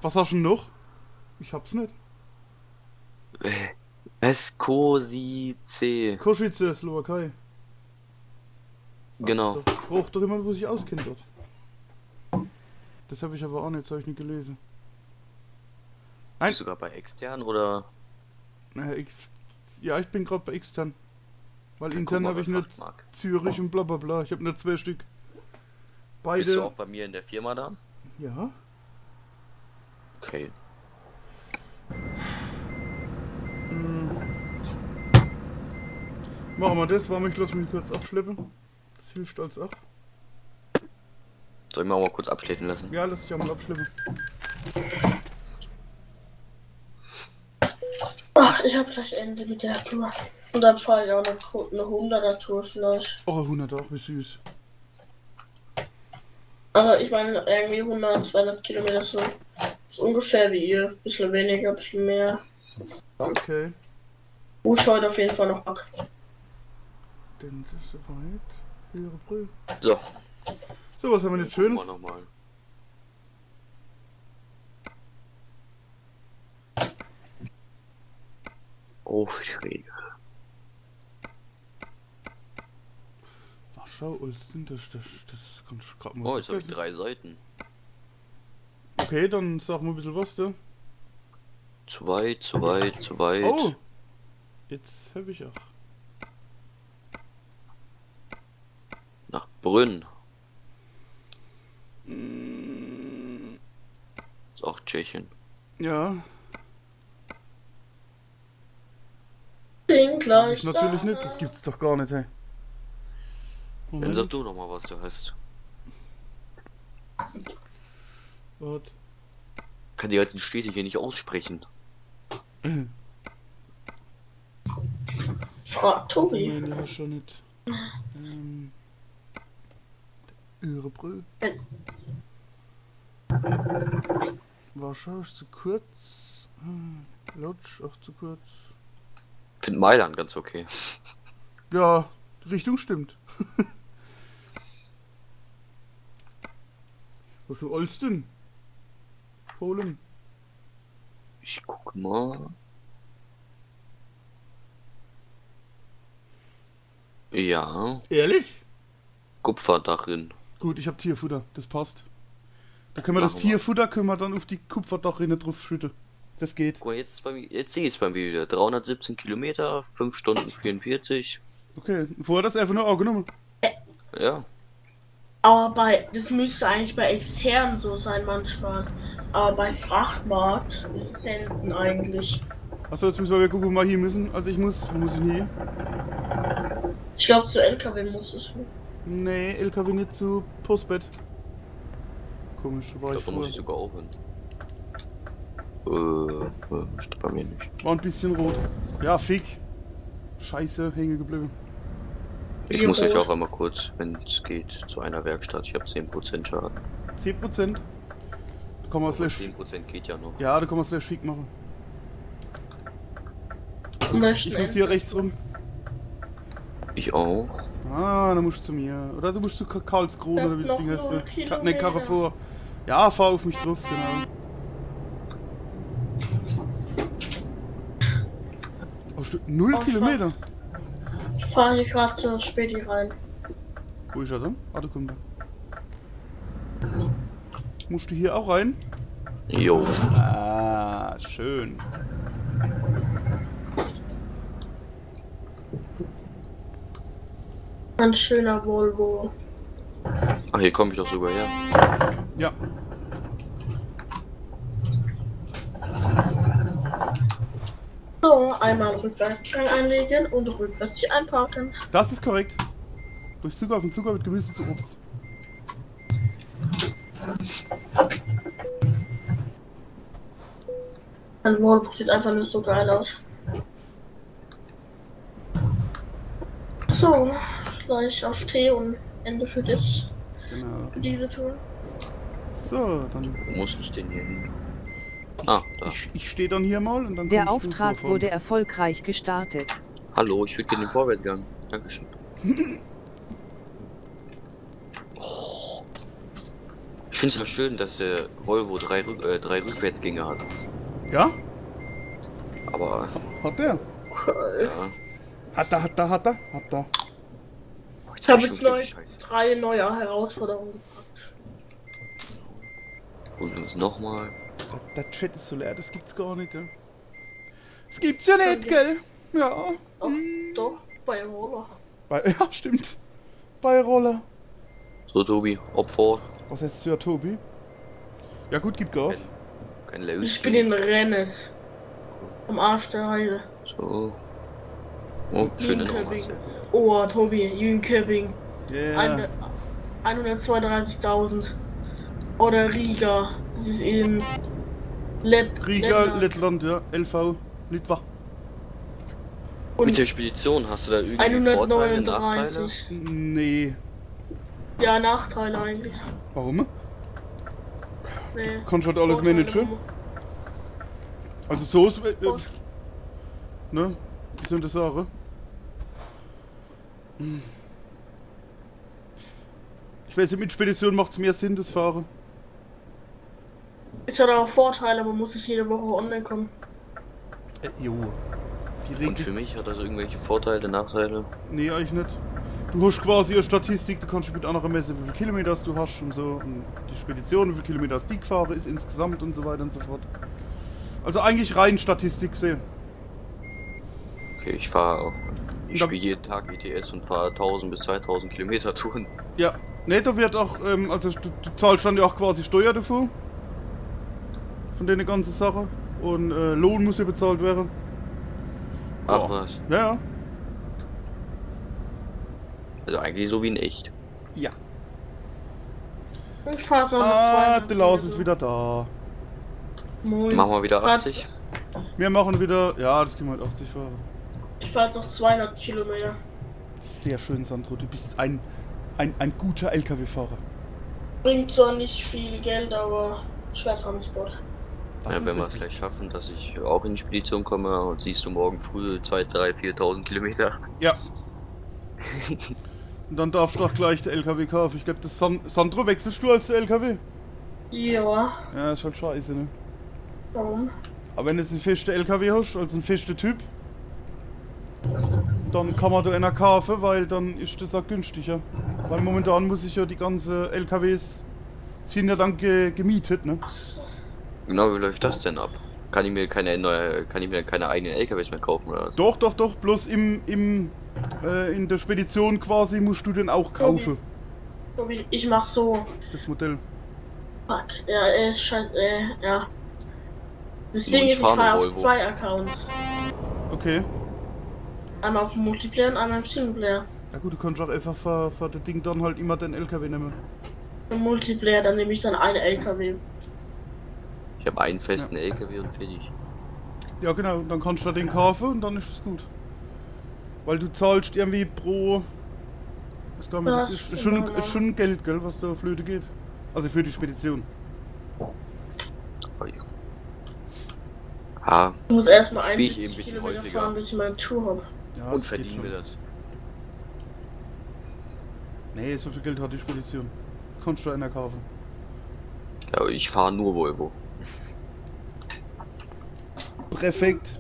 [SPEAKER 1] Was hast du denn noch? Ich hab's nicht.
[SPEAKER 3] Eskosice.
[SPEAKER 1] Kosice, Slowakei.
[SPEAKER 3] Genau.
[SPEAKER 1] Braucht doch jemand, wo sich auskennt dort. Das habe ich aber auch nicht, das habe ich nicht gelesen. Nein.
[SPEAKER 3] Bist du sogar bei extern oder?
[SPEAKER 1] Ja, ich bin gerade bei extern. Weil
[SPEAKER 3] Ja,
[SPEAKER 1] intern
[SPEAKER 3] guck mal,
[SPEAKER 1] habe ich
[SPEAKER 3] bei
[SPEAKER 1] nur
[SPEAKER 3] Frachtmark.
[SPEAKER 1] Zürich und bla bla bla. Ich habe nur 2 Stück.
[SPEAKER 3] Bist du
[SPEAKER 1] Beide.
[SPEAKER 3] auch bei mir in der Firma da?
[SPEAKER 1] Ja.
[SPEAKER 3] Okay.
[SPEAKER 1] Machen wir das, ich lass mich kurz abschleppen. Das hilft als auch.
[SPEAKER 3] Soll ich mal kurz abschleppen lassen?
[SPEAKER 1] Ja, lass dich einmal abschleppen.
[SPEAKER 2] Ach, ich habe gleich Ende mit der Tour. Und dann fahre ich auch noch eine 100er Tour vielleicht.
[SPEAKER 1] Oh, 100 auch, wie süß.
[SPEAKER 2] Aber ich meine irgendwie 100, 200 Kilometer so. Ist ungefähr wie ihr. Ein bisschen weniger, ein bisschen mehr.
[SPEAKER 1] Okay.
[SPEAKER 2] Wo ich heute auf jeden Fall noch Bock.
[SPEAKER 1] Denn das ist soweit. Ihre Brühe.
[SPEAKER 3] So.
[SPEAKER 1] So, was haben wir jetzt
[SPEAKER 3] Gucken
[SPEAKER 1] Schönes?
[SPEAKER 3] wir nochmal. Aufträge.
[SPEAKER 1] Ach, schau, Ulsten, das kannst du gerade mal
[SPEAKER 3] Oh, jetzt habe ich
[SPEAKER 1] vergessen.
[SPEAKER 3] 3 Seiten.
[SPEAKER 1] Okay, dann sag mal ein bisschen was, da.
[SPEAKER 3] Zu weit, zu weit, zu weit.
[SPEAKER 1] Oh! Jetzt habe ich auch.
[SPEAKER 3] Nach Brünn. Ist auch Tschechien.
[SPEAKER 1] Ja,
[SPEAKER 2] Den
[SPEAKER 1] hab
[SPEAKER 2] gleich.
[SPEAKER 1] ich natürlich nicht, das gibt's doch gar nicht, hey.
[SPEAKER 3] Dann
[SPEAKER 1] Moment,
[SPEAKER 3] sag du doch mal, was du hast.
[SPEAKER 1] warte.
[SPEAKER 3] Kann die halt die Städte hier nicht aussprechen.
[SPEAKER 2] Frag Tobi.
[SPEAKER 1] Nein, die hast du nicht. Örebrö. Warschau ist zu kurz. Lodz auch zu kurz.
[SPEAKER 3] Find Mailand ganz okay.
[SPEAKER 1] Ja, die Richtung stimmt. Was für Olsten? Polen.
[SPEAKER 3] Ich guck mal. Ja,
[SPEAKER 1] Ehrlich?
[SPEAKER 3] Kupferdarin.
[SPEAKER 1] Gut, ich habe Tierfutter, das passt. Da können wir das
[SPEAKER 3] machen wir.
[SPEAKER 1] Tierfutter dann auf die Kupferdachrinne drauf schütten. Das geht.
[SPEAKER 3] Guck mal, jetzt, jetzt sehe ich es beim Video. 317 Kilometer, 5 Stunden 44.
[SPEAKER 1] Okay, vorher das einfach nur angenommen.
[SPEAKER 3] Ja,
[SPEAKER 2] Aber das müsste eigentlich bei extern so sein manchmal. Aber bei Frachtmarkt ist es selten eigentlich.
[SPEAKER 1] Achso, jetzt müssen wir gucken, wo wir hier müssen. Also wo muss ich denn hier?
[SPEAKER 2] Ich glaube zu LKW muss es.
[SPEAKER 1] Nee, LKW nicht zu Postbett. Komisch, da war
[SPEAKER 3] ich
[SPEAKER 1] ich
[SPEAKER 3] glaube, da muss
[SPEAKER 1] vorher.
[SPEAKER 3] ich sogar aufhören. Steht bei mir nicht.
[SPEAKER 1] War ein bisschen rot. Ja, fick. Scheiße, hängen geblieben.
[SPEAKER 3] Ich muss euch auch einmal kurz, wenn es geht, zu einer Werkstatt. Ich habe 10% Schaden.
[SPEAKER 1] 10%? Da kann man
[SPEAKER 3] Aber
[SPEAKER 1] slash.
[SPEAKER 3] 10% geht ja noch.
[SPEAKER 1] Ja, da kann man slash fick machen.
[SPEAKER 2] Möchten
[SPEAKER 1] Ich muss hier rechts rum.
[SPEAKER 3] Ich auch.
[SPEAKER 1] Ah, dann musst du zu mir. Oder du musst zu Karlskrone, oder wie das
[SPEAKER 2] Noch
[SPEAKER 1] Ding heißt.
[SPEAKER 2] 0
[SPEAKER 1] Ne,
[SPEAKER 2] Kilometer.
[SPEAKER 1] Carrefour. Ja, fahr auf mich drauf, genau. Oh, 0
[SPEAKER 2] Oh,
[SPEAKER 1] Kilometer.
[SPEAKER 2] Ich fahre hier gerade zur Späti rein.
[SPEAKER 1] Wo ist er denn? Ah, da kommt er. Musst du hier auch rein?
[SPEAKER 3] Jo.
[SPEAKER 1] Ah, schön.
[SPEAKER 2] Ein schöner Volvo.
[SPEAKER 3] Ach, hier komme ich doch sogar her.
[SPEAKER 1] Ja.
[SPEAKER 2] So, einmal Rückwärtsgang einlegen und rückwärts hier einparken.
[SPEAKER 1] Das ist korrekt. Durch Zucker auf den Zucker mit Gemüse zu Obst.
[SPEAKER 2] Ein Volvo sieht einfach nicht so geil aus. So, gleich auf T und Ende für
[SPEAKER 1] Genau.
[SPEAKER 2] für diese Tour.
[SPEAKER 1] So, dann.
[SPEAKER 3] Wo muss ich denn hier hin? Ah, da.
[SPEAKER 1] Ich stehe dann hier mal und dann
[SPEAKER 4] Der
[SPEAKER 1] kannst du
[SPEAKER 4] Auftrag
[SPEAKER 1] vorfahren.
[SPEAKER 4] wurde erfolgreich gestartet.
[SPEAKER 3] Hallo, ich würde gerne den Vorwärtsgang. Dankeschön. Oh. Ich finde es ja schön, dass der Volvo drei Rückwärtsgänge hat.
[SPEAKER 1] Ja?
[SPEAKER 3] Aber,
[SPEAKER 1] Hat der?
[SPEAKER 2] Okay.
[SPEAKER 3] ja.
[SPEAKER 1] Hat er.
[SPEAKER 3] Boah,
[SPEAKER 2] Ich habe
[SPEAKER 3] schon
[SPEAKER 2] jetzt
[SPEAKER 3] wieder
[SPEAKER 2] neu
[SPEAKER 3] die Scheiße.
[SPEAKER 2] 3 neue Herausforderungen gepackt.
[SPEAKER 3] Und uns nochmal.
[SPEAKER 1] Der Chat ist so leer, das gibt's gar nicht, gell? Das gibt's ja nicht, gell? Ja.
[SPEAKER 2] Doch, doch, bei Roller.
[SPEAKER 1] Ja, stimmt. Bei Roller.
[SPEAKER 3] So, Tobi, Opfer.
[SPEAKER 1] Was heißt ja, Tobi? Ja gut, gib Gas.
[SPEAKER 3] Kein Laus.
[SPEAKER 2] Ich bin in Rennes. Am Arsch der Heide.
[SPEAKER 3] So. Oh, schöne Nummer.
[SPEAKER 2] Jünköping. Oh, Tobi, Jünköping.
[SPEAKER 1] Yeah.
[SPEAKER 2] 132.000. Oder Riga. Das ist in
[SPEAKER 1] Riga,
[SPEAKER 2] Lettland.
[SPEAKER 1] Lettland, ja. LV, Litwa.
[SPEAKER 3] Mit
[SPEAKER 2] Und
[SPEAKER 3] der Spedition hast du da irgendwie Vorteile, Nachteile?
[SPEAKER 2] 139.
[SPEAKER 1] Nee.
[SPEAKER 2] Ja, Nachteile eigentlich.
[SPEAKER 1] Warum?
[SPEAKER 2] Nee.
[SPEAKER 1] Kannst halt alles
[SPEAKER 2] Vorteile,
[SPEAKER 1] managen. Also so ist...
[SPEAKER 2] Vor-
[SPEAKER 1] ne? Wie soll ich das sagen? Ich weiß nicht, mit Spedition macht es mehr Sinn, das Fahren.
[SPEAKER 2] Es hat auch Vorteile, man muss nicht jede Woche online kommen.
[SPEAKER 1] Jo. Die
[SPEAKER 3] Und für
[SPEAKER 1] Regel...
[SPEAKER 3] mich hat das irgendwelche Vorteile, Nachteile?
[SPEAKER 1] Nee, eigentlich nicht. Du hast quasi eine Statistik, du kannst mit anderen messen, wie viele Kilometer du hast und so. Und die Spedition, wie viele Kilometer hast die gefahren ist insgesamt und so weiter und so fort. Also eigentlich rein Statistik sehen.
[SPEAKER 3] Okay, ich fahre. Ich
[SPEAKER 1] Da-
[SPEAKER 3] spiele jeden Tag ETS und fahre 1000 bis 2000 Kilometer Touren.
[SPEAKER 1] Ja. Ne, da wird auch, also du zahlst dann ja auch quasi Steuer dafür. Von den ganzen Sachen. Und Lohn muss ja bezahlt werden.
[SPEAKER 3] Ach
[SPEAKER 1] Ja.
[SPEAKER 3] was.
[SPEAKER 1] Ja, ja.
[SPEAKER 3] Also eigentlich so wie in echt.
[SPEAKER 1] Ja.
[SPEAKER 2] Ich fahre noch
[SPEAKER 1] Ah,
[SPEAKER 2] 200
[SPEAKER 1] der Lars ist
[SPEAKER 2] Kilometer.
[SPEAKER 1] wieder da.
[SPEAKER 2] Moin.
[SPEAKER 3] Machen wir wieder
[SPEAKER 2] Fahrt's-
[SPEAKER 3] 80?
[SPEAKER 1] Wir machen wieder, ja, das können wir halt 80 fahren.
[SPEAKER 2] Ich fahre jetzt noch 200 Kilometer.
[SPEAKER 1] Sehr schön, Sandro. Du bist ein guter LKW-Fahrer.
[SPEAKER 2] Bringt zwar nicht viel Geld, aber Schwertransport.
[SPEAKER 1] Das
[SPEAKER 3] Ja,
[SPEAKER 1] ist
[SPEAKER 3] wenn wir es
[SPEAKER 1] richtig.
[SPEAKER 3] gleich schaffen, dass ich auch in die Spedition komme und siehst du morgen früh 2.000, 3.000, 4.000 Kilometer.
[SPEAKER 1] Ja. Und dann darfst du auch gleich den LKW kaufen. Ich glaube, das Sandro, wechselst du als der LKW?
[SPEAKER 2] Ja,
[SPEAKER 1] Ja, ist halt scheiße, ne?
[SPEAKER 2] warum?
[SPEAKER 1] Aber wenn du jetzt einen festen LKW hast, also einen festen Typ, dann kann man da einer kaufen, weil dann ist das auch günstiger. Weil momentan muss ich ja die ganzen LKWs sind ja dann gemietet, ne?
[SPEAKER 2] Achso.
[SPEAKER 3] Genau, wie läuft das denn ab? Kann ich mir keine eigenen LKWs mehr kaufen oder was?
[SPEAKER 1] Doch, bloß in der Spedition quasi musst du den auch kaufen,
[SPEAKER 2] Tobi, ich mach so.
[SPEAKER 1] das Modell.
[SPEAKER 2] Fuck. Ja, scheiße, ja. Das
[SPEAKER 3] Nur
[SPEAKER 2] Ding
[SPEAKER 3] ich
[SPEAKER 2] ist, ich
[SPEAKER 3] fahr
[SPEAKER 2] fahre
[SPEAKER 3] eine
[SPEAKER 2] auf
[SPEAKER 3] Volvo.
[SPEAKER 2] 2 Accounts.
[SPEAKER 1] Okay.
[SPEAKER 2] Einmal auf dem Multiplayer und einmal im Singleplayer.
[SPEAKER 1] Ja gut, du kannst auch einfach für das Ding dann halt immer den LKW nehmen.
[SPEAKER 2] Im Multiplayer, dann nehme ich dann einen LKW.
[SPEAKER 3] Ich habe einen festen LKW und fertig.
[SPEAKER 1] Ja genau, dann kannst du den kaufen und dann ist es gut. Weil du zahlst irgendwie pro... Was gar nicht, das
[SPEAKER 2] Das
[SPEAKER 1] ist
[SPEAKER 2] immer noch.
[SPEAKER 1] schon Geld, gell, was da flöte geht. Also für die Spedition.
[SPEAKER 3] Ah,
[SPEAKER 2] Ich muss erstmal
[SPEAKER 3] Spiel ich
[SPEAKER 2] 71
[SPEAKER 3] eben ein bisschen
[SPEAKER 2] Kilometer
[SPEAKER 3] häufiger.
[SPEAKER 2] fahren, bis ich meine Tour habe.
[SPEAKER 1] Ja,
[SPEAKER 3] und
[SPEAKER 1] das geht
[SPEAKER 3] verdienen wir
[SPEAKER 1] schon.
[SPEAKER 3] das.
[SPEAKER 1] Nee, so viel Geld hat die Spedition. Kannst du einer kaufen.
[SPEAKER 3] Ja, aber ich fahre nur Volvo.
[SPEAKER 1] Perfekt.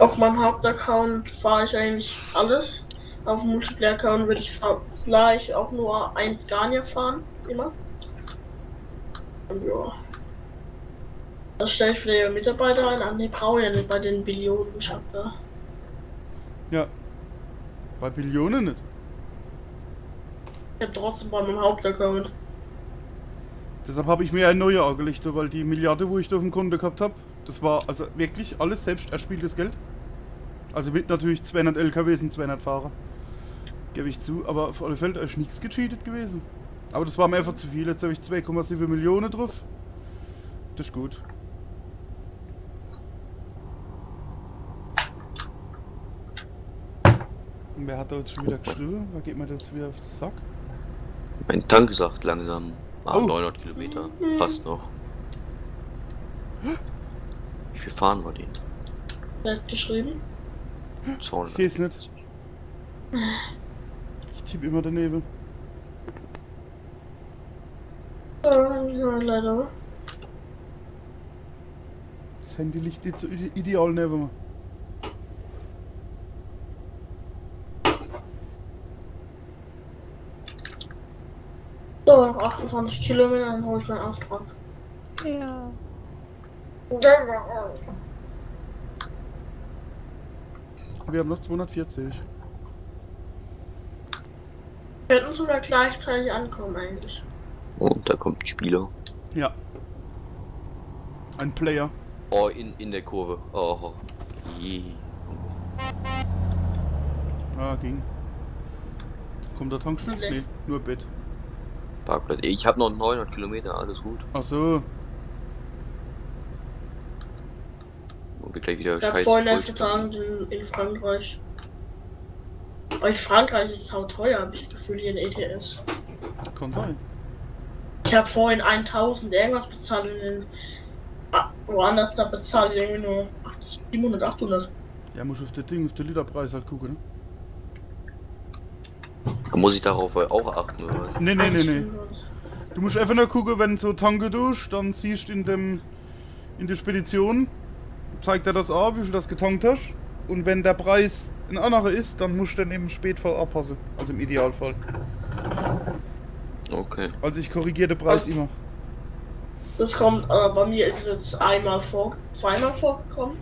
[SPEAKER 2] Auf meinem Hauptaccount fahre ich eigentlich alles. Auf dem Multiplayer-Account würde ich vielleicht auch nur ein Scania fahren, immer. Und ja. Das stelle ich für die Mitarbeiter ein. An die brauche ich ja nicht bei den Billionen. Ich hab da.
[SPEAKER 1] Ja. Bei Billionen nicht.
[SPEAKER 2] Ich hab trotzdem bei meinem Hauptaccount.
[SPEAKER 1] Deshalb habe ich mir ein neuer angelegt, weil die Milliarde, wo ich da auf dem Konto gehabt habe, das war also wirklich alles selbst erspieltes Geld. Also mit natürlich 200 LKWs und 200 Fahrer. Gebe ich zu, aber auf alle Fälle ist nichts gecheatet gewesen. Aber das war mir einfach zu viel. Jetzt habe ich 2,7 Millionen drauf. Das ist gut. Und wer hat da jetzt schon wieder geschrieben? Wer geht mir da jetzt wieder auf den Sack?
[SPEAKER 3] Mein Tank sagt langsam.
[SPEAKER 1] Oh.
[SPEAKER 3] 900 Kilometer. Passt noch. Wie viel fahren wir den?
[SPEAKER 2] Wer hat geschrieben?
[SPEAKER 1] Ich
[SPEAKER 3] 200.
[SPEAKER 1] sehe es nicht. Ich tippe immer daneben.
[SPEAKER 2] Ja, leider.
[SPEAKER 1] Das Handy liegt nicht so ideal neben mir.
[SPEAKER 2] So, noch 28 Kilometer, dann hole ich meinen Auftrag.
[SPEAKER 4] Ja.
[SPEAKER 1] Wir haben noch 240.
[SPEAKER 2] Wir könnten sogar gleichzeitig ankommen eigentlich.
[SPEAKER 3] Und da kommt ein Spieler.
[SPEAKER 1] Ja. Ein Player.
[SPEAKER 3] Oh, in der Kurve. Oh. Je.
[SPEAKER 1] Ah, ging. Kommt der Tankstelle? Nee, nur Bett.
[SPEAKER 3] Parkplatz. Ich habe noch 900 Kilometer, alles gut.
[SPEAKER 1] Ach so.
[SPEAKER 3] Und wir gleich wieder
[SPEAKER 2] Ich habe
[SPEAKER 3] scheiße.
[SPEAKER 2] vorhin erst getan in Frankreich. Aber in Frankreich ist es sau teuer, habe ich das Gefühl, hier in ETS.
[SPEAKER 1] Kann sein.
[SPEAKER 2] Ich habe vorhin 1000 irgendwas bezahlt und in woanders da bezahlt ich irgendwie nur 700, 800.
[SPEAKER 1] Ja, muss auf den Literpreis halt gucken, ne?
[SPEAKER 3] Muss ich darauf auch achten, oder was?
[SPEAKER 1] Nee. Du musst einfach nur gucken, wenn du so tanken tust, dann siehst du in der Spedition, zeigt er das an, wie viel das getankt hast. Und wenn der Preis ein anderer ist, dann musst du dann im Spätfall abpassen. Also im Idealfall.
[SPEAKER 3] Okay.
[SPEAKER 1] Also ich korrigiere den Preis
[SPEAKER 2] Was?
[SPEAKER 1] immer.
[SPEAKER 2] Das kommt, bei mir ist es jetzt zweimal vorgekommen.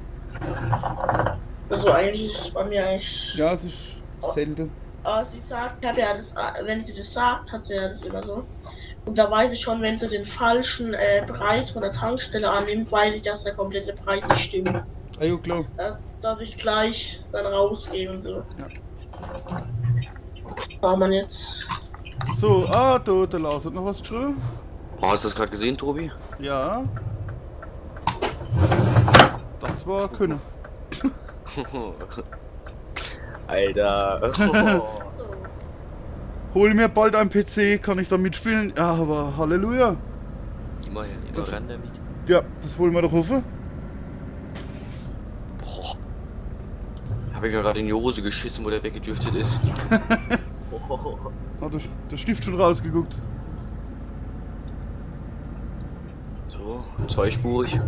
[SPEAKER 2] Also eigentlich ist es bei mir eigentlich.
[SPEAKER 1] Ja, es ist selten.
[SPEAKER 2] Aber sie sagt, ich habe ja das, wenn sie das sagt, hat sie ja das immer so. Und da weiß ich schon, wenn sie den falschen Preis von der Tankstelle annimmt, weiß ich, dass der komplette Preis nicht stimmt.
[SPEAKER 1] Ah, ja, klar.
[SPEAKER 2] Dass ich gleich dann rausgehe und so.
[SPEAKER 1] Ja.
[SPEAKER 2] War man jetzt.
[SPEAKER 1] So, der Lars hat noch was geschrieben.
[SPEAKER 3] Oh, hast du das gerade gesehen, Tobi?
[SPEAKER 1] Ja. Das war Könne.
[SPEAKER 3] Alter.
[SPEAKER 1] Hol mir bald ein PC, kann ich da mitspielen? Ja, aber Halleluja.
[SPEAKER 3] Immerhin,
[SPEAKER 1] Das-
[SPEAKER 3] immer ran damit.
[SPEAKER 1] Ja, das wollen wir doch hoffen.
[SPEAKER 3] Boah. Habe ich mir gerade in die Hose geschissen, wo der weggedüftet ist.
[SPEAKER 1] Hat der Stift schon rausgeguckt.
[SPEAKER 3] So, zweispurig.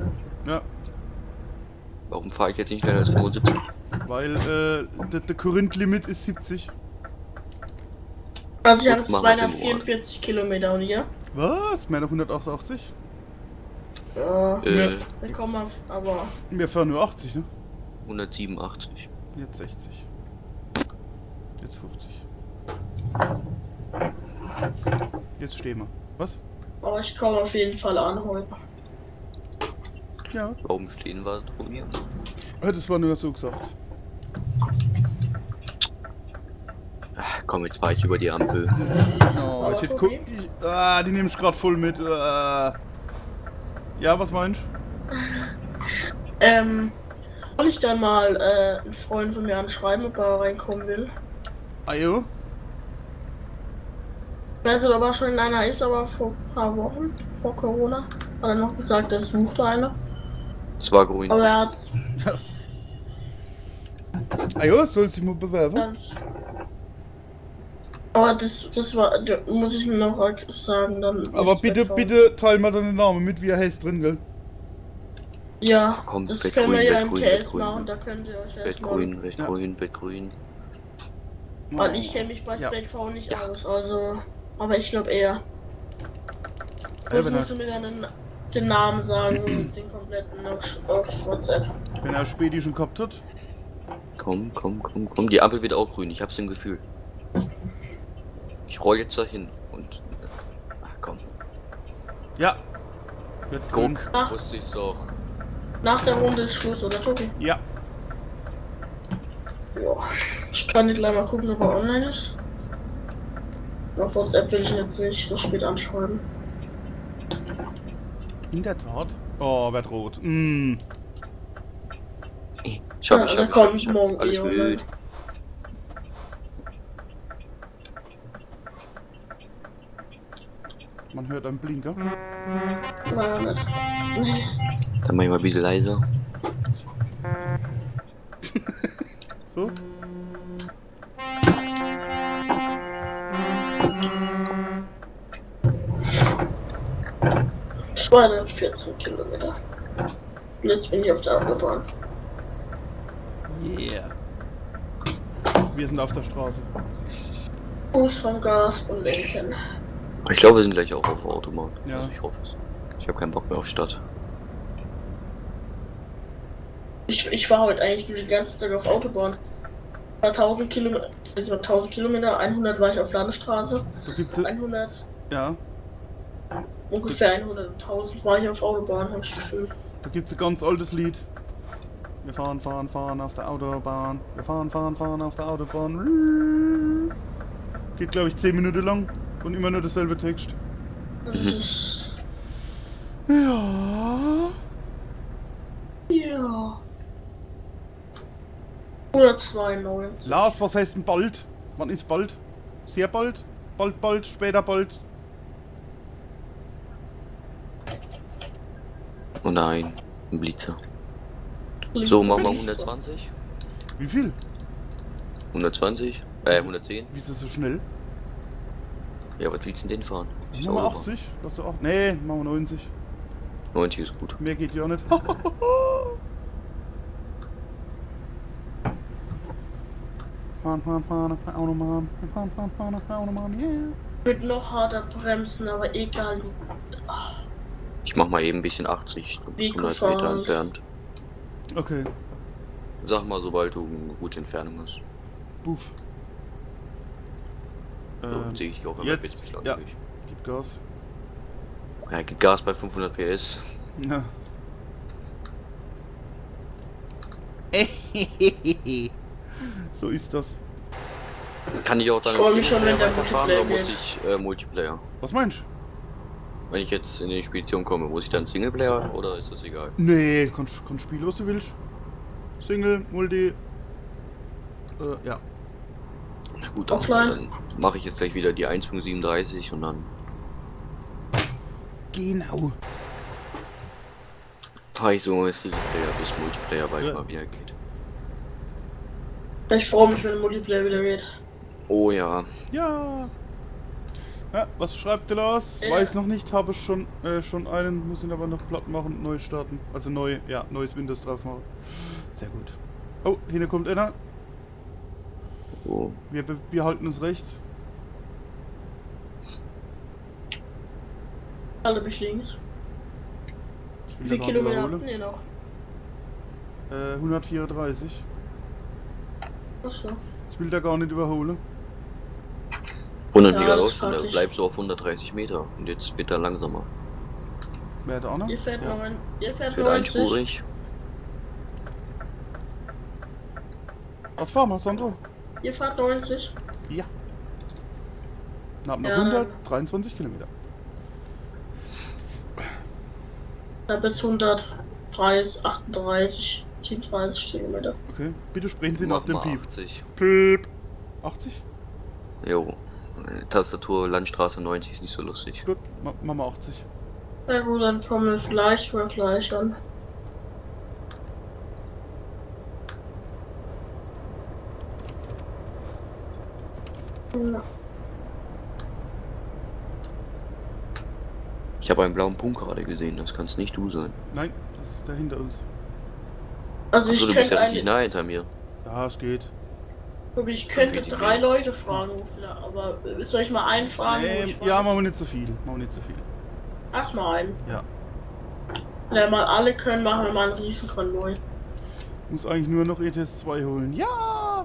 [SPEAKER 1] Ja,
[SPEAKER 3] Warum fahre ich jetzt nicht schneller als 75?
[SPEAKER 1] weil der Current-Limit ist 70.
[SPEAKER 2] Also ich habe jetzt
[SPEAKER 3] Guck mal mit dem
[SPEAKER 2] 244 Kilometer und hier.
[SPEAKER 1] Was? Mehr noch 188?
[SPEAKER 2] Ja,
[SPEAKER 3] Äh,
[SPEAKER 2] wir kommen auf, aber.
[SPEAKER 1] Wir fahren nur 80, ne?
[SPEAKER 3] 187.
[SPEAKER 1] Jetzt 60. Jetzt 50. Jetzt stehen wir. Was?
[SPEAKER 2] Aber ich komme auf jeden Fall an heute.
[SPEAKER 1] Ja.
[SPEAKER 3] Warum stehen wir, Tobi?
[SPEAKER 1] Das war nur so gesagt.
[SPEAKER 3] Ach, komm, jetzt fahre ich über die Ampel.
[SPEAKER 1] Oh,
[SPEAKER 2] Aber
[SPEAKER 1] ich hätte
[SPEAKER 2] Tobi?
[SPEAKER 1] die nehme ich gerade voll mit. Ja, was meinst
[SPEAKER 2] Soll ich dann mal einen Freund von mir anschreiben, ob er reinkommen will?
[SPEAKER 1] du? Ajo?
[SPEAKER 2] Ich weiß nicht, ob er schon in einer ist, aber vor ein paar Wochen, vor Corona, hat er noch gesagt, er sucht eine.
[SPEAKER 3] Es war grün.
[SPEAKER 2] Aber er hat
[SPEAKER 1] Ajo, soll sich mal bewerben?
[SPEAKER 2] dann. Aber das war, muss ich mir noch sagen, dann.
[SPEAKER 1] Aber bitte, bitte teil mal deinen Namen mit, wie er heißt drin, gell?
[SPEAKER 2] Ja,
[SPEAKER 3] Ach komm,
[SPEAKER 2] das
[SPEAKER 3] wird
[SPEAKER 2] können wir
[SPEAKER 3] grün,
[SPEAKER 2] ja
[SPEAKER 3] wird
[SPEAKER 2] im
[SPEAKER 3] grün,
[SPEAKER 2] TS
[SPEAKER 3] wird grün.
[SPEAKER 2] machen, da könnt ihr euch
[SPEAKER 3] Wird
[SPEAKER 2] erstmal.
[SPEAKER 3] grün, wird
[SPEAKER 1] Ja.
[SPEAKER 3] grün, wird grün.
[SPEAKER 2] Weil ich kenne mich bei
[SPEAKER 1] Ja.
[SPEAKER 2] Spec-V nicht
[SPEAKER 3] Ja.
[SPEAKER 2] aus, also. Aber ich glaube eher. Jetzt
[SPEAKER 1] wenn,
[SPEAKER 2] musst du mir dann den Namen sagen, den kompletten auf WhatsApp.
[SPEAKER 1] wenn er Spedi schon gehabt hat.
[SPEAKER 3] Komm, komm, komm, komm. Die Ampel wird auch grün. Ich hab's im Gefühl. Ich roll jetzt dahin und. Ach komm.
[SPEAKER 1] Ja. Wird grün.
[SPEAKER 3] Guck,
[SPEAKER 2] Ach.
[SPEAKER 3] wusste ich's doch.
[SPEAKER 2] Nach der Runde ist Schluss, oder Tobi?
[SPEAKER 1] Ja.
[SPEAKER 2] Ja. Ich kann nicht gleich mal gucken, ob er online ist. Auf WhatsApp will ich ihn jetzt nicht so spät anschreiben.
[SPEAKER 1] In der Tat. Oh, wird rot. Mm.
[SPEAKER 3] Ich hab,
[SPEAKER 2] Ja,
[SPEAKER 3] ich
[SPEAKER 2] der
[SPEAKER 3] hab, ich
[SPEAKER 2] kommt
[SPEAKER 3] hab, ich hab.
[SPEAKER 2] morgen
[SPEAKER 3] Alles
[SPEAKER 2] eh online.
[SPEAKER 3] gut.
[SPEAKER 1] Man hört einen Blinker.
[SPEAKER 2] Nein, nicht. Nee.
[SPEAKER 3] Dann mach ich mal ein bisschen leiser.
[SPEAKER 1] So.
[SPEAKER 2] 214 Kilometer. Und jetzt bin ich auf der Autobahn.
[SPEAKER 1] Yeah. Wir sind auf der Straße.
[SPEAKER 2] Fuß vom Gas und lenken.
[SPEAKER 3] Ich glaube, wir sind gleich auch auf der Autobahn.
[SPEAKER 1] Ja.
[SPEAKER 3] Also ich hoffe es. Ich habe keinen Bock mehr auf Stadt.
[SPEAKER 2] Ich war heute eigentlich nur den ganzen Tag auf Autobahn. War 1000 Kilometer, also 1000 Kilometer, 100 war ich auf Landstraße,
[SPEAKER 1] Da gibt's
[SPEAKER 2] 100,
[SPEAKER 1] ja,
[SPEAKER 2] ungefähr 100 und 1000 war ich auf Autobahn, hab ich das Gefühl.
[SPEAKER 1] da gibt's ein ganz altes Lied. Wir fahren, fahren, fahren auf der Autobahn. Wir fahren, fahren, fahren auf der Autobahn. Geht glaube ich 10 Minuten lang und immer nur derselbe Text.
[SPEAKER 2] Das ist,
[SPEAKER 1] Ja.
[SPEAKER 2] ja. 192.
[SPEAKER 1] Lars, was heißt denn bald? Wann ist bald? Sehr bald? Bald, bald, später bald?
[SPEAKER 3] Oh nein, ein Blitzer. So, machen wir 120.
[SPEAKER 1] Wie viel?
[SPEAKER 3] 120? 110?
[SPEAKER 1] Wie ist das so schnell?
[SPEAKER 3] Ja, was willst du denn fahren?
[SPEAKER 1] Machen wir 80? Lass du 8? Nee, machen wir 90.
[SPEAKER 3] 90 ist gut.
[SPEAKER 1] Mehr geht ja nicht. Fahren, fahren, fahren auf der Autobahn. Wir fahren, fahren, fahren auf der Autobahn. Yeah.
[SPEAKER 2] Wird noch harter bremsen, aber egal.
[SPEAKER 3] Ich mach mal eben ein bisschen 80. Du bist 100
[SPEAKER 2] Mikrofahren.
[SPEAKER 3] Meter entfernt.
[SPEAKER 1] Okay,
[SPEAKER 3] Sag mal, sobald du eine gute Entfernung hast.
[SPEAKER 1] Buff.
[SPEAKER 3] So sehe ich dich auch, wenn
[SPEAKER 1] jetzt,
[SPEAKER 3] wir jetzt beschleunigen.
[SPEAKER 1] Gib Gas.
[SPEAKER 3] Ja, gibt Gas bei 500 PS.
[SPEAKER 1] Ja. So ist das.
[SPEAKER 3] Kann ich auch dann
[SPEAKER 2] Ich freu mich schon, wenn der
[SPEAKER 3] weiterfahren oder
[SPEAKER 2] Multiplayer
[SPEAKER 3] muss ich Multiplayer?
[SPEAKER 1] Was meinst du?
[SPEAKER 3] Wenn ich jetzt in die Spedition komme, muss ich dann Singleplayer oder ist das egal?
[SPEAKER 1] Nee, kannst spielen, was du willst. Single, Multi. Ja.
[SPEAKER 3] Na gut,
[SPEAKER 2] Offline.
[SPEAKER 3] dann mache ich jetzt gleich wieder die 1.37 und dann
[SPEAKER 1] Genau.
[SPEAKER 3] fahre ich so Singleplayer bis Multiplayer bald
[SPEAKER 1] Ja.
[SPEAKER 3] mal wieder geht.
[SPEAKER 2] Ich freue mich, wenn der Multiplayer wieder geht.
[SPEAKER 3] Oh ja,
[SPEAKER 1] Ja. Ja, was schreibt der Lars?
[SPEAKER 2] Ja.
[SPEAKER 1] Weiß noch nicht, habe schon einen, muss ihn aber noch platt machen und neu starten. Also neu, ja, neues Windows drauf machen. Sehr gut. Oh, hier kommt einer.
[SPEAKER 3] oh.
[SPEAKER 1] Wir halten uns rechts.
[SPEAKER 2] Alle mich links.
[SPEAKER 1] Jetzt
[SPEAKER 2] Wie
[SPEAKER 1] will
[SPEAKER 2] viele
[SPEAKER 1] er gar nicht
[SPEAKER 2] Kilometer
[SPEAKER 1] überholen.
[SPEAKER 2] habt ihr noch?
[SPEAKER 1] 134.
[SPEAKER 2] Achso.
[SPEAKER 1] Jetzt will der gar nicht überholen.
[SPEAKER 3] Wundert
[SPEAKER 2] Ja,
[SPEAKER 3] mich gerade
[SPEAKER 2] das
[SPEAKER 3] auch schon,
[SPEAKER 2] frag
[SPEAKER 3] der
[SPEAKER 2] ich.
[SPEAKER 3] bleibt so auf 130 Meter und jetzt wird er langsamer.
[SPEAKER 1] Wer hat auch noch?
[SPEAKER 2] Ihr fährt
[SPEAKER 1] Ja.
[SPEAKER 2] 9, ihr fährt
[SPEAKER 3] Wird
[SPEAKER 2] 90.
[SPEAKER 3] einspurig.
[SPEAKER 1] Was fahren wir, Sandro?
[SPEAKER 2] Ihr fahrt 90.
[SPEAKER 1] Ja. Na, noch
[SPEAKER 2] Ja.
[SPEAKER 1] 123 Kilometer.
[SPEAKER 2] Da bis 130, 38, 37 Kilometer.
[SPEAKER 1] Okay, bitte sprechen Sie nach
[SPEAKER 3] Mach
[SPEAKER 1] dem
[SPEAKER 3] mal
[SPEAKER 1] Piep.
[SPEAKER 3] 80.
[SPEAKER 1] Piep. 80?
[SPEAKER 3] Jo. Tastatur Landstraße 90 ist nicht so lustig.
[SPEAKER 1] Gut, machen wir 80.
[SPEAKER 2] Na gut, dann kommen wir vielleicht oder gleich an. Ja.
[SPEAKER 3] Ich habe einen blauen Punkt gerade gesehen, das kannst nicht du sein.
[SPEAKER 1] Nein, das ist der hinter uns.
[SPEAKER 2] Also
[SPEAKER 3] Achso,
[SPEAKER 2] ich
[SPEAKER 3] du bist
[SPEAKER 2] könnte
[SPEAKER 3] ja richtig
[SPEAKER 2] eigentlich,
[SPEAKER 3] nah hinter mir.
[SPEAKER 1] Ja, es geht.
[SPEAKER 2] ich könnte
[SPEAKER 3] Dann geht die
[SPEAKER 2] 3
[SPEAKER 3] Welt.
[SPEAKER 2] Leute fragen, aber soll ich mal einen fragen? wo ich
[SPEAKER 1] Ja,
[SPEAKER 2] weiß?
[SPEAKER 1] machen wir nicht so viel. Machen wir nicht so viel.
[SPEAKER 2] Erstmal einen.
[SPEAKER 1] Ja.
[SPEAKER 2] Wenn wir mal alle können, machen wir mal einen Riesenkonvoi.
[SPEAKER 1] Muss eigentlich nur noch ETS 2 holen. Ja!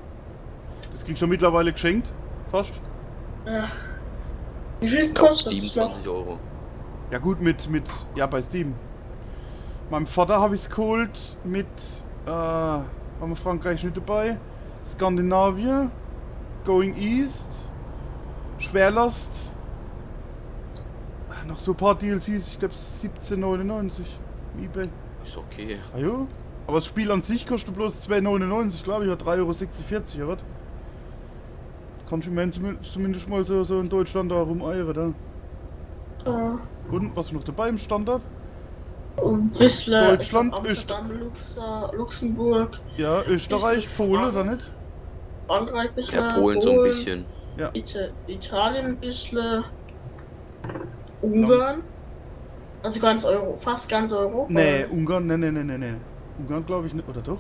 [SPEAKER 1] Das krieg ich schon mittlerweile geschenkt. Fast.
[SPEAKER 2] Ja. Wie viel
[SPEAKER 3] Auf
[SPEAKER 2] kostet
[SPEAKER 3] Steam
[SPEAKER 2] es noch?
[SPEAKER 3] 20 Euro.
[SPEAKER 1] Ja gut, ja, bei Steam. Meinem Vater habe ich es geholt mit, haben wir Frankreich nicht dabei. Skandinavien, Going East, Schwerlast. Noch so ein paar DLCs, ich glaube 17,99 im eBay.
[SPEAKER 3] Ist okay.
[SPEAKER 1] Ah jo. Aber das Spiel an sich kostet bloß 2,99, glaube ich, oder 3,46 Euro, oder was? Kannst du mir zumindest mal so in Deutschland da rumeiern, da.
[SPEAKER 2] Ja.
[SPEAKER 1] Und, was ist noch dabei im Standard?
[SPEAKER 2] Und bisschen
[SPEAKER 1] Deutschland,
[SPEAKER 2] Amsterdam, Luxemburg,
[SPEAKER 1] Ja, Österreich,
[SPEAKER 2] Ist
[SPEAKER 1] Polen,
[SPEAKER 2] das
[SPEAKER 1] oder nicht?
[SPEAKER 2] Frankreich ein bisschen.
[SPEAKER 3] Ja, Polen so ein bisschen.
[SPEAKER 2] Italien ein bisschen. Ungarn. Also ganz Euro, fast ganz Europa.
[SPEAKER 1] Nee, Ungarn, nee. Ungarn glaube ich nicht, oder doch?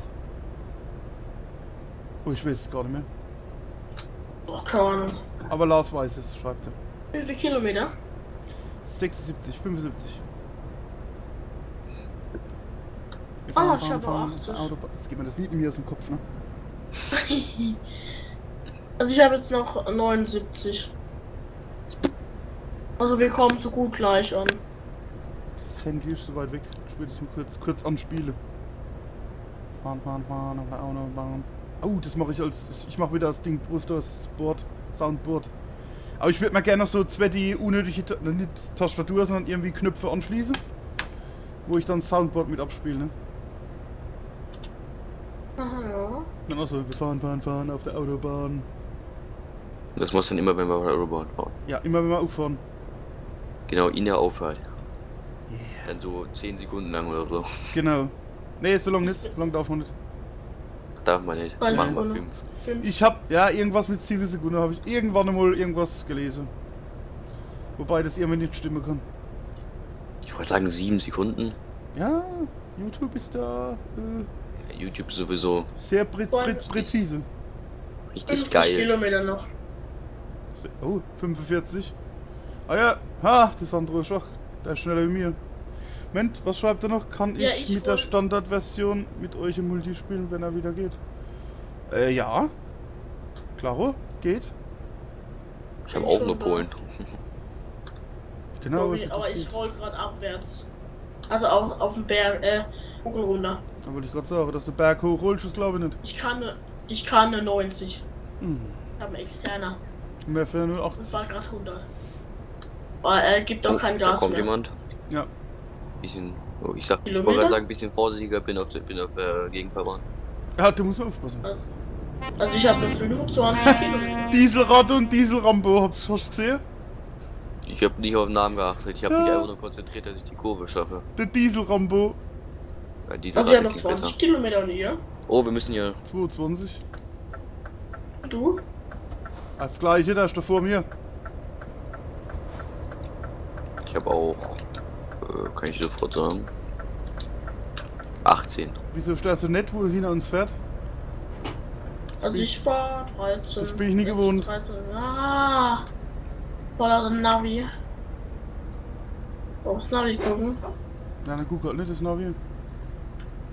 [SPEAKER 1] Oh, ich weiß es gar nicht mehr.
[SPEAKER 2] Oh, keine Ahnung.
[SPEAKER 1] Aber Lars weiß es, schreibt er.
[SPEAKER 2] Wie viele Kilometer?
[SPEAKER 1] 76, 75. Wir
[SPEAKER 2] Ah, ich habe 80.
[SPEAKER 1] Autobahn. Jetzt geht mir das Lied mir aus dem Kopf, ne?
[SPEAKER 2] Also ich habe jetzt noch 79. Also wir kommen so gut gleich an.
[SPEAKER 1] Das Handy ist so weit weg. Ich will das mal kurz anspielen. Fahren auf der Autobahn. Oh, das mache ich ich mache wieder das Ding, prüf das Board, Soundboard. Aber ich würde mir gerne noch so zwei die unnötige, nicht Tastatur, sondern irgendwie Knöpfe anschließen. Wo ich dann das Soundboard mit abspiele, ne?
[SPEAKER 2] Aha, ja.
[SPEAKER 1] Dann auch so, wir fahren auf der Autobahn.
[SPEAKER 3] Das muss dann immer, wenn wir auf der Autobahn fahren.
[SPEAKER 1] Ja, immer wenn wir auffahren.
[SPEAKER 3] Genau, in der Auffahrt.
[SPEAKER 1] Yeah.
[SPEAKER 3] Dann so 10 Sekunden lang oder so.
[SPEAKER 1] Genau. Nee, so lang nicht. So lang darf man nicht.
[SPEAKER 3] Darf man nicht.
[SPEAKER 2] 30
[SPEAKER 3] Machen wir
[SPEAKER 2] Sekunden.
[SPEAKER 3] 5.
[SPEAKER 1] Ich hab, ja, irgendwas mit 7 Sekunden habe ich irgendwann einmal irgendwas gelesen. Wobei das irgendwie nicht stimmen kann.
[SPEAKER 3] Ich wollte sagen 7 Sekunden.
[SPEAKER 1] Ja, YouTube ist da
[SPEAKER 3] Ja, YouTube sowieso
[SPEAKER 1] sehr präzise.
[SPEAKER 3] richtig
[SPEAKER 2] 50
[SPEAKER 3] geil.
[SPEAKER 2] Kilometer noch.
[SPEAKER 1] Oh, 45. Ah ja, ha, das andere ist auch, der ist schneller wie mir. Moment, was schreibt er noch? Kann
[SPEAKER 2] Ja,
[SPEAKER 1] ich
[SPEAKER 2] ich
[SPEAKER 1] mit der
[SPEAKER 2] wollt-
[SPEAKER 1] Standardversion mit euch im Multi spielen, wenn er wieder geht? Ja. Klaro, geht.
[SPEAKER 3] Ich habe
[SPEAKER 2] Bin
[SPEAKER 3] auch
[SPEAKER 2] schon
[SPEAKER 3] nur
[SPEAKER 2] da.
[SPEAKER 3] Polen.
[SPEAKER 1] Genau,
[SPEAKER 2] Sorry,
[SPEAKER 1] also das
[SPEAKER 2] aber ich
[SPEAKER 1] geht.
[SPEAKER 2] roll gerade abwärts. Also auf den Berg, Kugel runter.
[SPEAKER 1] Da wollte ich gerade sagen, dass du Berg hoch rollst, das glaube ich nicht.
[SPEAKER 2] Ich kann eine 90.
[SPEAKER 1] Hm.
[SPEAKER 2] Ich habe einen externer.
[SPEAKER 1] Mehr für nur
[SPEAKER 2] Und
[SPEAKER 1] 80.
[SPEAKER 2] war gerade 100. Aber er gibt auch kein
[SPEAKER 3] Da
[SPEAKER 2] Gas
[SPEAKER 3] kommt
[SPEAKER 2] mehr.
[SPEAKER 3] jemand.
[SPEAKER 1] Ja.
[SPEAKER 3] Bisschen. Oh, ich wollte
[SPEAKER 2] Kilometer?
[SPEAKER 3] gerade sagen, bisschen vorsichtiger, bin auf der Gegenfahrbahn.
[SPEAKER 1] Ja, du musst aufpassen.
[SPEAKER 2] Also ich habe eine 25 Kilometer.
[SPEAKER 1] Dieselrad und Dieselrambo, hast du gesehen?
[SPEAKER 3] Ich habe nicht auf den Namen geachtet. Ich habe
[SPEAKER 1] Ja.
[SPEAKER 3] mich einfach nur konzentriert, dass ich die Kurve schaffe.
[SPEAKER 1] Der Dieselrambo.
[SPEAKER 3] Weil diese
[SPEAKER 2] Also ich
[SPEAKER 3] Rate
[SPEAKER 2] habe noch
[SPEAKER 3] klingt
[SPEAKER 2] 20
[SPEAKER 3] besser.
[SPEAKER 2] Kilometer und ihr?
[SPEAKER 3] Oh, wir müssen hier.
[SPEAKER 1] 22.
[SPEAKER 2] Du?
[SPEAKER 1] Das gleiche, der ist da vor mir.
[SPEAKER 3] Ich habe auch. Kann ich sofort sagen. 18.
[SPEAKER 1] Wieso ist der so nett, wo er hinter uns fährt?
[SPEAKER 2] Also ich fahr 13.
[SPEAKER 1] Das bin ich nie gewohnt.
[SPEAKER 2] 13. Ah! Voller Navi. Aufs Navi gucken.
[SPEAKER 1] Ja, dann guck halt nicht das Navi.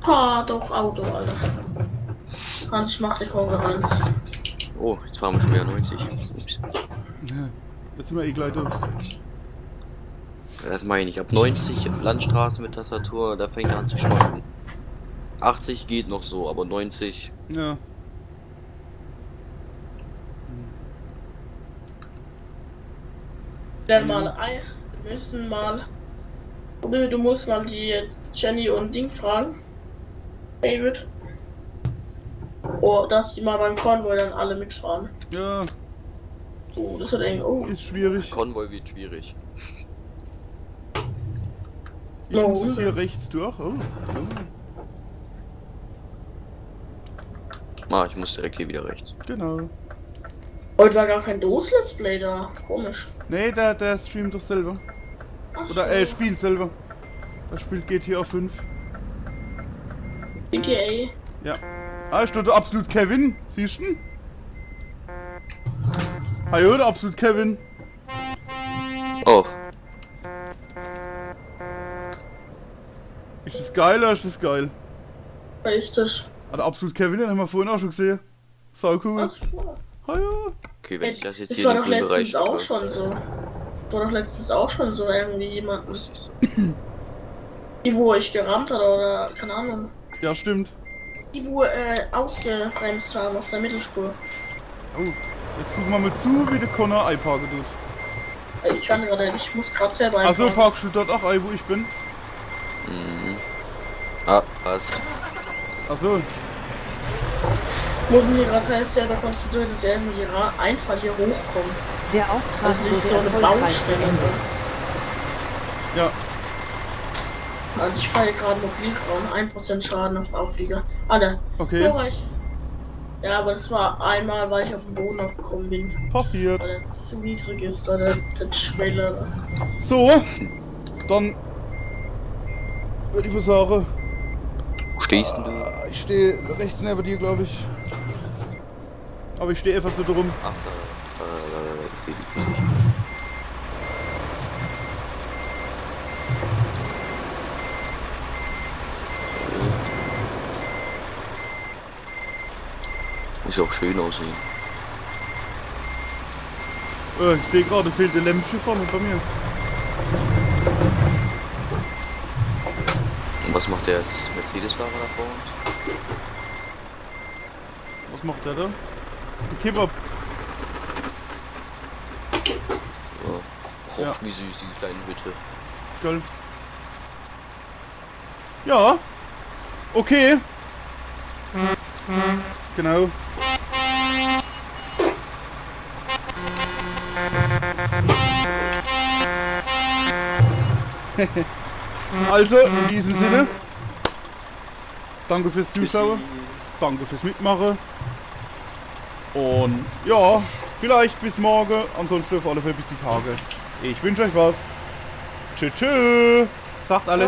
[SPEAKER 2] Ah, doch, Auto, Alter. Hans, ich mach die Konkurrenz.
[SPEAKER 3] Oh, jetzt fahren wir schon wieder 90. Ups.
[SPEAKER 1] Jetzt sind wir eh gleich durch.
[SPEAKER 3] Das meine ich. Ab 90 Landstraße mit Tastatur, da fängt er an zu schwanken. 80 geht noch so, aber 90.
[SPEAKER 1] Ja.
[SPEAKER 2] Dann mal wir müssen mal. Du musst mal die Jenny und Ding fragen. David. Oh, dass die mal beim Konvoi dann alle mitfahren.
[SPEAKER 1] Ja,
[SPEAKER 2] Oh, das wird eng. Oh.
[SPEAKER 1] ist schwierig.
[SPEAKER 3] Konvoi wird schwierig.
[SPEAKER 1] Ich
[SPEAKER 2] No,
[SPEAKER 1] muss hier
[SPEAKER 2] Hunde.
[SPEAKER 1] rechts durch. Oh.
[SPEAKER 3] Ah, ich muss direkt hier wieder rechts.
[SPEAKER 1] Genau.
[SPEAKER 2] Heute war gar kein Dos-Let's Play da. Komisch.
[SPEAKER 1] Nee, der streamt doch selber.
[SPEAKER 2] Ach so.
[SPEAKER 1] Oder spielt selber. Er spielt GTA 5.
[SPEAKER 2] GTA.
[SPEAKER 1] Ja. Ah, ist doch der absolut Kevin. Siehst du ihn? Hallo, der absolut Kevin.
[SPEAKER 3] Och,
[SPEAKER 1] Ist das geil oder ist das geil?
[SPEAKER 2] Wer ist das?
[SPEAKER 1] Ah, der absolut Kevin, den haben wir vorhin auch schon gesehen. Sau cool.
[SPEAKER 2] Ach so.
[SPEAKER 1] Hallo.
[SPEAKER 3] okay, wenn ich das jetzt
[SPEAKER 2] Das
[SPEAKER 3] hier
[SPEAKER 2] war
[SPEAKER 3] in
[SPEAKER 2] doch
[SPEAKER 3] den grünen Bereich
[SPEAKER 2] letztens auch
[SPEAKER 3] packe.
[SPEAKER 2] schon so. Das war doch letztens auch schon so irgendwie jemanden.
[SPEAKER 3] Das ist so.
[SPEAKER 2] Die, wo ich gerammt hatte oder keine Ahnung.
[SPEAKER 1] Ja, stimmt.
[SPEAKER 2] Die, wo ausgebremst haben auf der Mittelspur.
[SPEAKER 1] Oh, jetzt gucken wir mal zu, wie der Connor einparken tut.
[SPEAKER 2] Ich kann gerade nicht, ich muss gerade selber
[SPEAKER 1] Achso,
[SPEAKER 2] einfahren.
[SPEAKER 1] parkst du dort auch ein, wo ich bin?
[SPEAKER 3] Mhm. Ah, passt.
[SPEAKER 1] Achso.
[SPEAKER 2] Ich muss mich hier gerade halt selber konzentrieren, dass er irgendwie einfach hier hochkommt.
[SPEAKER 4] Der Auftrag
[SPEAKER 2] Also das ist so
[SPEAKER 4] wurde
[SPEAKER 2] eine
[SPEAKER 4] erfolgreich
[SPEAKER 2] Baustelle.
[SPEAKER 4] beendet.
[SPEAKER 1] Ja.
[SPEAKER 2] Also ich fahre gerade Mobilkram, 1% Schaden auf Aufflieger. Ah, da.
[SPEAKER 1] Okay.
[SPEAKER 2] Glorreich. Ja, aber es war einmal, weil ich auf den Boden aufgekommen bin.
[SPEAKER 1] Passiert.
[SPEAKER 2] Weil er zu niedrig ist, weil der Trailer.
[SPEAKER 1] So. Dann würde ich mal sagen.
[SPEAKER 3] Wo stehst denn du?
[SPEAKER 1] Ich stehe rechts neben dir, glaube ich. Aber ich stehe einfach so drum.
[SPEAKER 3] Ach, da, ich sehe dich nicht. Muss ja auch schön aussehen.
[SPEAKER 1] Ich sehe gerade, fehlt der Lämpchen vorne bei mir.
[SPEAKER 3] Und was macht der jetzt Mercedes-Fahrer da vor uns?
[SPEAKER 1] Was macht der da? Ein Kebab.
[SPEAKER 3] Ja. Och,
[SPEAKER 1] Ja.
[SPEAKER 3] wie süß die kleine Hütte.
[SPEAKER 1] Geil. Ja. Okay. Genau. Also, in diesem Sinne. Danke fürs Zuschauen. Danke fürs Mitmachen. Und ja, vielleicht bis morgen. Ansonsten auf alle Fälle bis die Tage. Ich wünsche euch was. Tschüss, tschüss. Sagt alle.